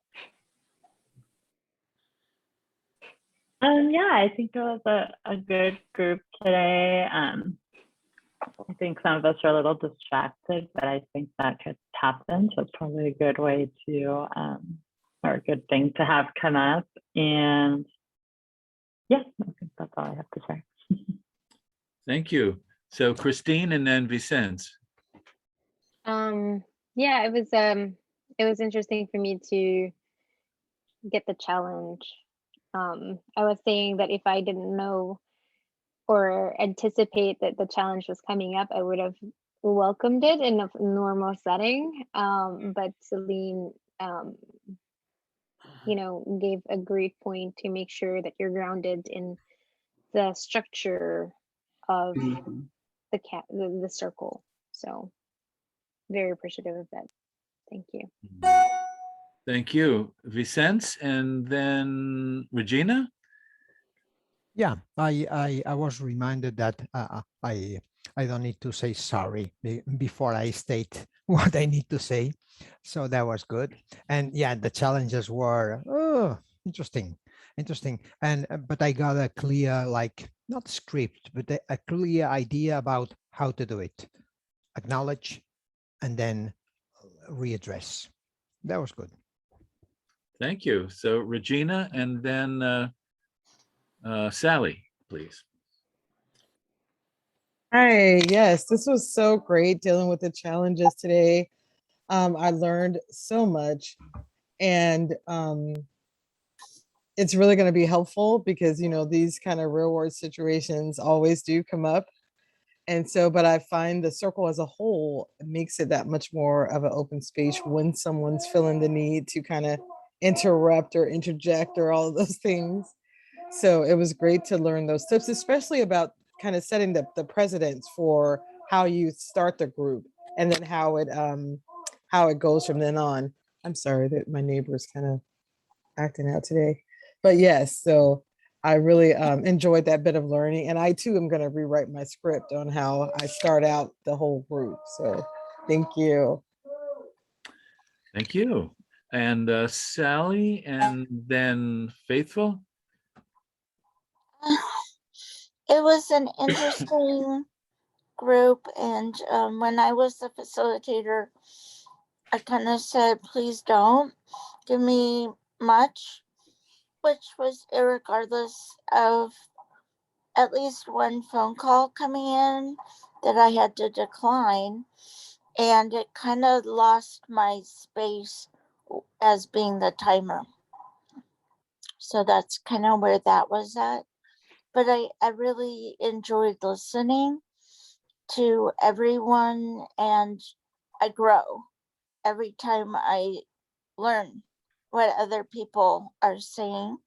Yeah, I think it was a good group today. I think some of us are a little distracted, but I think that could happen. So it's probably a good way to, or a good thing to have come up. And yeah, I think that's all I have to say. Thank you. So Christine and then Vicente. Yeah, it was interesting for me to get the challenge. I was saying that if I didn't know or anticipate that the challenge was coming up, I would have welcomed it in a normal setting. But Celine, gave a great point to make sure that you're grounded in the structure of the circle. So very appreciative of that. Thank you. Thank you. Vicente and then Regina. Yeah, I was reminded that I don't need to say sorry before I state what I need to say. So that was good. And yeah, the challenges were interesting. And but I got a clear, like, not script, but a clear idea about how to do it. Acknowledge and then readdress. That was good. Thank you. So Regina and then Sally, please. Hi, yes, this was so great dealing with the challenges today. I learned so much, and it's really going to be helpful because, these kind of real world situations always do come up. And so, but I find the circle as a whole makes it that much more of an open space when someone's feeling the need to kind of interrupt or interject or all of those things. So it was great to learn those tips, especially about kind of setting the precedents for how you start the group and then how it goes from then on. I'm sorry that my neighbor's kind of acting out today, but yes, so I really enjoyed that bit of learning, and I too am going to rewrite my script on how I start out the whole group. So thank you. Thank you. And Sally and then Faithful. It was an interesting group, and when I was the facilitator, I kind of said, please don't give me much, which was irregardless of at least one phone call coming in that I had to decline, and it kind of lost my space as being the timer. So that's kind of where that was at. But I really enjoyed listening to everyone, and I grow every time I learn what other people are saying.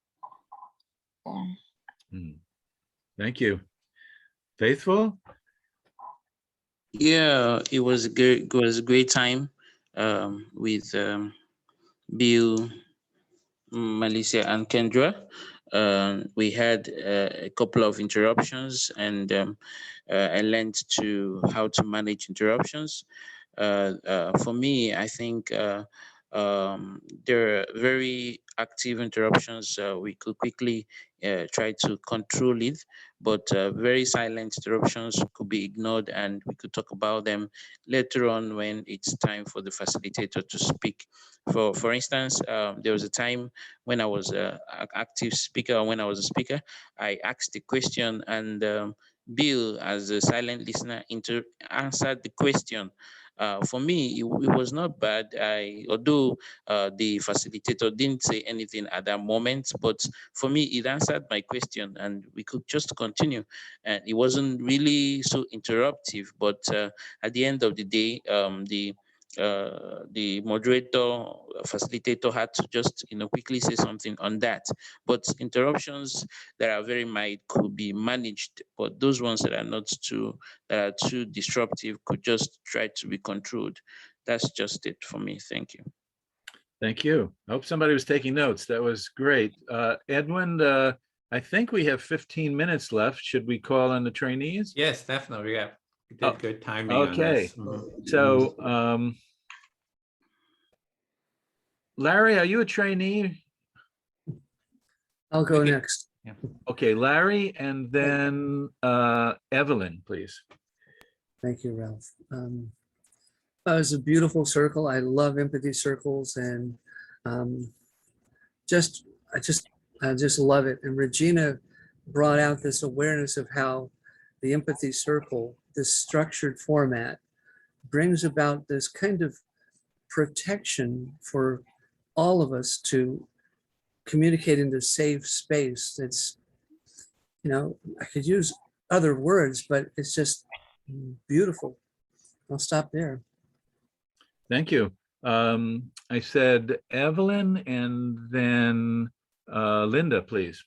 Thank you. Faithful. Yeah, it was a great time. with Bill, Melissa, and Kendra. We had a couple of interruptions, and I learned how to manage interruptions. For me, I think there are very active interruptions. We could quickly try to control it, but very silent interruptions could be ignored, and we could talk about them later on when it's time for the facilitator to speak. For instance, there was a time when I was an active speaker, or when I was a speaker, I asked the question, and Bill, as a silent listener, answered the question. For me, it was not bad. Although the facilitator didn't say anything at that moment, but for me, it answered my question, and we could just continue. And it wasn't really so interruptive, but at the end of the day, the moderator, facilitator had to just quickly say something on that. But interruptions that are very mild could be managed, but those ones that are too disruptive could just try to be controlled. That's just it for me. Thank you. Thank you. I hope somebody was taking notes. That was great. Edwin, I think we have 15 minutes left. Should we call on the trainees? Yes, definitely. Yeah, we did good timing on Okay. this. Mhm. So, Larry, are you a trainee? I'll go next. Yeah. Okay, Larry, and then Evelyn, please. Thank you, Ralph. That was a beautiful circle. I love empathy circles, and I just love it. And Regina brought out this awareness of how the empathy circle, this structured format, brings about this kind of protection for all of us to communicate in a safe space. It's, I could use other words, but it's just beautiful. I'll stop there. Thank you. I said Evelyn, and then Linda, please.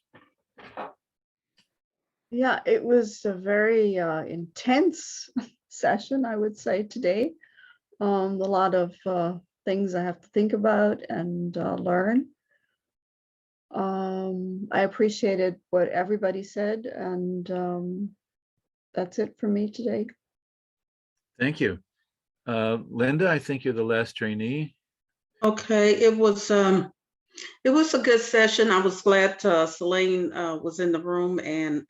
Yeah, it was a very intense session, I would say, today. A lot of things I have to think about and learn. I appreciated what everybody said, and that's it for me today. Thank you. Linda, I think you're the last trainee. Okay, it was a good session. I was glad Celine was in the room, and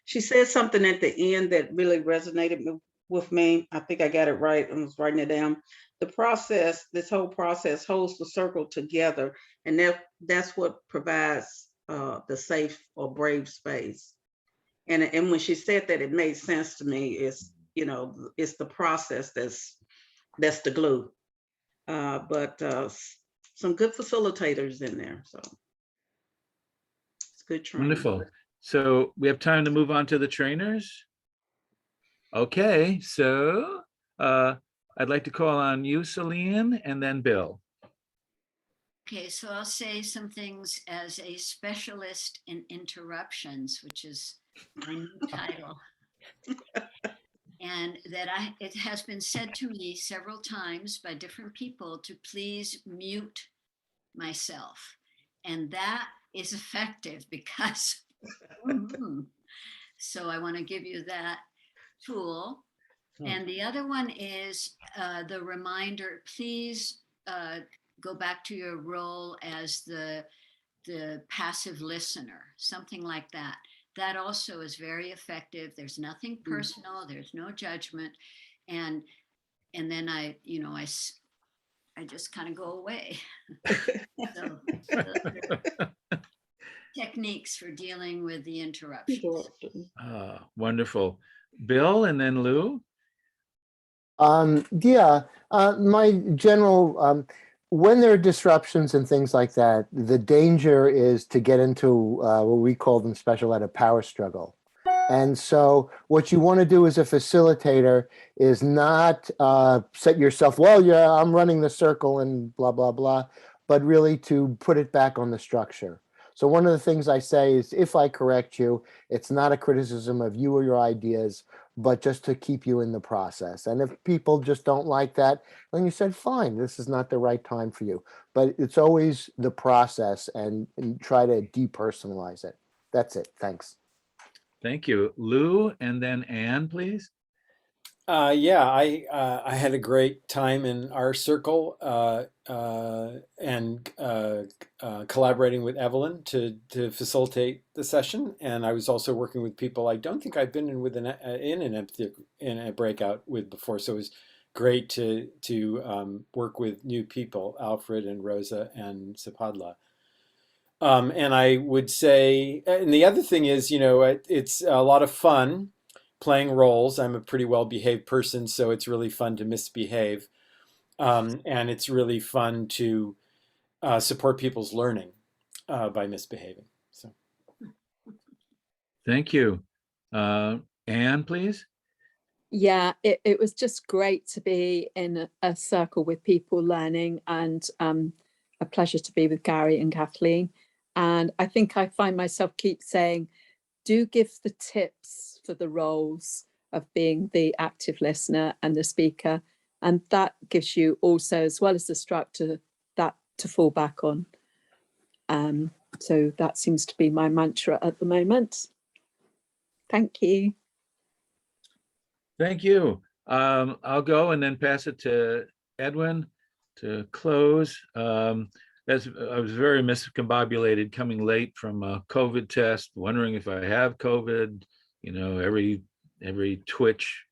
she said something at the end that really resonated with me. I think I got it right. I was writing it down. This whole process holds the circle together, and that's what provides the safe or brave space. And when she said that, it made sense to me. It's the process that's the glue. But some good facilitators in there, so it's good training. Wonderful. So we have time to move on to the trainers. Okay, so I'd like to call on you, Celine, and then Bill. Okay, so I'll say some things as a specialist in interruptions, which is my new title. And that it has been said to me several times by different people to please mute myself. And that is effective because, so I want to give you that tool. And the other one is the reminder, please go back to your role as the passive listener, something like that. That also is very effective. There's nothing personal. There's no judgment. And then I just kind of go away. So techniques for dealing with the interruptions. Wonderful. Bill, and then Lou. My general, when there are disruptions and things like that, the danger is to get into what we call them special ed, a power struggle. And so what you want to do as a facilitator is not set yourself, well, yeah, I'm running the circle and blah, blah, blah, but really to put it back on the structure. So one of the things I say is, if I correct you, it's not a criticism of you or your ideas, but just to keep you in the process. And if people just don't like that, then you said, fine, this is not the right time for you. But it's always the process, and try to depersonalize it. That's it. Thanks. Thank you. Lou, and then Anne, please. Yeah, I had a great time in our circle and collaborating with Evelyn to facilitate the session. And I was also working with people I don't think I've been in with in a breakout with before. So it was great to work with new people, Alfred and Rosa and Sapadla. And I would say, and the other thing is, it's a lot of fun playing roles. I'm a pretty well-behaved person, so it's really fun to misbehave. And it's really fun to support people's learning by misbehaving. So, Thank you. Anne, please. Yeah, it was just great to be in a circle with people learning, and a pleasure to be with Gary and Kathleen. And I think I find myself keep saying, do give the tips for the roles of being the active listener and the speaker. And that gives you also, as well as the structure, that to fall back on. So that seems to be my mantra at the moment. Thank you. Thank you. I'll go and then pass it to Edwin to close. As I was very miscombobulated coming late from a COVID test, wondering if I have COVID. Every twitch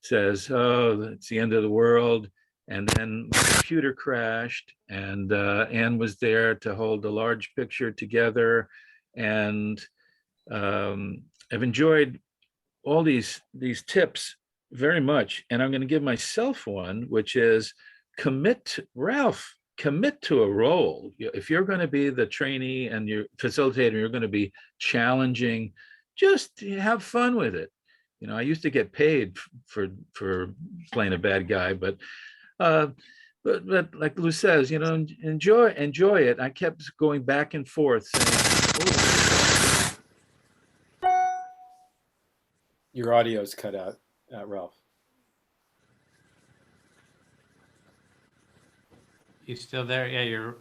says, oh, it's the end of the world. And then my computer crashed, and Anne was there to hold a large picture together. And I've enjoyed all these tips very much. And I'm going to give myself one, which is Ralph, commit to a role. If you're going to be the trainee and your facilitator, you're going to be challenging, just have fun with it. I used to get paid for playing a bad guy, but like Lou says, enjoy it. I kept going back and forth saying, your audio's cut out, Ralph. You still there? Yeah, your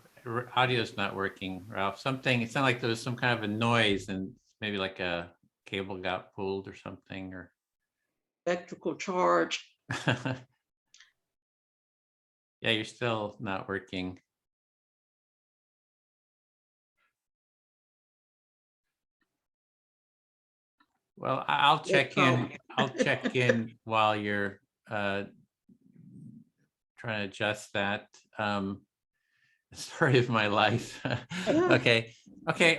audio's not working, Ralph. It sounded like there was some kind of a noise, and maybe like a cable got pulled or something, or electrical charge. Yeah, you're still not working. Well, I'll check in. I'll check in while you're trying to adjust that. Story of my life. Okay.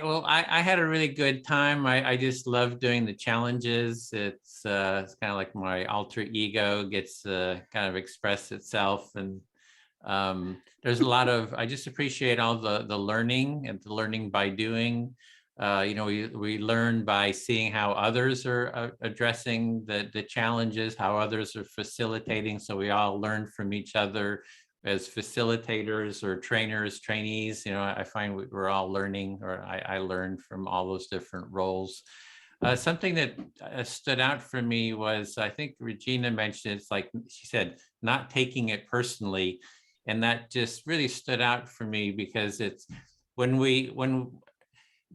Well, I had a really good time. I just love doing the challenges. It's kind of like my alter ego gets to kind of express itself, and there's a lot of, I just appreciate all the learning and the learning by doing. We learn by seeing how others are addressing the challenges, how others are facilitating. So we all learn from each other as facilitators or trainers, trainees. I find we're all learning, or I learned from all those different roles. Something that stood out for me was, I think Regina mentioned, it's like she said, not taking it personally. And that just really stood out for me, because it's when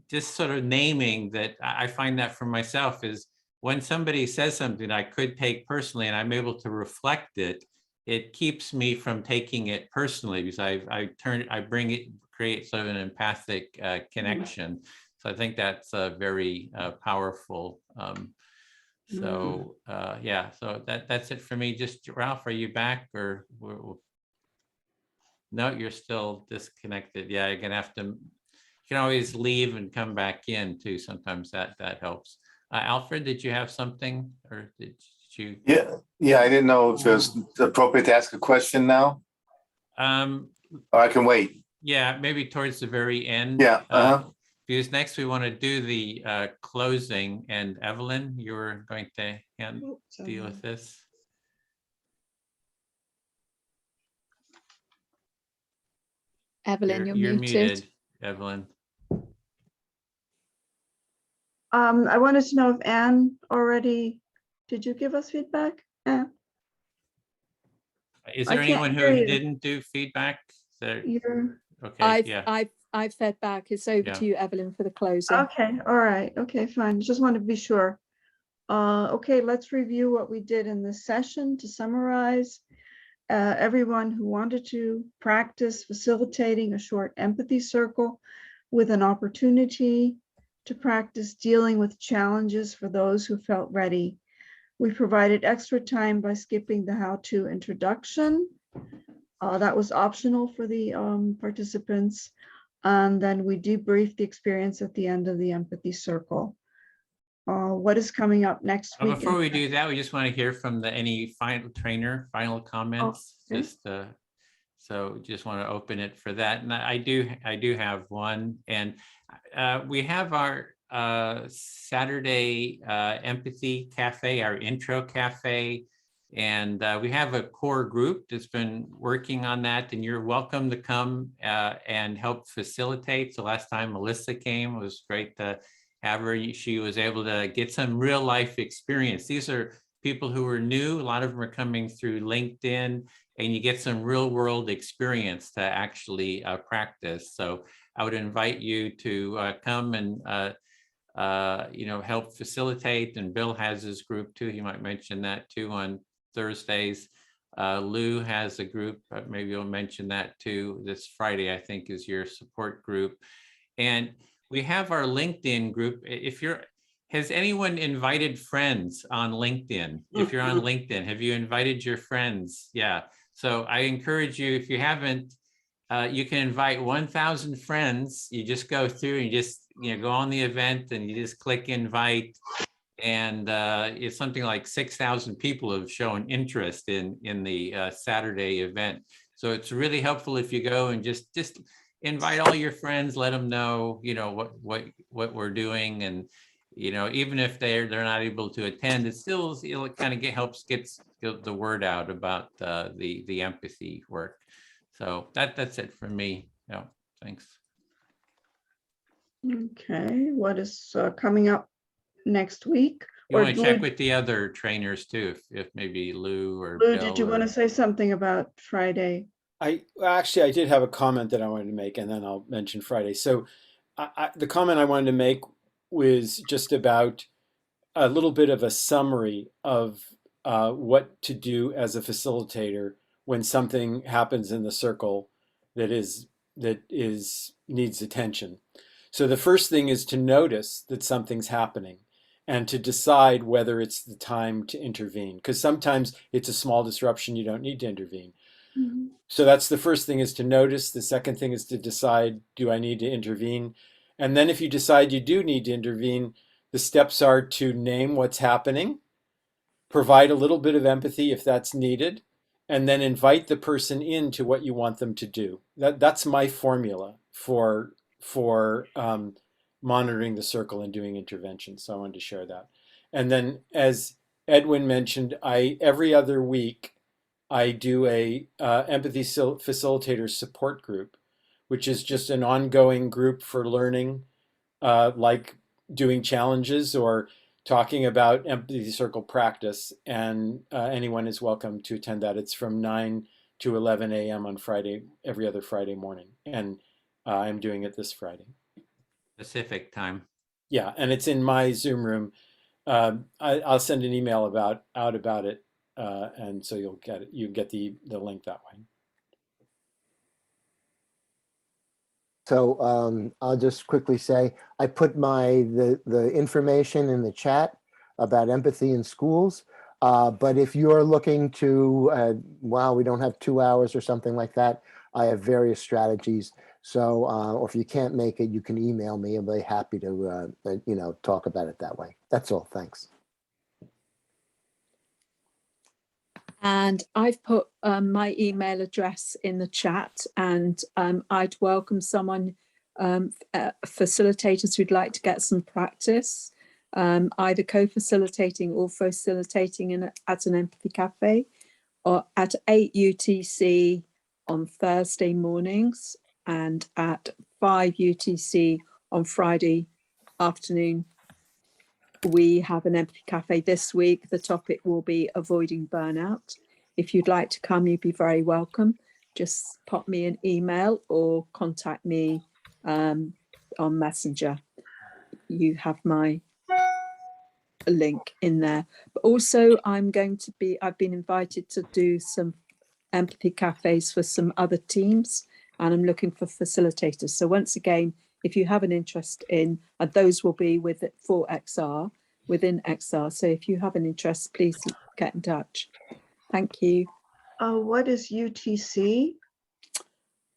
just sort of naming that, I find that for myself is when somebody says something I could take personally and I'm able to reflect it, it keeps me from taking it personally, because I bring it, create sort of an empathic connection. So I think that's very powerful. So that's it for me. Just Ralph, are you back, or no, you're still disconnected? Yeah, you're gonna have to, you can always leave and come back in too. Sometimes that helps. Alfred, did you have something, or did you? Yeah, I didn't know if it was appropriate to ask a question now. Or I can wait. Yeah, maybe towards the very end. Yeah. Because next we want to do the closing, and Evelyn, you were going to deal with this. Evelyn, you're muted, Evelyn. I wanted to know if Anne already Did you give us feedback? Is I there can't anyone hear who you. didn't do feedback? You're Okay, yeah. I've fed back. It's over Yeah. to you, Evelyn, for the closing. okay. All right. Okay, fine. Just wanted to be sure. Okay, let's review what we did in this session to summarize. Everyone who wanted to practice facilitating a short empathy circle with an opportunity to practice dealing with challenges for those who felt ready. We provided extra time by skipping the how-to introduction. That was optional for the participants. And then we debriefed the experience at the end of the empathy circle. What is coming up next week? Before we do that, we just want to hear from any final comments. Okay. So just want to open it for that. And I do have one. And we have our Saturday Empathy Cafe, our intro cafe. And we have a core group that's been working on that, and you're welcome to come and help facilitate. So last time Melissa came, it was great to have her. She was able to get some real life experience. These are people who are new. A lot of them are coming through LinkedIn, and you get some real world experience to actually practice. So I would invite you to come and help facilitate. And Bill has his group too. He might mention that too on Thursdays. Lou has a group, maybe you'll mention that too. This Friday, I think, is your support group. And we have our LinkedIn group. Has anyone invited friends on LinkedIn? If you're on LinkedIn, have you invited your friends? Yeah. So I encourage you, if you haven't, you can invite 1,000 friends. You just go through and you just go on the event and you just click invite. And it's something like 6,000 people have shown interest in the Saturday event. So it's really helpful if you go and just invite all your friends, let them know, what we're doing. And, even if they're not able to attend, it still kind of helps get the word out about the empathy work. So that's it for me. Yeah, thanks. Okay, what is coming up next week? You want to check with the other trainers too, if maybe Lou or Lou, Bill. did you want to say something about Friday? I did have a comment that I wanted to make, and then I'll mention Friday. So the comment I wanted to make was just about a little bit of a summary of what to do as a facilitator when something happens in the circle that needs attention. So the first thing is to notice that something's happening and to decide whether it's the time to intervene, because sometimes it's a small disruption, you don't need to intervene. Mm-hmm. So that's the first thing, is to notice. The second thing is to decide, do I need to intervene? And then if you decide you do need to intervene, the steps are to name what's happening, provide a little bit of empathy if that's needed, and then invite the person into what you want them to do. That's my formula for monitoring the circle and doing interventions. So I wanted to share that. And then, as Edwin mentioned, every other week I do a empathy facilitator support group, which is just an ongoing group for learning, like doing challenges or talking about empathy circle practice. And anyone is welcome to attend that. It's from 9 to 11 a.m. on Friday, every other Friday morning. And I'm doing it this Friday. Pacific time. Yeah, and it's in my Zoom room. I'll send an email out about it, and so you'll get it. You get the link that way. So I'll just quickly say I put the information in the chat about empathy in schools. But if you're looking to, we don't have 2 hours or something like that, I have various strategies. So, or if you can't make it, you can email me. I'll be happy to, talk about it that way. That's all. Thanks. And I've put my email address in the chat, and I'd welcome someone, facilitators who'd like to get some practice, either co-facilitating or facilitating at an empathy cafe, or at 8 UTC on Thursday mornings and at 5 UTC on Friday afternoon. we have an empathy cafe this week. The topic will be avoiding burnout. If you'd like to come, you'd be very welcome. Just pop me an email or contact me on Messenger. You have my link in there. But also I've been invited to do some empathy cafes for some other teams, and I'm looking for facilitators. So once again, if you have an interest in, those will be within XR. So if you have an interest, please get in touch. Thank you. What is UTC?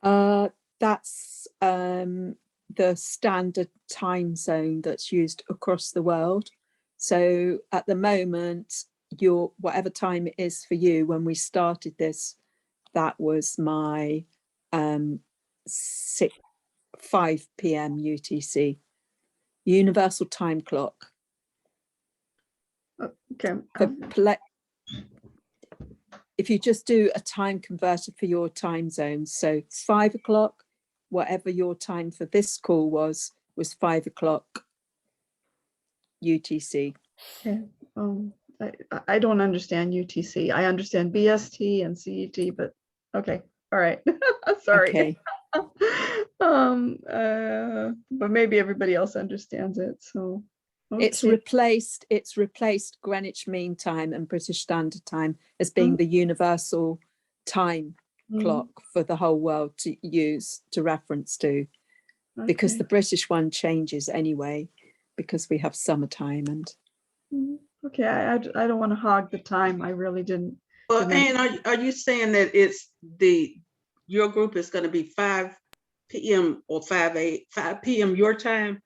That's the standard time zone that's used across the world. So at the moment, whatever time it is for you, when we started this, that was my 5 p.m. UTC, Universal Time Clock. Okay. If you just do a time converter for your time zones, so 5 o'clock, whatever your time for this call was 5 o'clock UTC. Okay. I don't understand UTC. I understand BST and CET, but okay. All right. Sorry. Okay. But maybe everybody else understands it. So okay. It's replaced Greenwich Mean Time and British Standard Time as being the universal time clock for the whole world to use, to reference to, because the British one changes anyway, because we have summertime and. Okay, I don't want to hog the time. I really didn't. Well, and are you saying that your group is going to be 5 p.m. or 5 p.m. your time?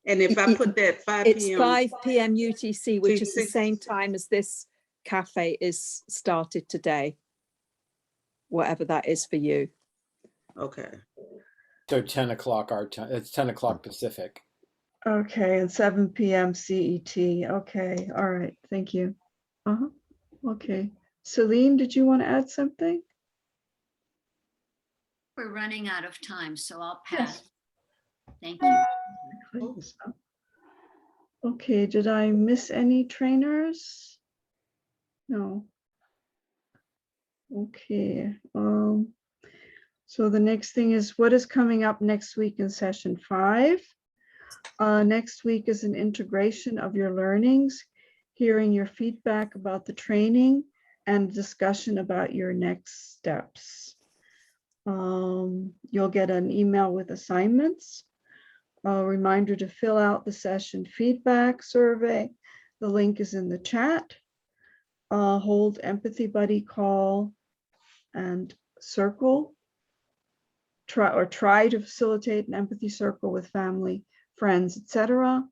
And if I put that 5 p.m. It's 5 p.m. UTC, which is the same time as this cafe is started today, whatever that is for you. Okay. So 10 o'clock our time. It's 10 o'clock Pacific. Okay, and 7 p.m. CET. Okay, all right, thank you. Okay, Celine, did you want to add something? We're running out of time, so I'll pass. Yes. Thank you. Okay, did I miss any trainers? No. Okay, so the next thing is what is coming up next week in session 5. Next week is an integration of your learnings, hearing your feedback about the training and discussion about your next steps. You'll get an email with assignments, a reminder to fill out the session feedback survey. The link is in the chat. Hold empathy buddy call and circle. Try to facilitate an empathy circle with family, friends, etc.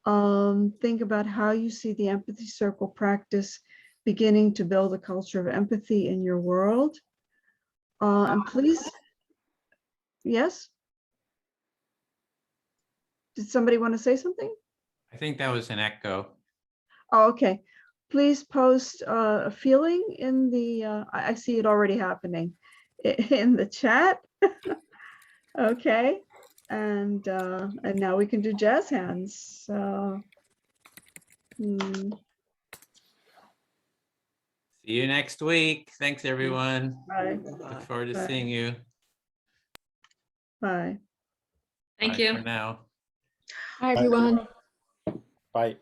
Think about how you see the empathy circle practice beginning to build a culture of empathy in your world. And please, yes? Did somebody want to say something? I think that was an echo. Oh, okay. Please post a feeling in the, I see it already happening in the chat. Okay. And now we can do jazz hands. See you next week. Thanks, everyone. Bye. Look forward to Bye. seeing you. Bye. Thank Bye you. for now. Hi, everyone. Bye.